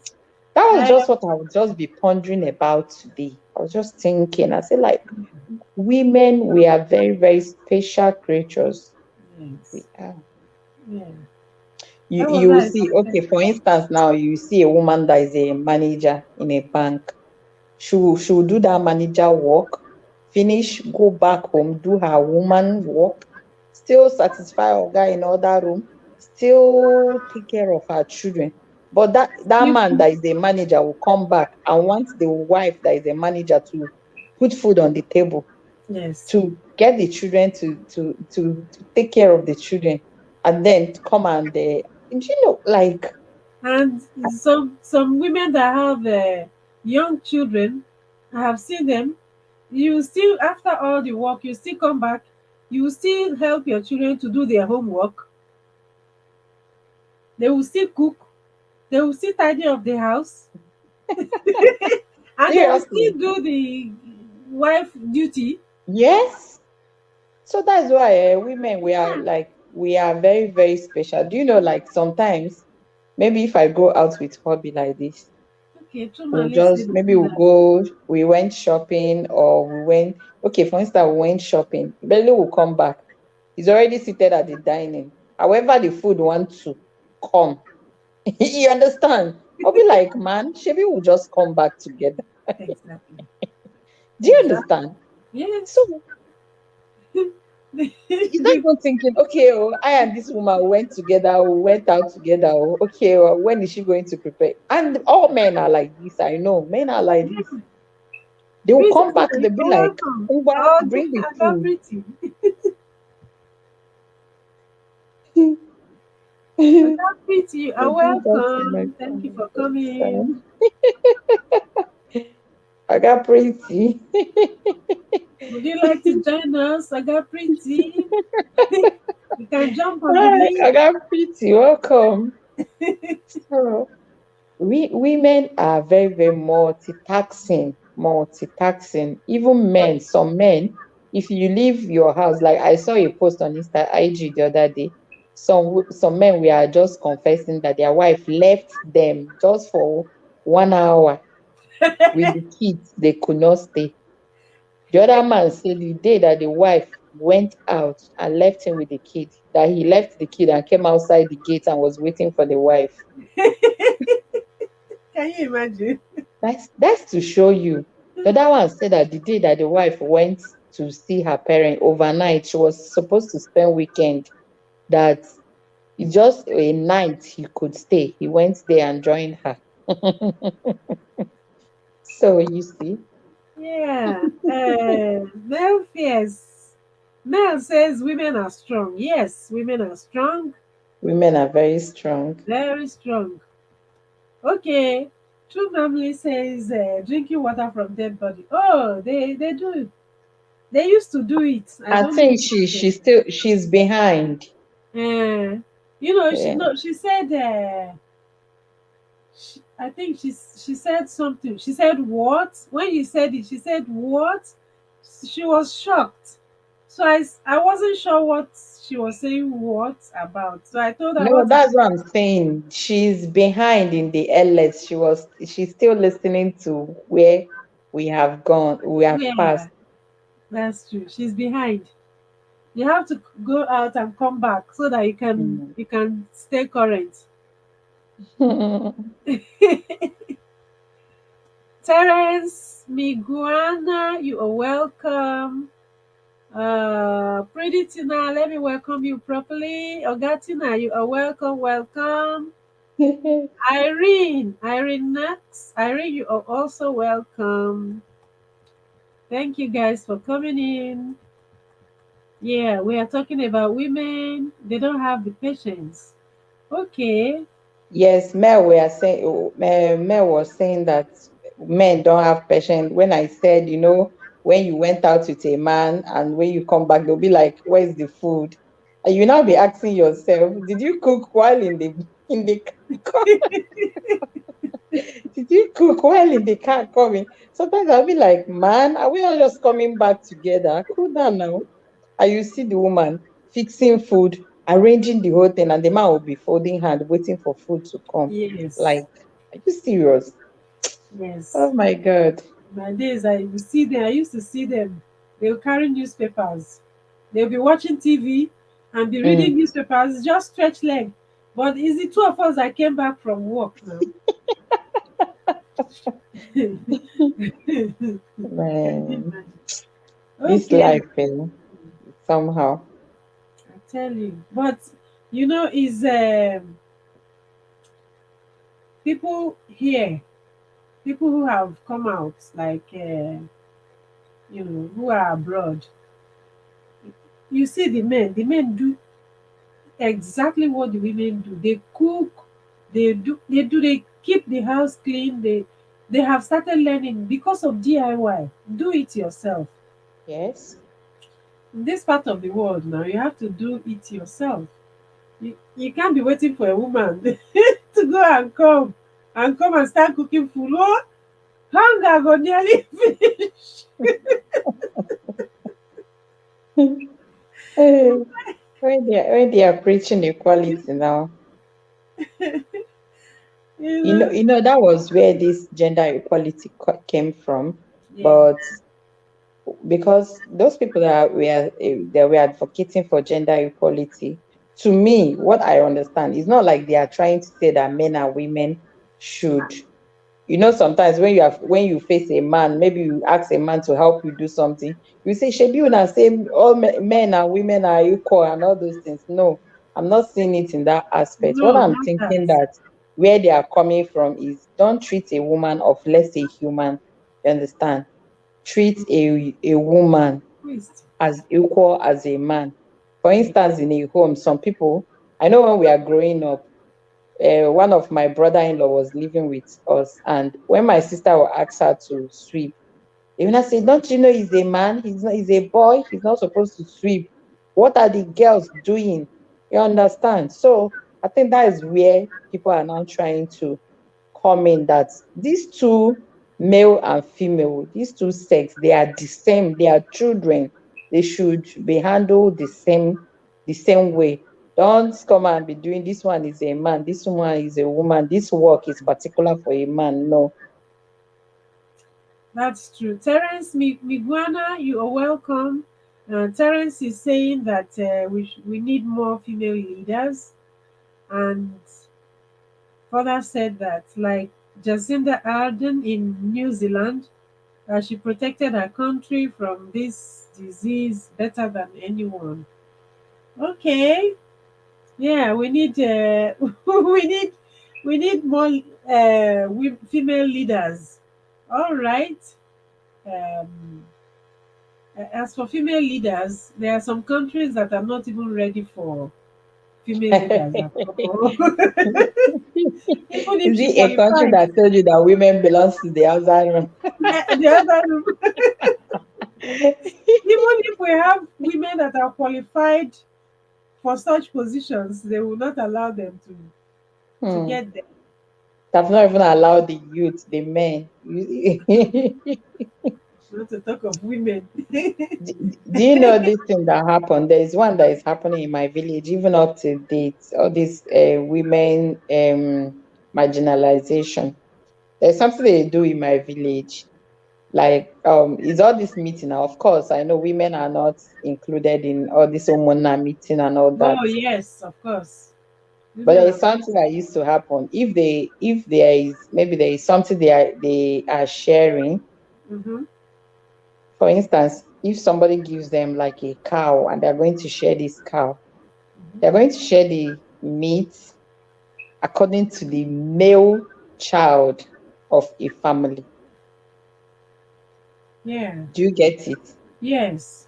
that was I just what I would just be pondering about today. I was just thinking, I said, like, women, we are very, very special creatures. We Yes. are. Yeah. You That was you how will I see, started. okay, for instance, now you see a woman that is a manager in a bank. She will do that manager work, finish, go back home, do her woman work, still satisfy her guy in other room, still take care of her children. But that You, man that is a manager will come back and want the wife that is a manager to put food on the table, yes. to get the children to take care of the children, and then to come and like And some women that have young children, I have seen them. You still, after all the work, you still come back. You still help your children to do their homework. They will still cook. They will still tidy up the house, and they will still seriously. do the wife duty. Yes. So that's why women, we are very, very special. Do you know, like sometimes, maybe if I go out with hobby like this, Okay, said maybe that. we went shopping, or okay, for instance, we went shopping. Barely will come back. He's already seated at the dining. However, the food wants to come. You understand? I'll be like, man, maybe we'll just come back together. Exactly. Do you Exactly. understand? Yes. So he's not even thinking, okay, I and this woman went together, we went out together. Okay, when is she going to prepare? And all men are like this. I know men are like this. They will Pretty, come back, they'll be you're like, welcome. Uber, Oh, bring the I got food. pretty. I I got pretty. You are do that to my welcome. Thank you for coming. son. I got pretty. Would you like to join us? I got pretty. You can jump on the link. I got pretty. Welcome. So we women are very, very multitasking. Even men, some men, if you leave your house, like I saw a post on Insta IG the other day, some men we are just confessing that their wife left them just for 1 hour with the kids, they could not stay. The other man said the day that the wife went out and left him with the kid, that he left the kid and came outside the gate and was waiting for the wife. Can you imagine? That's to show you. The other one said that the day that the wife went to see her parent overnight, she was supposed to spend weekend. That it's just a night he could stay. He went there and joined her. So you see, Yeah. Male fears. Male says women are strong. Yes, women are strong. women are very strong. Very strong. Okay. True family says drinking water from dead body. Oh, they do it. They used to do it. I I don't know think about them. she's behind. Uh, you know, she Yeah. no, she said. I think she said something. She said what? When you said it, she said what? She was shocked. So I wasn't sure what she was saying what about. So I told her No, what is that's what I'm saying. She's behind in the LS. She's still listening to where we have yeah, passed. that's true. She's behind. You have to go out and come back so that Mm. you can stay current. Terence Miguana, you are welcome. Pretty Tina, let me welcome you properly. Ogatina, you are welcome, welcome. Irene Knox, Irene, you are also welcome. Thank you guys for coming in. Yeah, we are talking about women. They don't have the patience. Okay. Yes, Mel was saying that men don't have patience. When I said, when you went out with a man and when you come back, they'll be like, "Where's the food?" And you now be asking yourself, "Did you cook while in the car? Did you cook while in the car coming?" Sometimes I'll be like, "Man, are we all just coming back together? Cool down now." And you see the woman fixing food, arranging the whole thing, and the man will be folding hand, waiting for food to come. Yes. Like, are you serious? Yes. Oh my God. My days, I will see them. I used to see them. They'll carry newspapers. They'll be watching TV and be reading Mm. newspapers, just stretch leg. But it's the two of us that came back from work now. Can you Man, imagine? this Okay, life, somehow. I tell you. But is people here, people who have come out, like who are abroad. You see the men do exactly what the women do. They cook, they keep the house clean. They have started learning because of DIY. Do it yourself. Yes. In this part of the world now, you have to do it yourself. You can't be waiting for a woman to go and come and start cooking food. Oh, hunger go nearly finish. Eh, when they are preaching equality now, you know? that was where this gender equality came from. Yeah. But because those people that were advocating for gender equality, to me, what I understand is not like they are trying to say that men and women should. Sometimes when you face a man, maybe you ask a man to help you do something, you say, "Shebi una say all men and women are equal and all those things." No, I'm not seeing it in that aspect. What No, I'm not that. thinking that where they are coming from is don't treat a woman of less a human. You understand? Treat a woman Twist. as equal as a man. For Yeah. instance, in a home, some people, I know when we are growing up, one of my brother-in-law was living with us, and when my sister will ask her to sweep, they will not say, "Don't you know he's a man? He's a boy. He's not supposed to sweep. What are the girls doing?" You understand? So I think that is where people are now trying to comment that these two, male and female, these two sex, they are the same, they are children, they should be handled the same way. Don't come and be doing this one is a man, this one is a woman, this work is particular for a man. No. That's true. Terence Miguana, you are welcome. Terence is saying that we need more female leaders, and further said that, like Jacinda Ardern in New Zealand, she protected her country from this disease better than anyone. Okay, yeah, we need we need more female leaders. All right. Um, as for female leaders, there are some countries that are not even ready for female leaders at all. Even if Is she it a country qualifies, that told you that women belongs to the outside room? yeah, the other room, even if we have women that are qualified for such positions, they will not allow them to Hmm. get there. They've not even allowed the youth, the men. Not to talk of women. Do you know this thing that happened? There is one that is happening in my village, even up to date. All this women marginalization. There's something they do in my village. Like is all this meeting now. Of course, I know women are not included in all this hormonal meeting and all that. Oh yes, of course. But Women there are. is something that used to happen. If there is maybe there is something they are sharing. Mm-hmm. For instance, if somebody gives them like a cow and they're going to share this cow, they're going to share the meat according to the male child of a family. Yeah. Do you get it? Yes.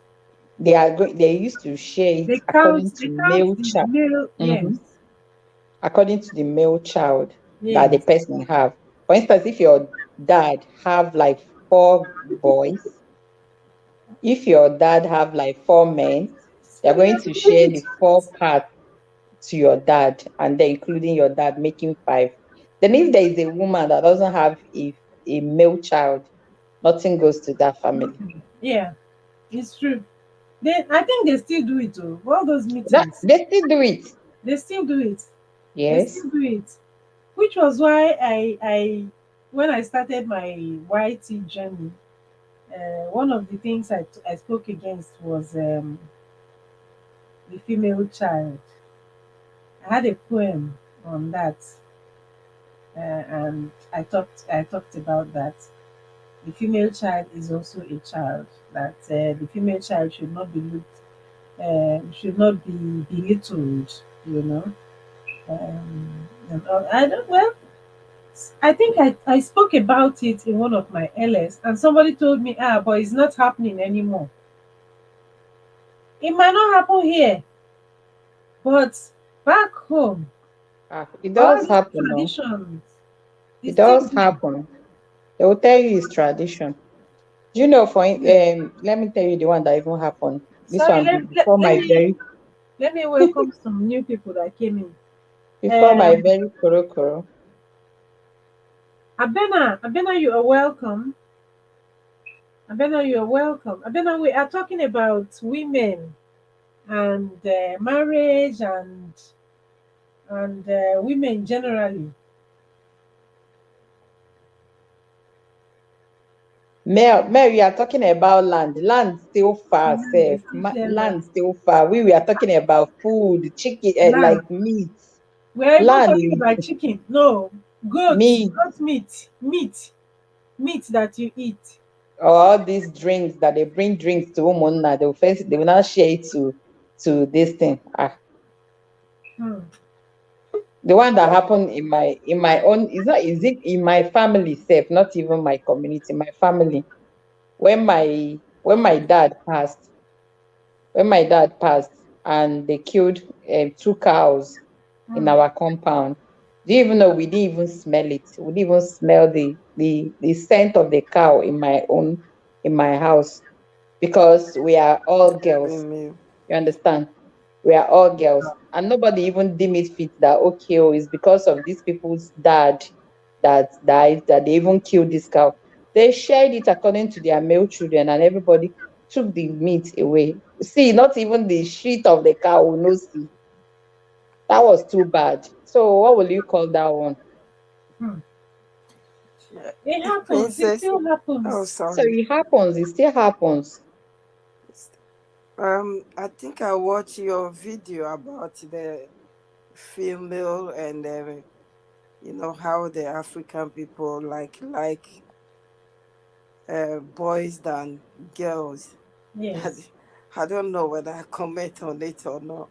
They used to share it They count. according They to count male the child. male. Yes. According to the male child that the Yes. person have. For instance, if your dad have like 4 boys, if your dad have like 4 men, So you're they going are to share doing the it. 4 parts to your dad, and then including your dad, making 5. Then if there is a woman that doesn't have a male child, nothing goes to that family. Yeah, it's true. I think they still do it too. All those That meetings, they still do it. they still do it. They Yes. still do it. Which was why when I started my YT journey, one of the things I spoke against was the female child. I had a poem on that, and I talked about that. The female child is also a child. That the female child should not be looked, should not be belittled. You know, I don't. Well, I think I spoke about it in one of my LS, and somebody told me, but it's not happening anymore. It might not happen here, but back home, It all does these happen, no? traditions, they It still does do. happen. They will tell you it's tradition. Do you know, let me tell you the one that even happened. This Sorry, one before let my me very let me welcome some new people that came in. before my Um, very koro. Abena, you are welcome. Abena, you are welcome. Abena, we are talking about women and marriage and women generally. Mary, you are talking about land. Land still far, Women, they safe. still share Land land. still far. We are talking about food, chicken, Land. like meat. We're even Land talking is about chicken. No, meat, goat meat that you eat. or all these drinks that they bring drinks to women now. They will not share it to this thing. Hmm. The one that happened in my own is it in my family safe, not even my community, my family. When my dad passed, and they killed 2 cows in Hmm. our compound. Do you even know we didn't even smell it? We didn't even smell the scent of the cow in my house, because we are all girls. Female. You understand? We are all girls. And nobody even deem it fit that, okay, oh, it's because of these people's dad that died that they even killed this cow. They shared it according to their male children, and everybody took the meat away. See, not even the shit of the cow will no see. That was too bad. So what will you call that one? Hmm. Yeah. It happens. It Princess. still Oh, happens. So sorry. it happens, it still happens. I think I watched your video about the female and how the African people like boys than girls. I, Yes. I don't know whether I comment on it or not,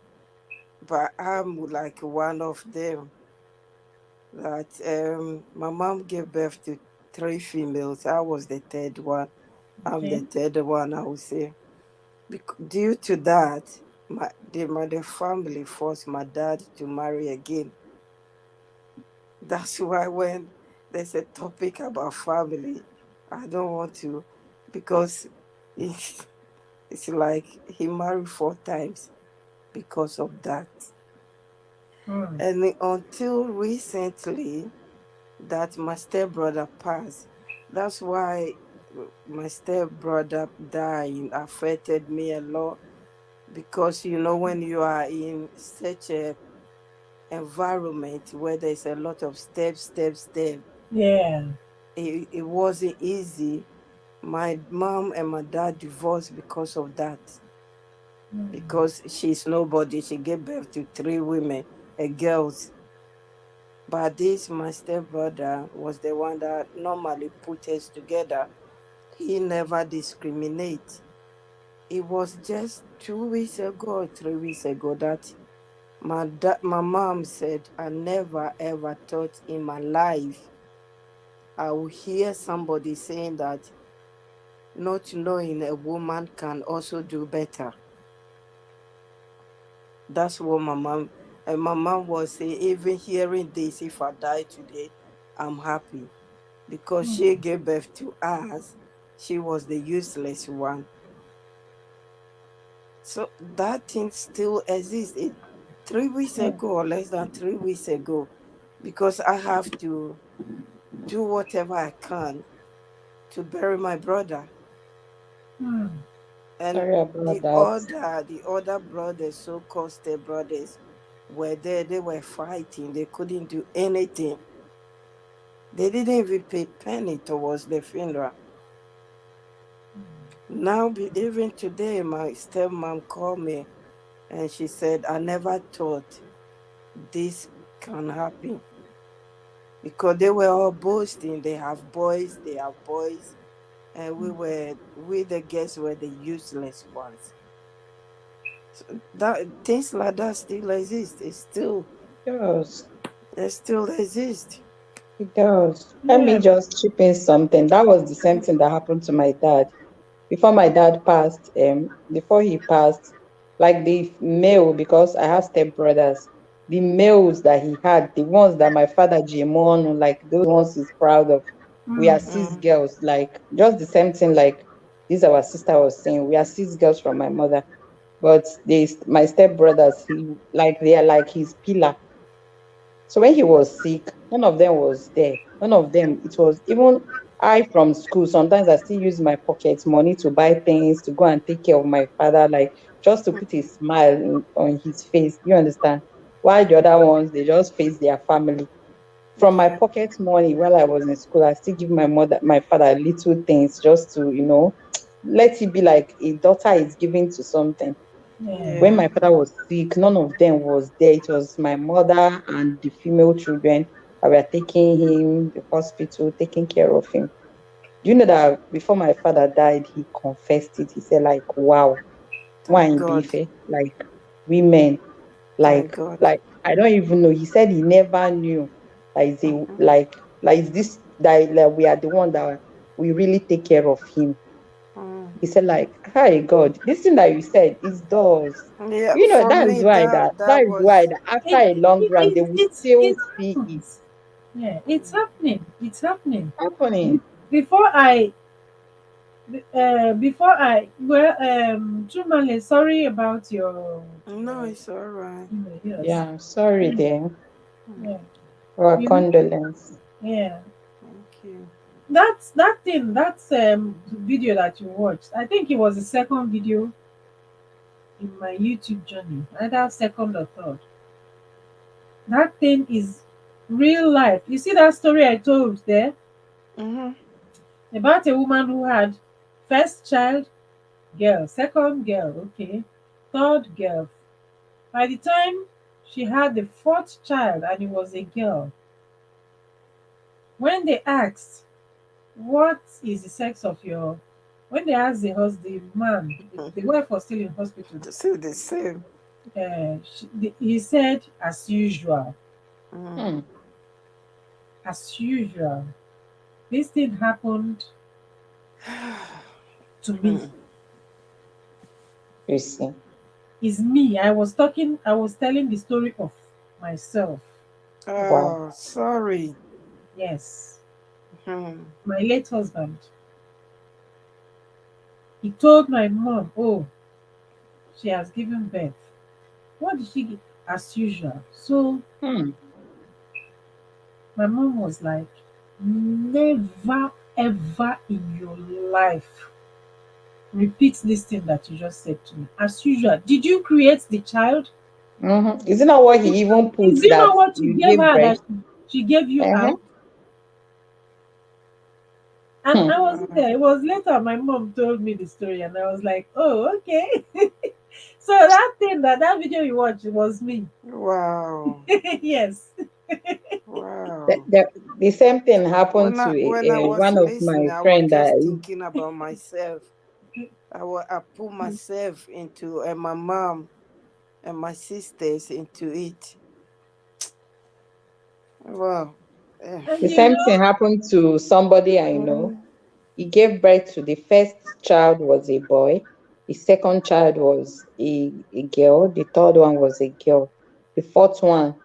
but I'm like one of them. That my mom gave birth to 3 females. I was the third one. I'm Okay. the third one, I would say. Due to that. the family forced my dad to marry again. That's why when there's a topic about family, I don't want to, because it's, it's like he married 4 times because of that. Mm. And until recently, that my stepbrother passed. That's why my stepbrother dying affected me a lot, because when you are in such a environment where there's a lot of step, Yeah. it wasn't easy. My mom and my dad divorced because of that, Mm. because she's nobody. She gave birth to 3 women, girls. But this my stepbrother was the one that normally put us together. He never discriminate. It was just 2 weeks ago or 3 weeks ago that my mom said, I never ever thought in my life I would hear somebody saying that not knowing a woman can also do better. That's what my mom was saying. Even hearing this, if I die today, I'm happy, because Mm. she gave birth to us. She was the useless one. So that thing still exists. 3 weeks Yeah. ago, or less than 3 weeks ago, because I have to do whatever I can to bury my brother. Mm. And Sorry about the that. other the other brothers, so-called step brothers, were there. They were fighting. They couldn't do anything. They didn't even pay penny towards the funeral. Now, even today, my stepmom called me and she said, I never thought this can happen, because they were all boasting. They have boys, and we the guests were the useless ones. So that things like that still exist. It does. It still exist. It does. Let me Yeah. just chip in something. That was the same thing that happened to my dad. Before my dad passed, before he passed, like the male, because I have stepbrothers, the males that he had, the ones that my father Jimon, like those ones he's proud of, we are Mm. 6 girls, like just the same thing like this our sister was saying, we are 6 girls from my mother. But my stepbrothers, they are like his pillar. So when he was sick, none of them was there. None of them. It was even I from school. Sometimes I still use my pocket money to buy things to go and take care of my father, like just to put a smile on his face. You understand? While the other ones, they just face their family. From my Yeah. pocket money while I was in school, I still give my father little things just to, let it be like a daughter is giving to something. Yeah. When Yeah. my father was sick, none of them was there. It was my mother and the female children that were taking him to the hospital, taking care of him. Do you know that before my father died, he confessed it? He said, like, wow, Thank wine God. beef, like women, Thank like, God. like I don't even know. He said he never knew that Mhm. like is this that like, we are the one that we really take care of him. Mm. He said, like, hi God, this thing that you said is doors. Yeah, You know, for me that that is why was. that after It, a long it, run, they it, will it, still it see it happens. Yeah, it's happening. It's happening. happening. Before well, Jumale, sorry about No, it's all right. yes, Yeah, sorry there. Mm. yeah, Our you know, condolence. yeah. Thank you. That's video that you watched. I think it was the second video in my YouTube journey, either second or third. That thing is real life. You see that story I told there Mm-hmm. about a woman who had first child, girl, second girl, okay, third girl. By the time she had the fourth child and it was a girl, when they asked, what is the sex of your, when they asked the man, the wife was still in hospital, Still the same. he said, as usual, Mm. Hmm. as usual. This thing happened to me. Mm. You see. Is me. I was telling the story of myself. Wow. Oh, sorry. Yes. Hmm. My late husband. He told my mom, oh, she has given birth. What did she give? As usual. So Hmm. my mom was like, never ever in your life repeat this thing that you just said to me. As usual. Did you create the child? Isn't that what he even Is puts it that not what you you gave gave her birth? that she gave you Uh-huh. out? And Hmm. I wasn't there. It was later my mom told me the story, and I was like, oh, okay. So that thing that video you watched was me. Wow. Yes. The, Wow. the, the same thing happened When to I was one of my listening, I was friend that just thinking about myself. I put myself into and my mom and my sisters into it. Wow. Eh. And the same thing happened to somebody I know. Mm. He gave birth to the first child was a boy, the second child was a girl, the third one was a girl. The fourth one,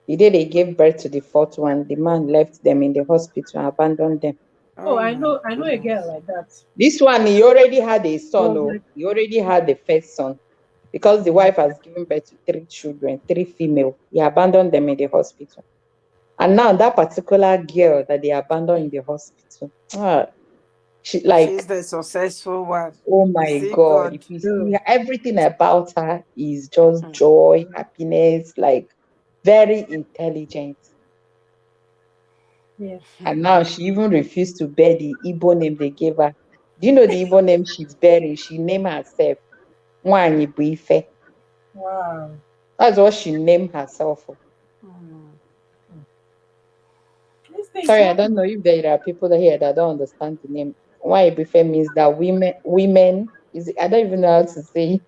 the day they gave birth to the fourth one, the man left them in the hospital and abandoned them. oh, Oh my I know a girl goodness. like that. This one, he already had a It son, was oh, like, he already had the first son because the wife has given birth to three children, three female. He abandoned them in the hospital. And now that particular girl that they abandoned in the hospital, she She's like, the successful one. oh You my see God, God if you do. see everything about her is just Mm. joy, happiness, like very intelligent. yeah. And now she even refused to bear the Igbo name they gave her. Do you know the Igbo name she's bearing? She named herself Nwanyi Buife. Wow. That's what she named herself. Mm. These things Sorry, I don't happen. know if there are people here that don't understand the name. Nwanyi Buife means that women is I don't even know how to say.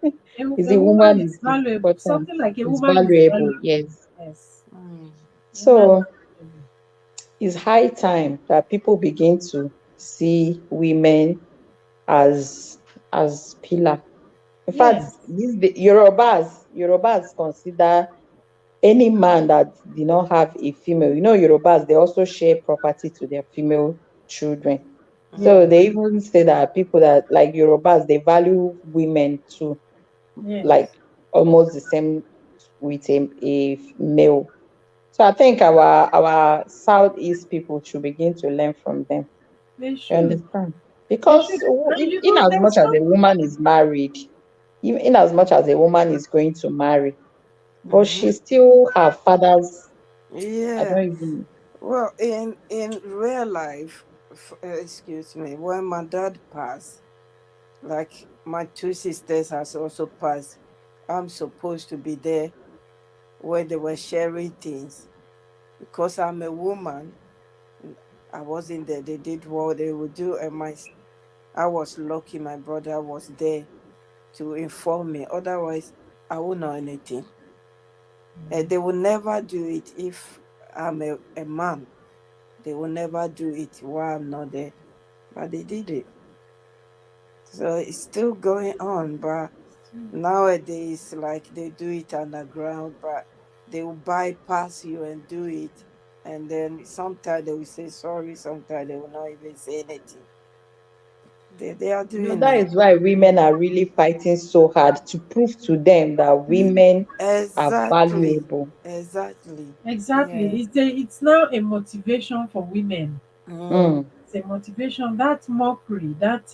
Is A the woman woman is is valuable. important, Something like a is woman is valuable, valuable. yes. Yes. Mm. A woman is So valuable. it's high time that people begin to see women as pillar. In fact, Yes. the Yorubas consider any man that did not have a female. You know, Yorubas they also share property to their female children. Yes. So Mm. they even say that people that like Yorubas they value women too, like Yes. almost the same with a male. So I think our Southeast people should begin to learn from them. They You should. understand? They Because should. And you in know, as there's much as a something. woman is married, even in as much as a woman is going to marry, but Mhm. she still her father's. I Yeah. don't even. Well, in real life, excuse me, when my dad passed, like my two sisters has also passed, I'm supposed to be there when they were sharing things. Because I'm a woman, I wasn't there. They did what they would do, and I was lucky. My brother was there to inform me. Otherwise, I wouldn't know anything. And they will never do it if I'm a man. They will never do it while I'm not there. But they did it. So it's still going on. But nowadays, like they do it underground, but they will bypass you and do it. And then sometimes they will say sorry, sometimes they will not even say anything. They are You know, doing that it. is why women are really fighting so hard to prove to them that women are Exactly. valuable. Exactly. Yeah. Exactly. It's now a motivation for women. Mm. Mm, It's a motivation. That mockery, that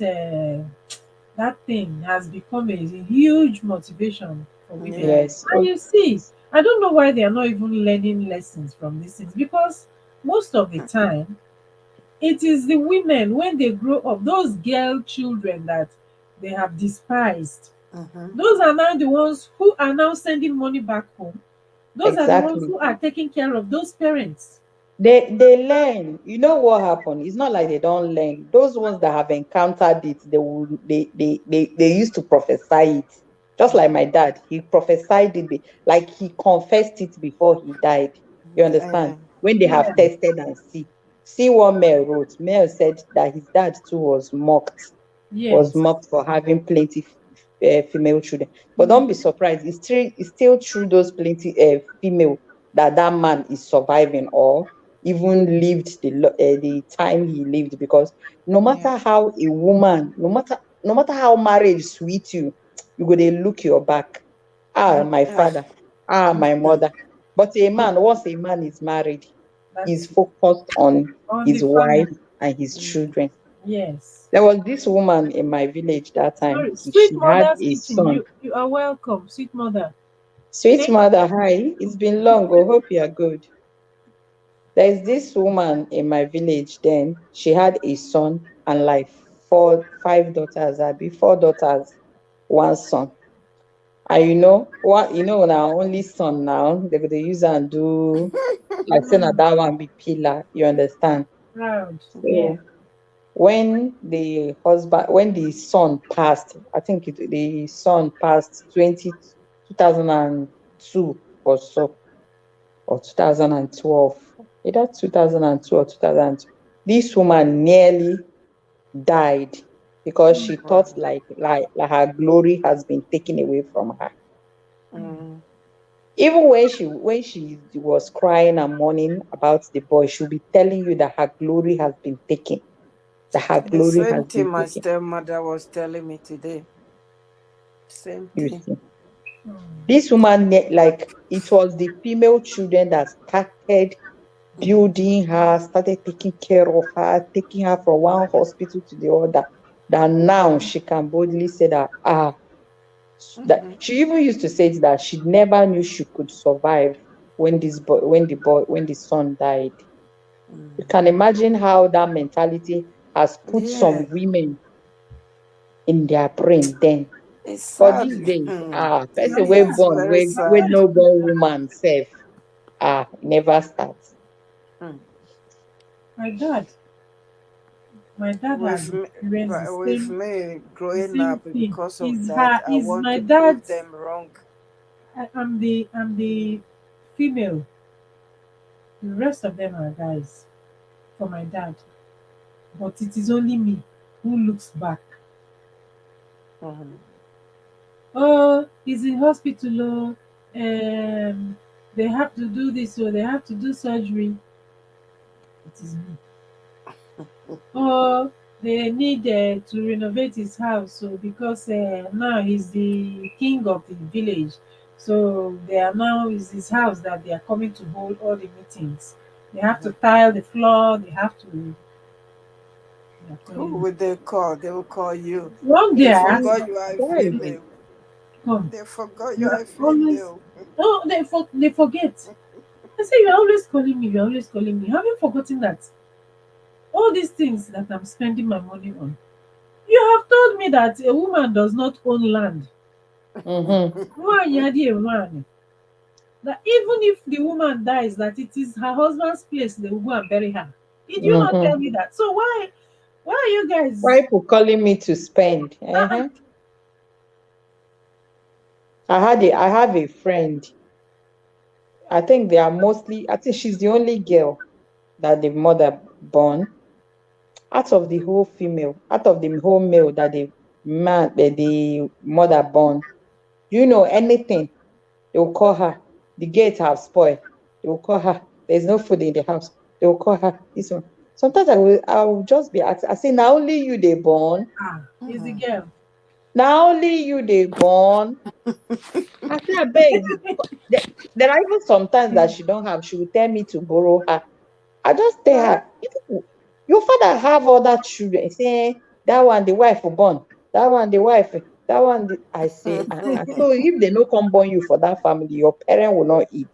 thing has become a huge motivation for women. Yeah. yes. And you see, I don't know why they are not even learning lessons from these things because most of the time it is the women when they grow up, those girl children that they have despised. Mm-hmm. Those are now the ones who are now sending money back home. Those are the ones Exactly. who are taking care of those parents. They learn. You know what happened? It's not like they don't learn. Those ones that have encountered it, they used to prophesy it. Just like my dad, he prophesied it, like he confessed it before he died. You understand? Yeah. When they have Yeah. tested and see what Mel wrote. Mel said that his dad too was Yes. mocked for having plenty female children. But don't be surprised, it's still through those plenty female that man is surviving, or even lived the time he lived. Because no matter how a woman, no matter how marriage sweet you, you go dey look your back. My father, my mother. But a man, once a man is married, he's That's focused on on the his wife family. and his children. Yes. There was this woman in my village that time. Sorry, Sweet She had Mother's a Kitchen. son. You are welcome, Sweet Mother. Sweet Thank mother, hi. It's been long. I hope you are good. There's this woman in my village then. She had a son and like five daughters. I be 4 daughters, one son. And now only son now. They use and do like say na that one be pillar. You understand? proud. Yeah. So when the son passed, I think the son passed 2002 or so, or 2012, either 2002 or 2002. This woman nearly died because she thought like her glory has been taken away from her. Even when she was crying and mourning about the boy, she'll be telling you that her glory has been taken. That her The glory same has been thing my taken. stepmother was telling me today. Same You thing. see. This woman, like, it was the female children that started building her, started taking care of her, taking her from one hospital to the other. That now she can boldly say that that she even used to say that she never knew she could survive when the son died. You can imagine how that mentality has put Yeah, some women in their brain then. it's For sad. these days, person Yeah, wey it's born, very wey sad. no born woman sef, never start. My dad. My dad has With me, experienced the with same me the growing same up thing. because of that, I Is want my to prove dad's them wrong. I'm the female. The rest of them are guys for my dad. But it is only me who looks back. Oh, he's in hospital. Oh, they have to do this, or they have to do surgery. It is me. Oh, they need to renovate his house. So because now he's the king of the village, so they are now is his house that they are coming to hold all the meetings. They have to tile the floor. They have to. They are Who calling me. would they call? They will call you. One day They I asked, forgot you are a Why? female. "Come, They forgot you you are are a always." female. Oh, they forget. I say you're always calling me. You're always calling me. Have you forgotten that all these things that I'm spending my money on? You have told me that a woman does not own land. Nwaanyị adịghị enwe ani. That even if the woman dies, that it is her husband's place they will go and bury her. Did you not tell me that? So why are you Why guys? people calling me to spend? Uh-uh. I have a friend. I think she's the only girl that the mother born. Out of the whole male that the mother born. You know anything? They will call her. The gates have spoiled. They will call her. There's no food in the house. They will call her. This one. Sometimes I will just be asking. I say, now only you they born. Is the girl. Now only you they born. I say, I beg. There are even sometimes that she don't have. She will tell me to borrow her. I just tell her, your father have other children. Say that one the wife will born. That one the wife. That one I say. So if they no come born you for that family, your parent will not eat.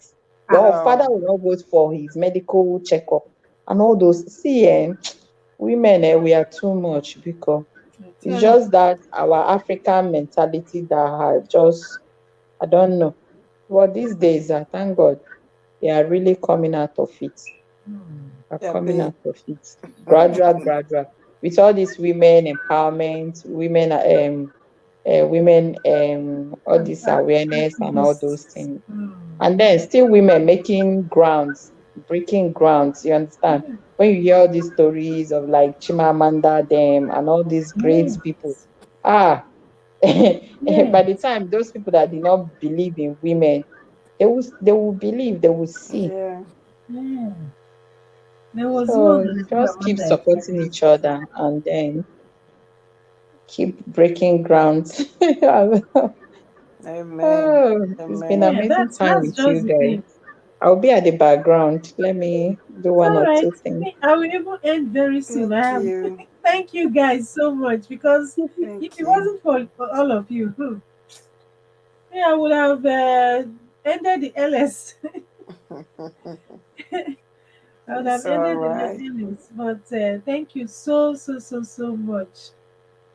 Your father No. will not go for his medical checkup and all those. See, women, we are too much because I it's tell you. just that our African mentality that I don't know. But these days, thank God, they are really coming out of it. Are Yeah, coming babe. out of it. Gradual. With all this women empowerment, all this awareness and all those Activists. things. And then still women making grounds, breaking grounds, you understand? When you hear all these stories of like Chimamanda them and all these great people, Yes. ah, by Yeah. the time those people that did not believe in women, they will believe, they will see. Yeah. Yeah. There was So one you I told just keep Amanda a few supporting days each other and then keep breaking grounds. Amen. Oh, it's been Amen. Yeah, amazing time that's with you just the guys. thing. I'll be at the background. Let me do It's one all or right. two things. I will even end very soon. I Thank have you. thank you guys so much because if Thank it you. wasn't for all of you, yeah, I would have ended the LS. I would have It's all ended the right. LS. But thank you so much.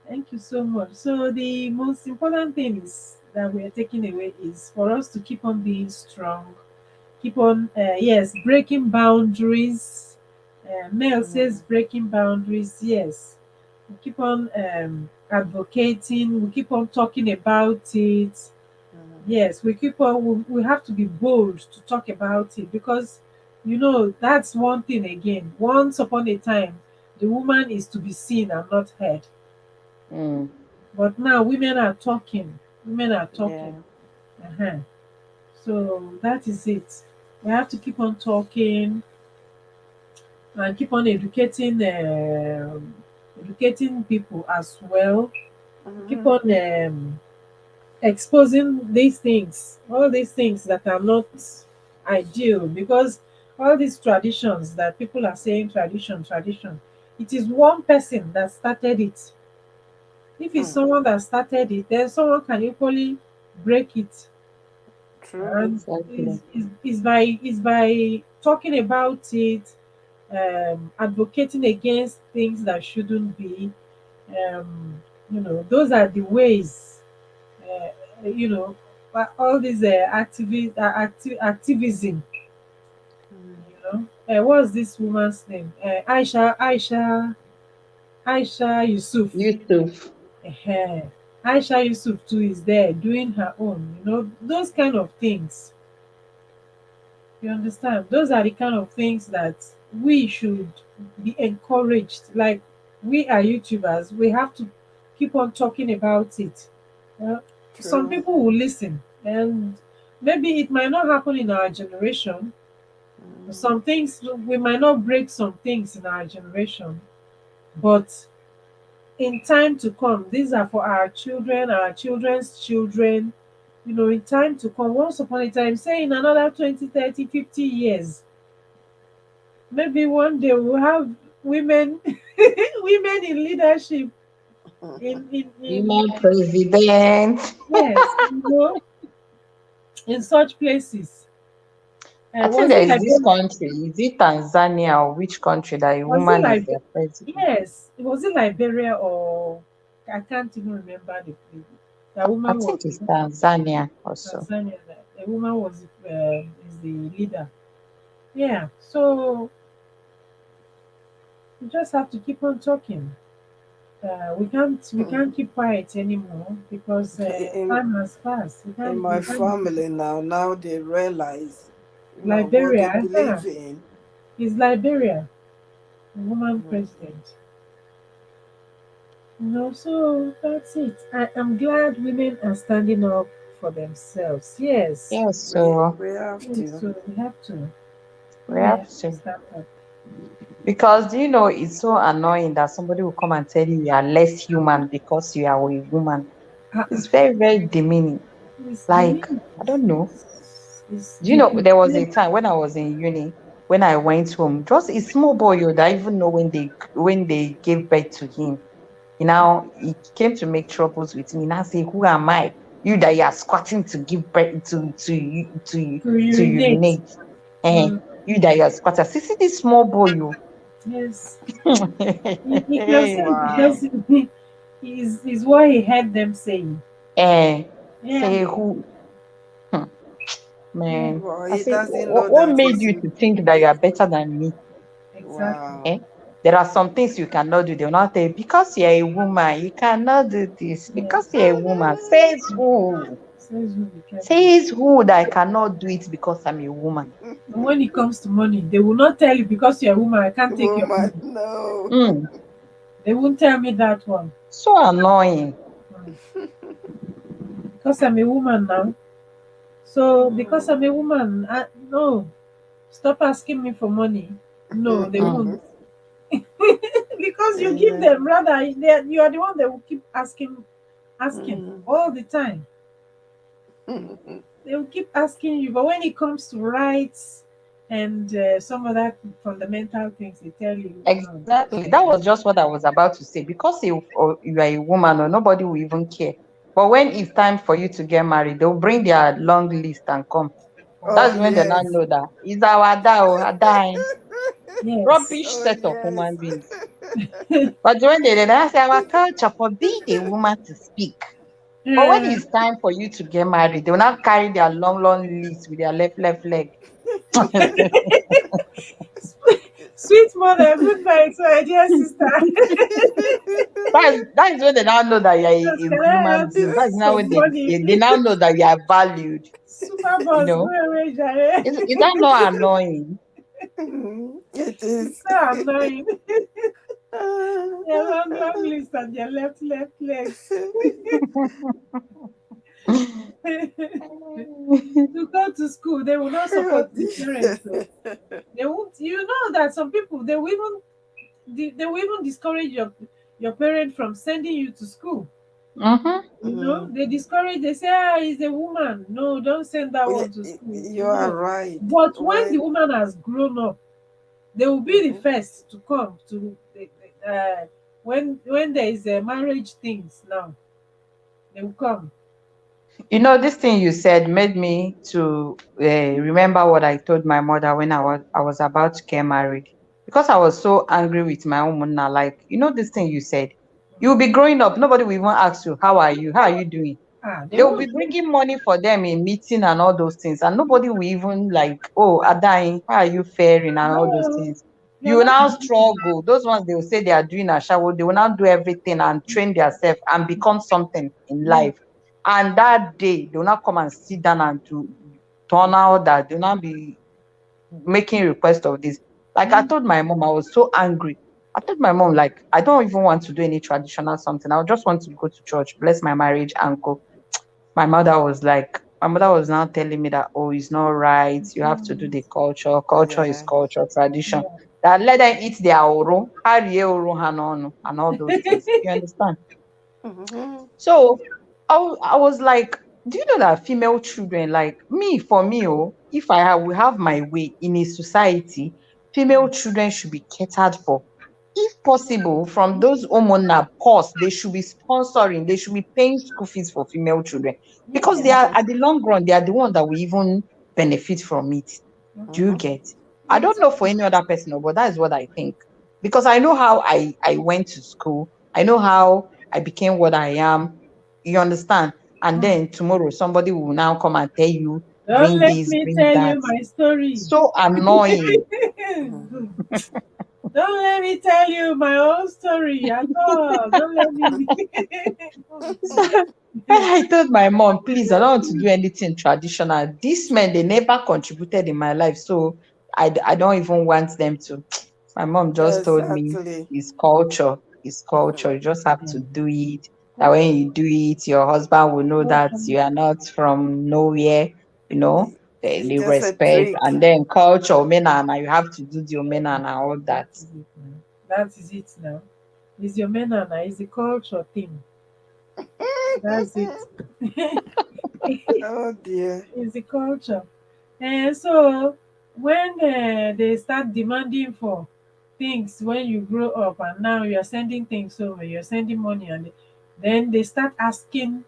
Thank you so much. So the most important thing is that we are taking away is for us to keep on being strong, keep on yes, breaking boundaries. Mel says Mm, breaking boundaries. Yes, we keep on advocating. We keep on talking about it. mm, Yes, we keep on. We have to be bold to talk about it because that's one thing again. Once upon a time, the woman is to be seen and not heard. Mm. But now women are talking. Women are talking. yeah. Uh-huh. So that is it. We have to keep on talking and keep on educating people as well. Keep Mhm. on exposing these things, all these things that are not ideal, because all these traditions that people are saying tradition, it is one person that started it. If it's Mm, someone that started it, then someone can equally break it. true. And Exactly. is by talking about it, advocating against things that shouldn't be. Those are the ways. You know, but all these activism. Mm, What's this woman's name? Aisha Yusuf. YouTube. uh Aisha Yusuf too is there doing her own. Those kind of things. You understand? Those are the kind of things that we should be encouraged. Like, we are YouTubers, we have to keep on talking about it. Uh, some true. people will listen, and maybe it might not happen in our generation. Mm, Some things we might not break, some things in our generation, but in time to come, these are for our children, our children's children. In time to come, once upon a time, say in another 20, 30, 50 years, maybe one day we'll have women women in leadership in Woman president. yes, in such places. I think Was there it is this Liberia? country. Is it Tanzania or which country that a Was it woman is like their president? Yes, was it Liberia, or I can't even remember the place. That I woman was think it's Tanzania also. Tanzania. That the woman was is the leader. Yeah, so we just have to keep on talking. We can't mm. keep quiet anymore because In time has passed. We in can't we my can't family now they realize, what they Liberia, yeah, believe in. is Liberia, a woman Mm, president. So that's it. I am glad women are standing up for themselves. Yes, Yes, we so we have yes. to. So we have to. we Women have have to to. stand up. Because it's so annoying that somebody will come and tell you you are less human because you are a woman. Uh-uh. It's very, very demeaning. It's Like, demeaning. I don't know. It's There was a demeaning. time when I was in uni, when I went home, just a small boy that I even know when they gave birth to him. He came to make troubles with me. Now say, who am I? You that you are squatting to give birth To to urinate. urinate. Eh, Mm, you that you are squatting. See this small boy, you. yes. He can say it Wow. because is what he heard them saying. eh, Yeah. say who? Hmm, Yeah. man, Well, I he say, doesn't know what that made he's you to think that you are better than me? Exactly. Eh? wow. There are some things you cannot do. They will not tell you because you're a woman, you cannot do this. Because Yes. you're a woman. Says who? Says who we can do. Says who that I cannot do it because I'm a woman? And when it comes to money, they will not tell you because you're a woman, I can't take your Woman, money. no. Mm, They won't tell me that one. so annoying. Mm. because I'm a woman now. So because Mm. I'm a woman, no, stop asking me for money. No, they Mm. won't. Because you give Yeah. them, rather you are the one that will keep asking Mm. all the time. They will keep asking you, but when it comes to rights and some other fundamental things, they tell you no. Exactly. That was just what I was about to say. Because you are a woman, or nobody will even care. But when it's time for you to get married, they'll bring their long list and come. Oh That's when they now yes. know that it's our Ada, Yes. rubbish Oh set of yes. human beings. But when they now say our culture forbid a woman to speak. But when Uh, it's time for you to get married, they will not carry their long, long list with their left leg. Sweet mother, good night, my dear sister. That is when they now know that you're Just, a can I human have being. That's now when some money? they now know that you are valued. Super You boss, go know, away, Jare. is that not annoying? It It's is. so annoying. Their long list and their left legs. To go to school, they will not Oh, support the parents. So they won't. You know that some people they will even discourage your parent from sending you to school. Mm-hmm. You know, Mm. they discourage. They say, he's a woman. No, don't send that one to school. You are No. right. But when the When woman has grown up, they will be the Mhm. first to come to when there is a marriage things now. They will come. You know, this thing you said made me to remember what I told my mother when I was about to get married, because I was so angry with my own mother. Like, this thing you said, you'll be growing up, nobody will even ask you, how are you doing? They They will be won't. bringing money for them in meeting and all those things, and nobody will even like, oh, Adain, how are you faring and all those No, things. they're You will not. now struggle. Those ones they will say they are doing a shower, they will now do everything and train themselves and become something in Yeah. life. And that day they will not come and sit down and to turn out that they'll not be making request of this. Like, I Mm. told my mom, I was so angry. I told my mom, like, I don't even want to do any traditional something. I just want to go to church, bless my marriage, and go. My mother was now telling me that, oh, it's not right. You have to do Mm. the culture. Culture is Yeah. culture, tradition. Yeah. That let them eat their oro, harie oro hanonu, and all those things. You understand? Mhm. So I was like, do you know that female children, like me, for me, oh, if will have my way in a society, female children should be catered for. If possible, from those hormonal course, they should be sponsoring, they should be paying school fees for female children, because they Yeah. are Mhm. at the long run, they are the one that will even benefit from it. Do you Mhm. get? I don't know for Exactly. any other person, but that is what I think. Because I know how I went to school. I know how I became what I am. You understand? And Mm. then tomorrow somebody will now come and tell you, Don't bring let this, me bring tell that. you my story. So annoying. Mhm. Don't let me tell you my own story at all. Don't let me. So I told my mom, please, I don't want to do anything traditional. These men, they never contributed in my life. So I don't even want them to. My mom just told me Exactly. it's culture. It's culture. Mhm. You just have to do it. That when you do it, your husband will know that Welcome. you are not from nowhere, you know, It's the just a respect. trick. And then culture, omenana, you have to do the omenana, all That that. is it now. That is it now. It's your menana. It's the culture thing. That's it. Oh dear. It's the culture. And so when they start demanding for things when you grow up, and now you're sending things over, you're sending money, and then they start asking,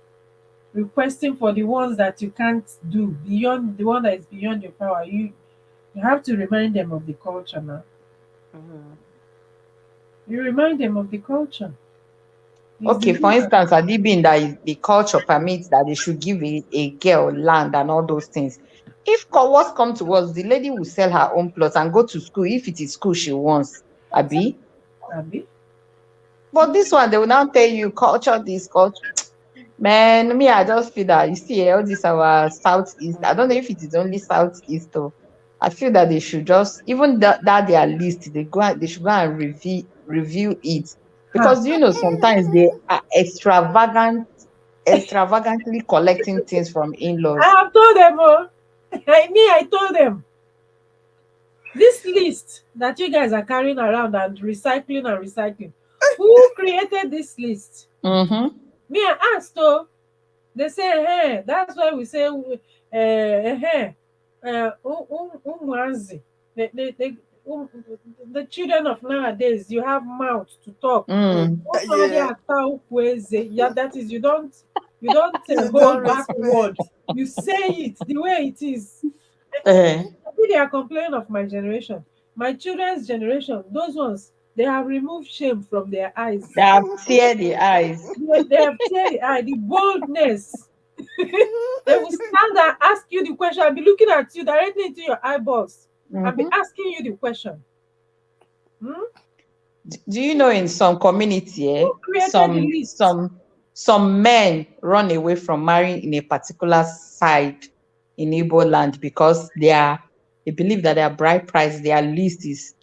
requesting for the ones that you can't do, beyond the one that is beyond your power. You have to remind them of the culture now. Mhm. You remind them of the culture. It's the Okay, for woman. instance, had it been that the culture permits that they should give a girl land and all those things, if what's come to us, the lady will sell her own plot and go to school if it is school she wants, Exactly. Abi. Abi. But Mm. this one, they will now tell you culture this, culture. Man, me, I just feel that, you see, all this our southeast. I don't know if it is only southeast though. I feel that they should just, even that their list, they should go and review it, Ha. because sometimes they are extravagant extravagantly collecting things from I in-laws. have told them, I told them, this list that you guys are carrying around and recycling, who created this list? Mm-hmm. Me, I asked, oh, they say, hey, that's why we say, umwanzi. Um, the children of nowadays, you have mouth to talk. Mm. When somebody Yeah, attack Ukwueze, yeah, that is, you don't you don't hold back word. respect. You say it the way it is. Eh, Maybe they are complaining of my generation. My children's generation, those ones, they have removed shame from their they eyes. have tear the eyes. They have teared the eye, the boldness. They will stand and ask you the question and be looking at you directly into your eyeballs and be Mm-hmm. asking you the question. Hmm? Do you know in some community, Who created the some list? some men run away from marrying in a particular side in Igbo land because they believe that their bride price, their list is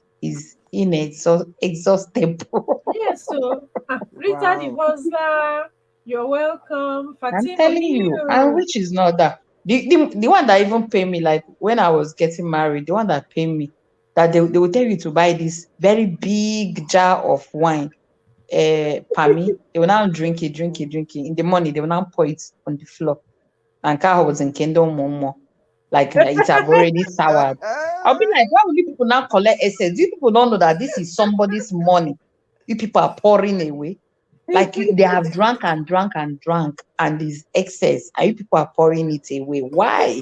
inexhaustible. Yes, so Rita Wow. Divosa, you're welcome. I'm Fatima telling you, and Liu. which is not that. The one that even pay me, like when I was getting married, the one that pay me, that they will tell you to buy this very big jar of wine, pami. They will now drink it. In the morning, they will now pour it on the floor. And Kaho was in Kingdom Momo. Like it have already soured. I'll be like, why would you people now collect excess? You people don't know that this is somebody's money. You people are pouring away. Like they have drunk, and this excess, and you people are pouring it away. Why?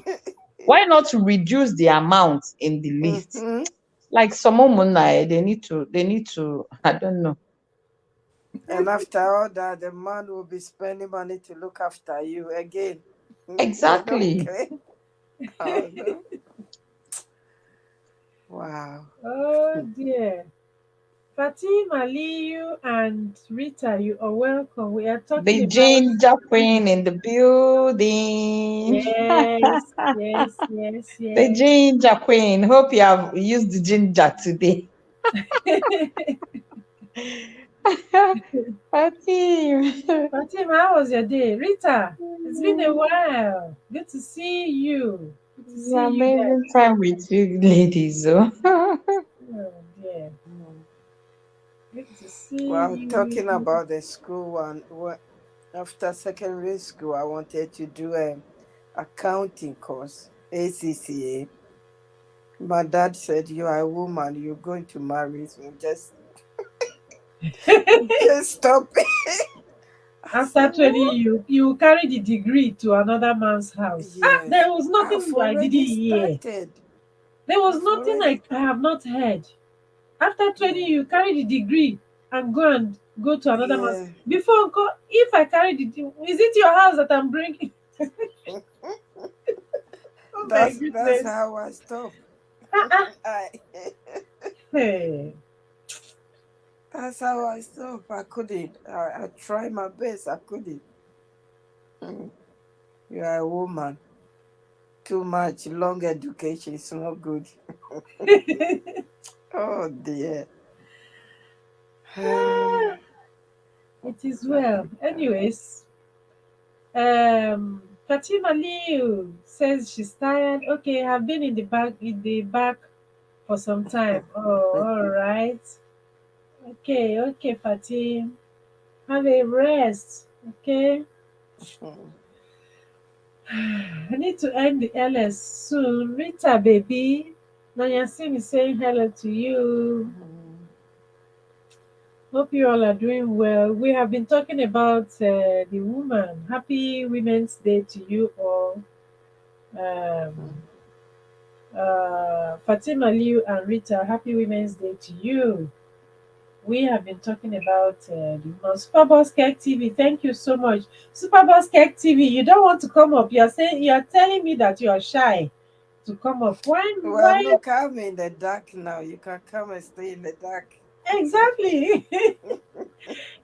Why not to reduce the amount in the list? Mhm. Like some women, they need to, I don't know. And after all that, the man will be spending money to look after you again. They don't Exactly. care. Oh, no. Wow. Oh dear. Fatima Liu and Rita, you are welcome. We are talking The about ginger queen in the building. yes, yes, yes, The yes. ginger queen. Hope you have used the ginger today. Fatim. Fatima, how was your day? Rita, it's been a while. Good to see you. Good to It's see an you amazing guys. time with you ladies. Oh. Oh dear. Mm. Good to see Well, talking you. about the school one, after secondary school, I wanted to do a accounting course, ACCA. My dad said, "You are a woman. You're going to marry, so just stop it." I After said, 20, "What?" you carry the degree to another man's house. Yes, There was I've nothing I didn't already hear. started. There was I've nothing already, I have not heard. After 20, yeah, you carry the degree and go to another man's. yeah. Before, uncle, if I carry is it your house that I'm bringing? Oh my That's goodness. how I stop. Uh-uh. I, Hey. that's how I stop. I couldn't. I tried my best. I couldn't. Mm. You are a woman. Too much long education is not good. Oh dear. Ah, What it is have well. you done? Anyways, Fatima Liu says she's tired. Okay, I've been in the back for some time. Oh, all right. Okay, Fatim. Have a rest. Okay. I need to end the LS soon. Rita, baby. Nanyasin is saying hello to you. Hope you all are doing well. We have been talking about the woman. Happy Women's Day to you all. Um, Fatima Liu and Rita, happy Women's Day to you. We have been talking about the woman. Superboss Cake TV. Thank you so much. Superboss Cake TV, you don't want to come up. You're telling me that you are shy to come up. Why? Well, Why? look, I'm in the dark now. You can come and stay in the dark. Exactly.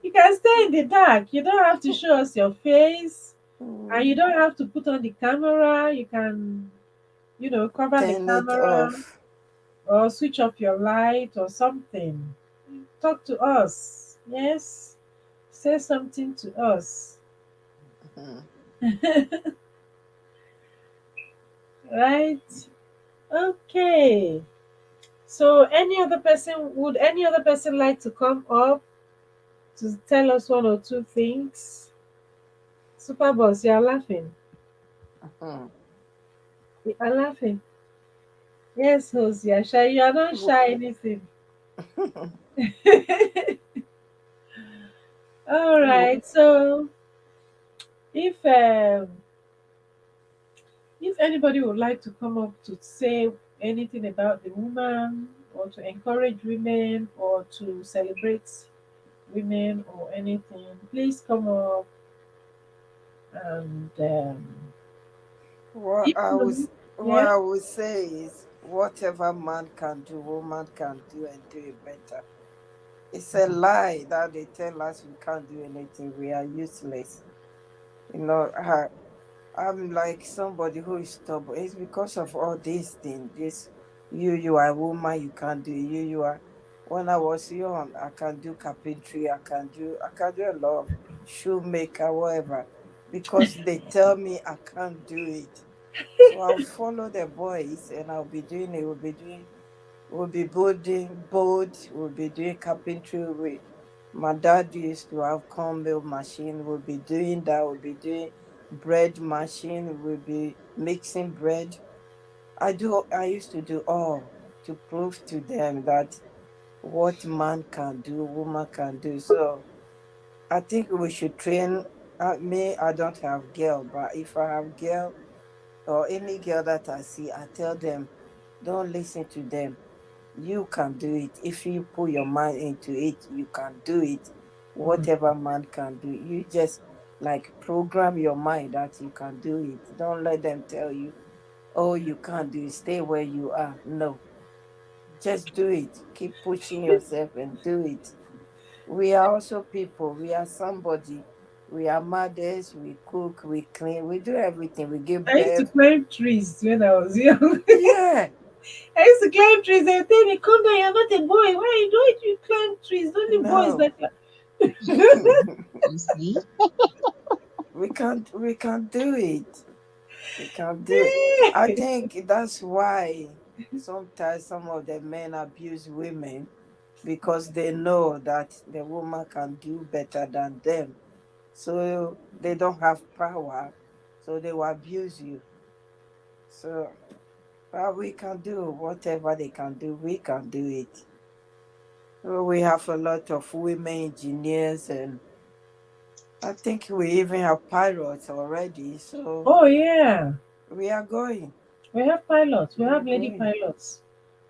You can stay in the dark. You don't have to show us your face, and you don't have to put on the camera. You can, cover the Turn it camera off. or switch off your light or something. Talk to us. Yes. Say something to us. Mm. Right? Okay. So any other person like to come up to tell us one or two things? Super boss, you are laughing. Mm. You are laughing. Yes, host, you are shy. You are not Wo- shy anything. All wo- right. So if if anybody would like to come up to say anything about the woman or to encourage women or to celebrate women or anything, please come up and What if I not, was, what yeah. I would say is, whatever man can do, woman can do and do it better. It's a lie that they tell us we can't do anything. We are useless. You know, I'm like somebody who is stubborn. It's because of all these things. This you are a woman, you can't do it. You are. When I was young, I can do carpentry. I can do a lot of shoemaker, whatever, because they tell me I can't do it. So I'll follow the boys, and I'll be doing it. We'll be building boat. We'll be doing carpentry. My dad used to have corn mill machine. We'll be doing that. We'll be doing bread machine. We'll be mixing bread. I used to do all to prove to them that what man can do, woman can do. So I think we should train. Me, I don't have girl, but if I have girl or any girl that I see, I tell them, don't listen to them. You can do it. If you put your mind into it, you can do it. Mm. Whatever man can do, you just like program your mind that you can do it. Don't let them tell you, oh, you can't do it. Stay where you are. No, just do it. Keep pushing yourself and do it. We are also people. We are somebody. We are mothers. We cook. We clean. We do everything. We give I used to birth. climb trees when I was young. Yeah. I used to climb trees. They tell me, "Come down, you're not a boy. Why don't you climb trees? Only boys No. that climb." You see? We can't do it. We can do it. I think that's why sometimes some of the men abuse women because they know that the woman can do better than them. So they don't have power. So they will abuse you. So but we can do whatever they can do, we can do it. So we have a lot of women engineers and I think we even have pilots already. So Oh yeah, we are going. we have pilots. We We are have lady going. pilots.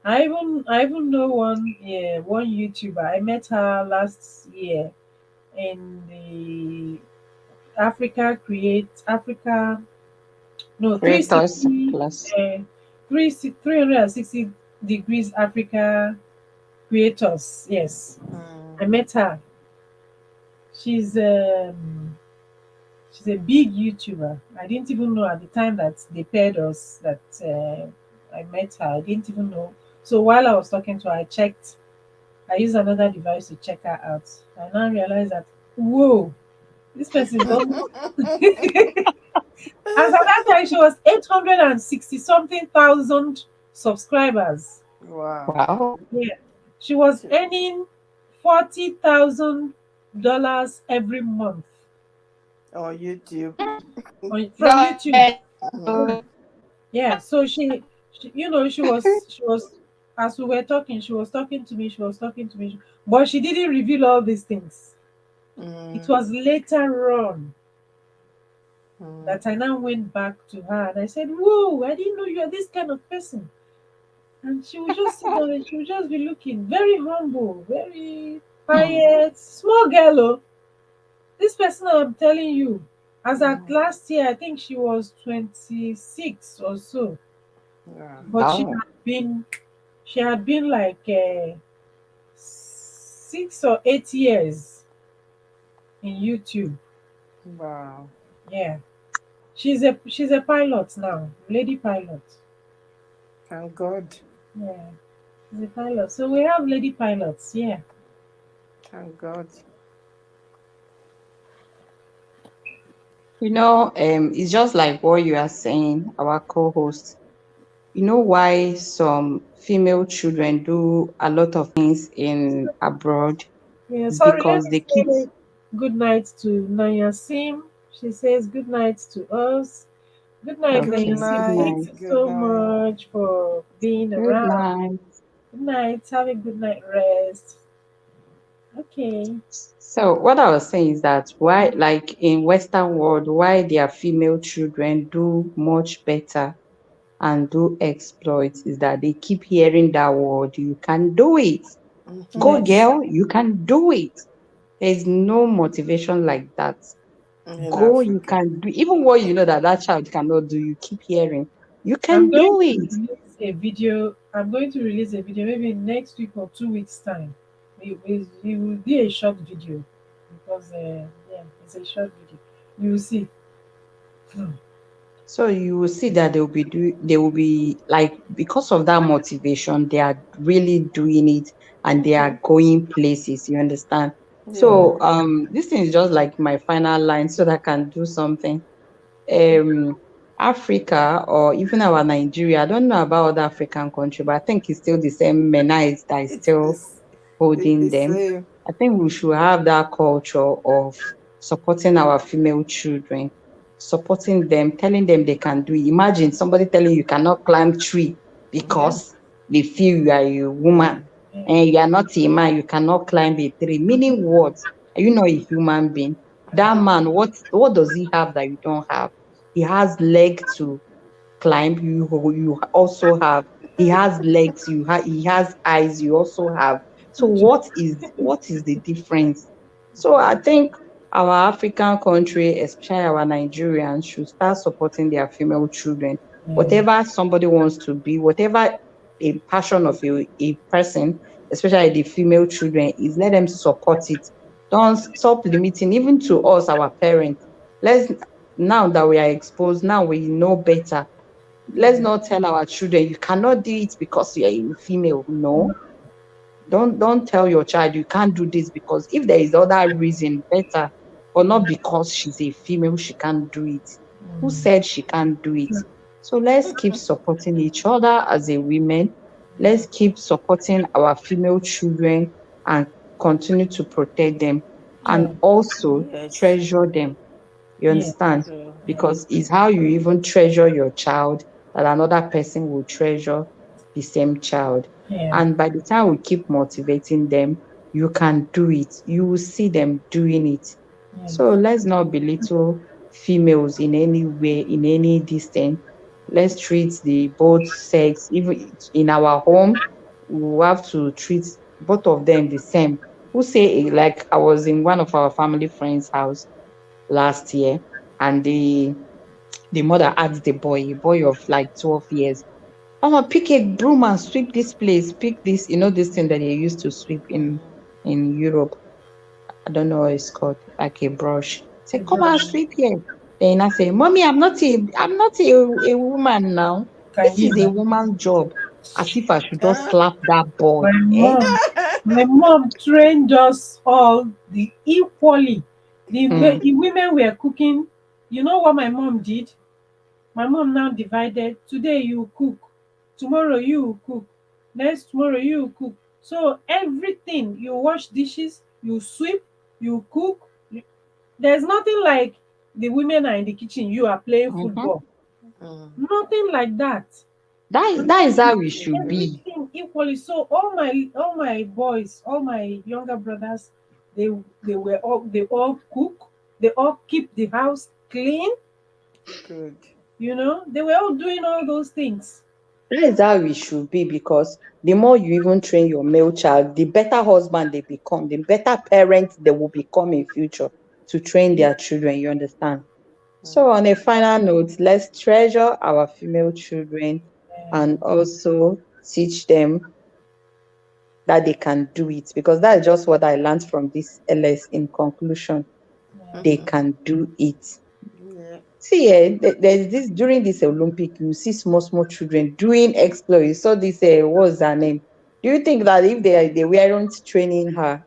I even know one YouTuber. I met her last year in the Africa no Creators 360 Plus. 360 degrees Africa creators. Yes, Mm, I met her. She's she's a big YouTuber. I didn't even know at the time that they paired us that I met her. I didn't even know. So while I was talking to her, I checked. I used another device to check her out. I now realized that whoa, this person is almost. As at that time, she was 860 something thousand subscribers. wow. Wow. Yeah, she was Sh- earning $40,000 every month On YouTube. from YouTube. God. Yeah. Mm, Yeah, so she was as we were talking, she was talking to me, but she didn't reveal all these things. It mm, was later on mm. that I now went back to her and I said, whoa, I didn't know you're this kind of person. And she would just sit down and she would just be looking very humble, very Hmm. quiet, small girl. Oh. This person I'm telling you, as at Mm, last year, I think she was 26 or so, yeah. but Wow. she had been like 6 or 8 years in YouTube. Wow. Yeah, she's a pilot now, lady pilot. Thank God. Yeah, she's a pilot. So we have lady pilots. Yeah. Thank God. It's just like what you are saying, our co-host. You know why some female children do a lot of things in abroad? Yeah, It's sorry, let because me they keep say good night to Naya Sim. She says good night to us. Good night, Good Naya okay. Sim. Good Thank night. you night. Good so night. much for being Good around. night. Good night. Have a good night rest. Okay. So what I was saying is that why, like in Western world, why their female children do much better and do exploits is that they keep hearing that word. You can do it. Go, Yes. girl. You can do it. There's no motivation like that. In Go, you Africa. can do even what you know that that child cannot do. You keep hearing. You I'm can going do to it. release a video. I'm going to release a video maybe next week or 2 weeks time. It will be a short video because yeah, it's a short video. You will see. Hmm. So you will see that they will be like because of that motivation, they are really doing it and they are going places, you understand? Yeah. So this thing is just like my final line so that I can do something. Um Africa or even our Nigeria, I don't know about other African country, but I think it's still the same menace that is It's still this. It's holding the them. same. I think we should have that culture of supporting our female children, supporting them, telling them they can do it. Imagine somebody telling you cannot climb tree Yeah. because they feel you are a woman Yeah. and you are not a man, you cannot climb a tree. Meaning what? Are you not a human being? That man, what does he have that you don't have? He has leg to climb, you also have. He has legs, he has eyes, you also have. So what is the difference? So I think our African country, especially our Nigerians, should start supporting their female children. Yeah. Whatever somebody wants to be, whatever a passion of a person, especially the female children, is, let them support it. Don't stop limiting, even to us, our parents. Let's Now that we are exposed, now we know better. Let's not tell our children you cannot do it because you're a female. No, don't tell your child you can't do this because if there is other reason better, but not because she's a female she can't do it. Who said she can't do it? So let's keep supporting each other as a women. Let's keep supporting our female children and continue to protect them and Yeah. also Yes. treasure them. You Yeah. understand? Yeah. Yeah. Because it's how you even treasure your child that another person will treasure the same child. Yeah. And by the time we keep motivating them, you can do it. You will see them doing it. Yes. So let's not belittle females in any way, in any distance. Let's treat the both sex, even in our home, we have to treat both of them the same. Who say, like, I was in one of our family friends' house last year, and the mother asked the boy, a boy of like 12 years, Mama, pick a broom and sweep this place. Pick this, this thing that they used to sweep in Europe. I don't know what it's called, like a brush. Say, The come and brush. sweep here. Then I say, Mommy, I'm not a woman now. Can This you is a imagine? woman's job. As if I should just Ah. slap that boy. My Eh? mom, my mom trained us all the equally. Hmm. The women were cooking. You know what my mom did? My mom now divided. Today you cook, tomorrow you cook, next tomorrow you cook. So everything, you wash dishes, you sweep, you cook. There's nothing like the women are in the kitchen, you are playing Mhm. football. Mm. Nothing like that. That is how it Okay. should be. Everything equally. So all my boys, all my younger brothers, they they all cook, they all keep the house clean, Good. they were all doing all those things. That is how it should be because the more you even train your male child, the better husband they become, the better parents they will become in future to train their children. You understand? Mm. So, on a final note, let's treasure our female children and Um, also teach them that they can do it because that's just what I learned from this LS in conclusion. They Mhm. can do it. Yeah. See, there's this during this Olympic, you see small children doing exploits. So this, what's her name? Do you think that if they weren't training her,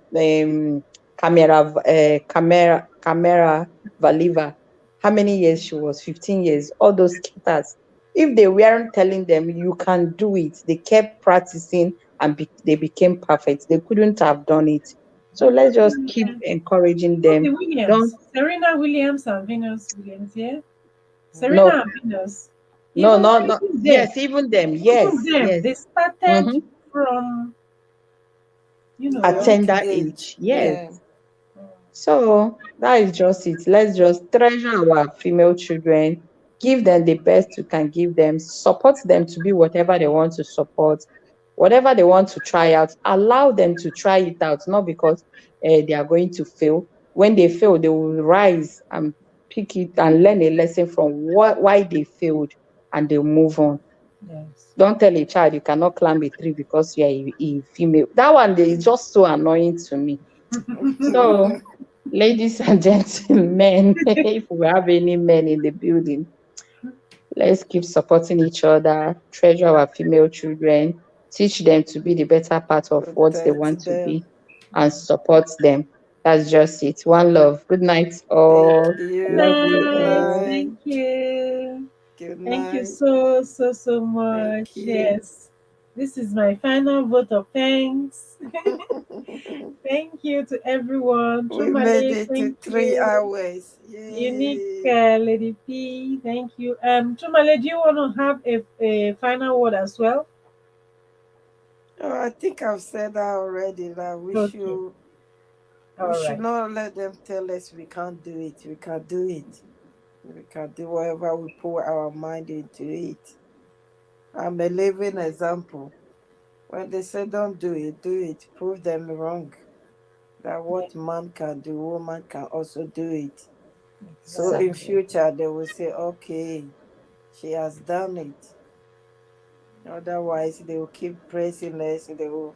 camera Valiva, how many years she was, 15 years, all those keepers. If they weren't telling them you can do it, they kept practicing and they became perfect. They couldn't have done it. So let's just keep Yeah. encouraging Oh, the them. Don't Williams, Serena Williams and Venus Williams, yeah. no, Serena and Venus, no, even no, no. even them, Yes, even them. even Yes, them, yes. they started Mm-hmm. from, At Young tender age. age. Yes. Yeah. So that is just it. Let's just treasure our female children, give them the best we can give them, support them to be whatever they want to support, whatever they want to try out, allow them to try it out, not because they are going to fail. When they fail, they will rise and pick it and learn a lesson from why they failed and they'll move on. yes. Don't tell a child you cannot climb a tree because you are a female. That one is just so annoying to me. So ladies and gentlemen, if we have any men in the building, let's keep supporting each other, treasure our female children, teach them to be the better part of what they want Protect to be, them. and support them. That's just it. One love. Good night, Thank all. I love you. you Good Nice. all. night. Thank you. Good Thank you night. so Thank much. you. Yes. This is my final vote of thanks. Thank you to everyone. We made Trumale, it to thank 3 you. hours. Unique Yay. Lady P, thank you. Trumale, do you want to have a final word as well? Oh, I think I've said that already. That Okay. we All should right. not let them tell us we can't do it. We can do it. We can do whatever we put our mind into it. I'm a living example. When they say don't do it, do it. Prove them wrong. That Yeah, what man can do, woman can also do it. So in exactly. future they will say, okay, she has done it. Otherwise they will keep praising us. They will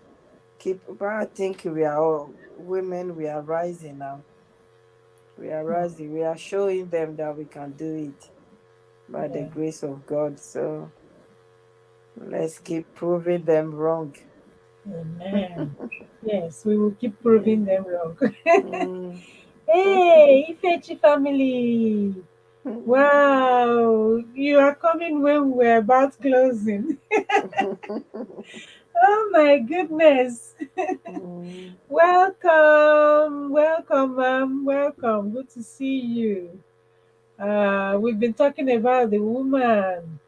keep. But I think we are all women. We are rising now. We are rising. We are showing them that we can do it by the Yeah. grace of God. So let's keep proving them wrong. Amen. Yes, we will keep proving them wrong. Mm. Hey, Ifechi family. Wow, you are coming when we're about closing. Oh my goodness. Mm. Welcome, welcome, ma'am. Welcome. Good to see you. We've been talking about the woman,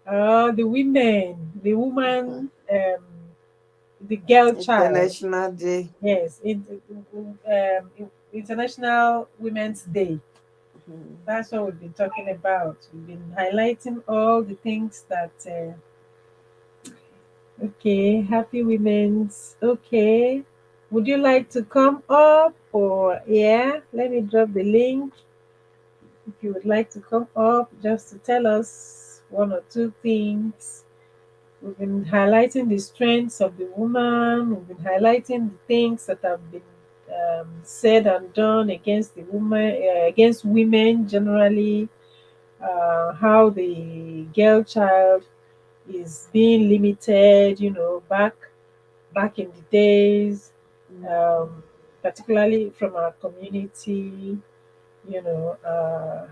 the women, the woman, the girl child. International Day. Yes, International Women's Day. Mm. That's what we've been talking about. We've been highlighting all the things that. Okay, happy women's. Okay, would you like to come up or yeah? Let me drop the link if you would like to come up just to tell us one or two things. We've been highlighting the strengths of the woman. We've been highlighting the things that have been said and done against the woman, against women generally. How the girl child is being limited. Back in the days, Mm. um, particularly from our community.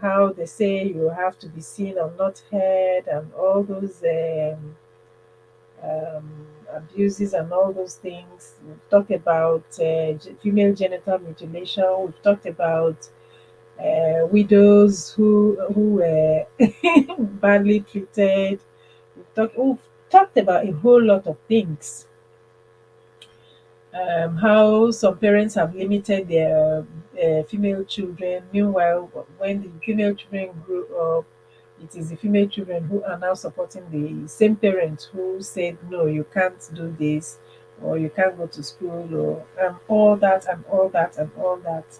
How they say you have to be seen and not heard, and all those abuses and all those things. We've talked about female genital mutilation. We've talked about widows who were badly treated. We've talked about a whole lot of things. How some parents have limited their female children. Meanwhile, when the female children grew up, it is the female children who are now supporting the same parents who said, no, you can't do this, or you can't go to school, or all that, and all that, and all that.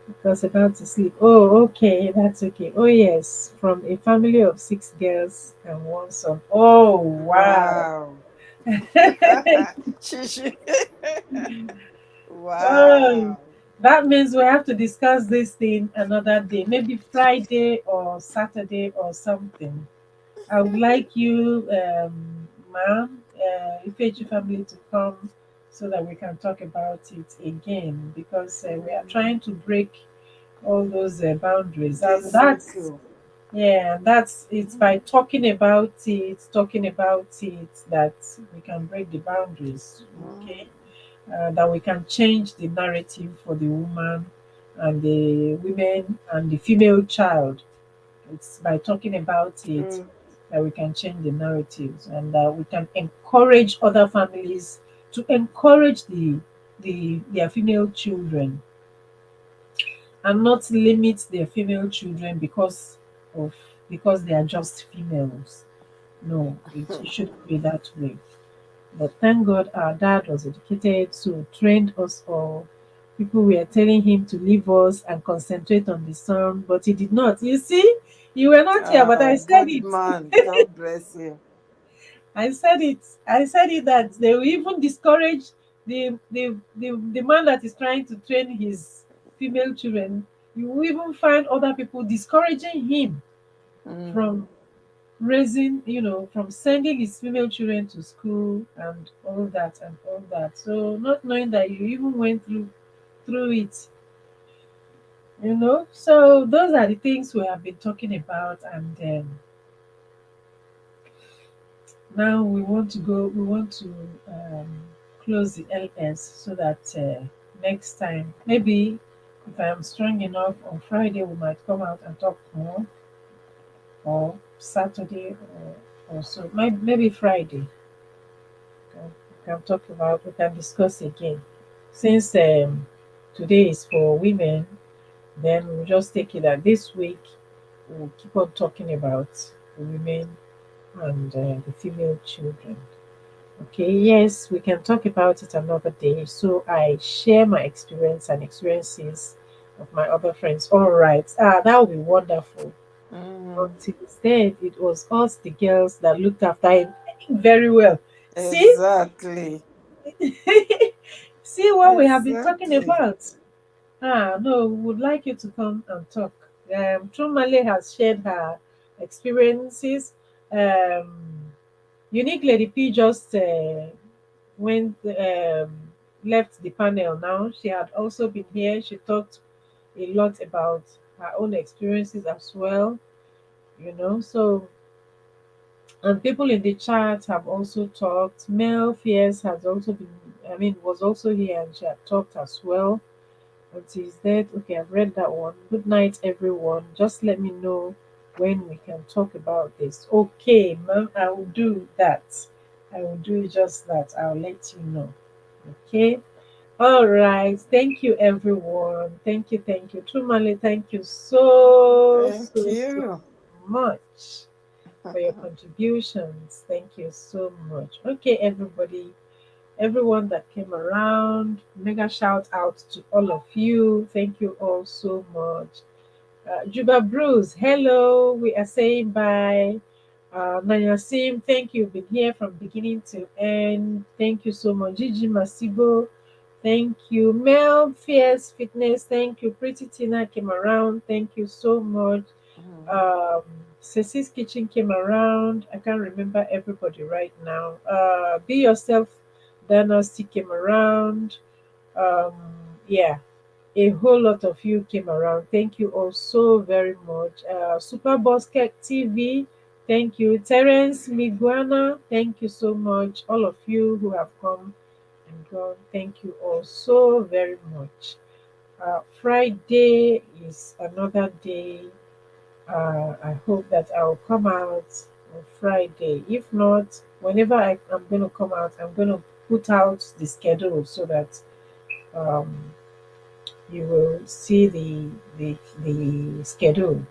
Because about to sleep. Oh, okay, that's okay. Oh, yes, from a family of six girls and one son. Oh, wow. Wow. She should- Oh, wow. that means we have to discuss this thing another day, maybe Friday or Saturday or something. I would like you, ma'am, Ifeji family to come so that we can talk about it again because we are trying to break all those boundaries, They and that's settle. yeah, that's it's by talking about it that we can break the boundaries. Mm, Okay, that we can change the narrative for the woman and the women and the female child. It's by talking about it true. that we can change the narratives, and that we can encourage other families to encourage their female children and not limit their female children of because they are just females. No, it shouldn't be that way. But thank God our dad was educated, so trained us all. People were telling him to leave us and concentrate on the song, but he did not. You see, you were not here, but I said Good it. man. God bless you. I said it. I said it that they will even discourage the man that is trying to train his female children. You will even find other people discouraging him Mm. from raising, from sending his female children to school and all that and all that. So not knowing that you even went through it, So those are the things we have been talking about, and now we want to close the LS so that next time, maybe if I am strong enough on Friday, we might come out and talk more, or Saturday, or so. Maybe Friday. We can discuss again. Since today is for women, then we'll just take it that this week we'll keep on talking about the women and the female children. Okay, yes, we can talk about it another day. So I share my experience and experiences of my other friends. All right. That would be wonderful. Mm. Until then, it was us, the girls, that looked after him very well. See? Exactly. See what we have been talking Exactly. about. No, we would like you to come and talk. Trumale has shared her experiences. Unique Lady P just went left the panel now. She had also been here. She talked a lot about her own experiences as well. So and people in the chat have also talked. Mel Fierce has also been, was also here and she had talked as well. Until his death. Okay, I've read that one. Good night, everyone. Just let me know when we can talk about this. Okay, ma'am, I will do that. I will do just that. I'll let you know. Okay. All right. Thank you, everyone. Thank you. Thank you. Trumale, thank you Thank so you. much for your contributions. Thank you so much. Okay, everyone that came around. Mega shout out to all of you. Thank you all so much. Juba Bruce, hello. We are saying bye. Nanya Sim, thank you. Been here from beginning to end. Thank you so much. Gigi Masibo, thank you. Mel Fierce Fitness, thank you. Pretty Tina came around. Thank you so much. Mm. Um, Ceci's Kitchen came around. I can't remember everybody right now. Be Yourself Dynasty came around. Um, yeah, a whole lot of you came around. Thank you all so very much. Super Basket TV, thank you. Terence Miguana, thank you so much. All of you who have come and gone, thank you all so very much. Friday is another day. I hope that I'll come out on Friday. If not, whenever I'm going to come out, I'm going to put out the schedule so that um, you will see the schedule.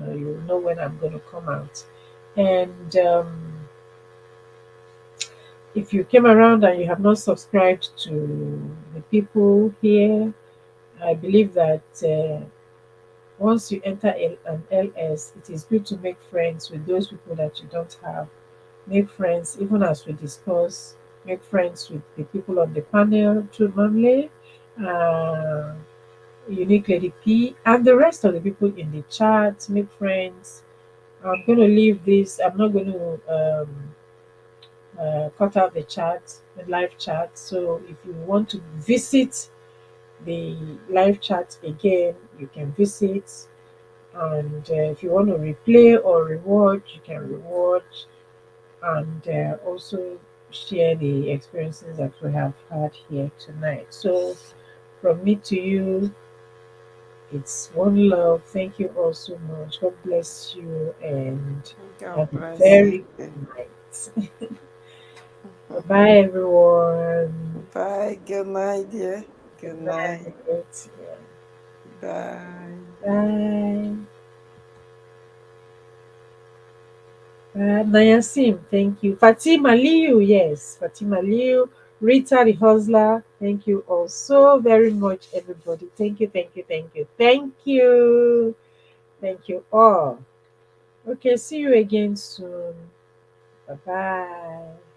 You'll know when I'm going to come out. And if you came around and you have not subscribed to the people here, I believe that once you enter an LS, it is good to make friends with those people that you don't have. Make friends, even as we discuss, make friends with the people on the panel, True Monley, uh, Unique Lady P, and the rest of the people in the chat. Make friends. I'm going to leave this. I'm not going to cut out the chat, the live chat. So if you want to visit the live chat again, you can visit. And if you want to replay or rewatch, you can rewatch, and also share the experiences that we have had here tonight. So, from me to you, it's one love. Thank you all so much. God bless you and God have a bless you. very good night. Bye bye, everyone. Bye. Good night, dear. Good Good night. night. Yeah. Bye. Bye. Nayasim, thank you. Fatima Liu, yes. Fatima Liu. Rita the Hustler, thank you all so very much, everybody. Thank you, thank you, thank you, thank you. Thank you all. Okay, see you again soon. Bye bye.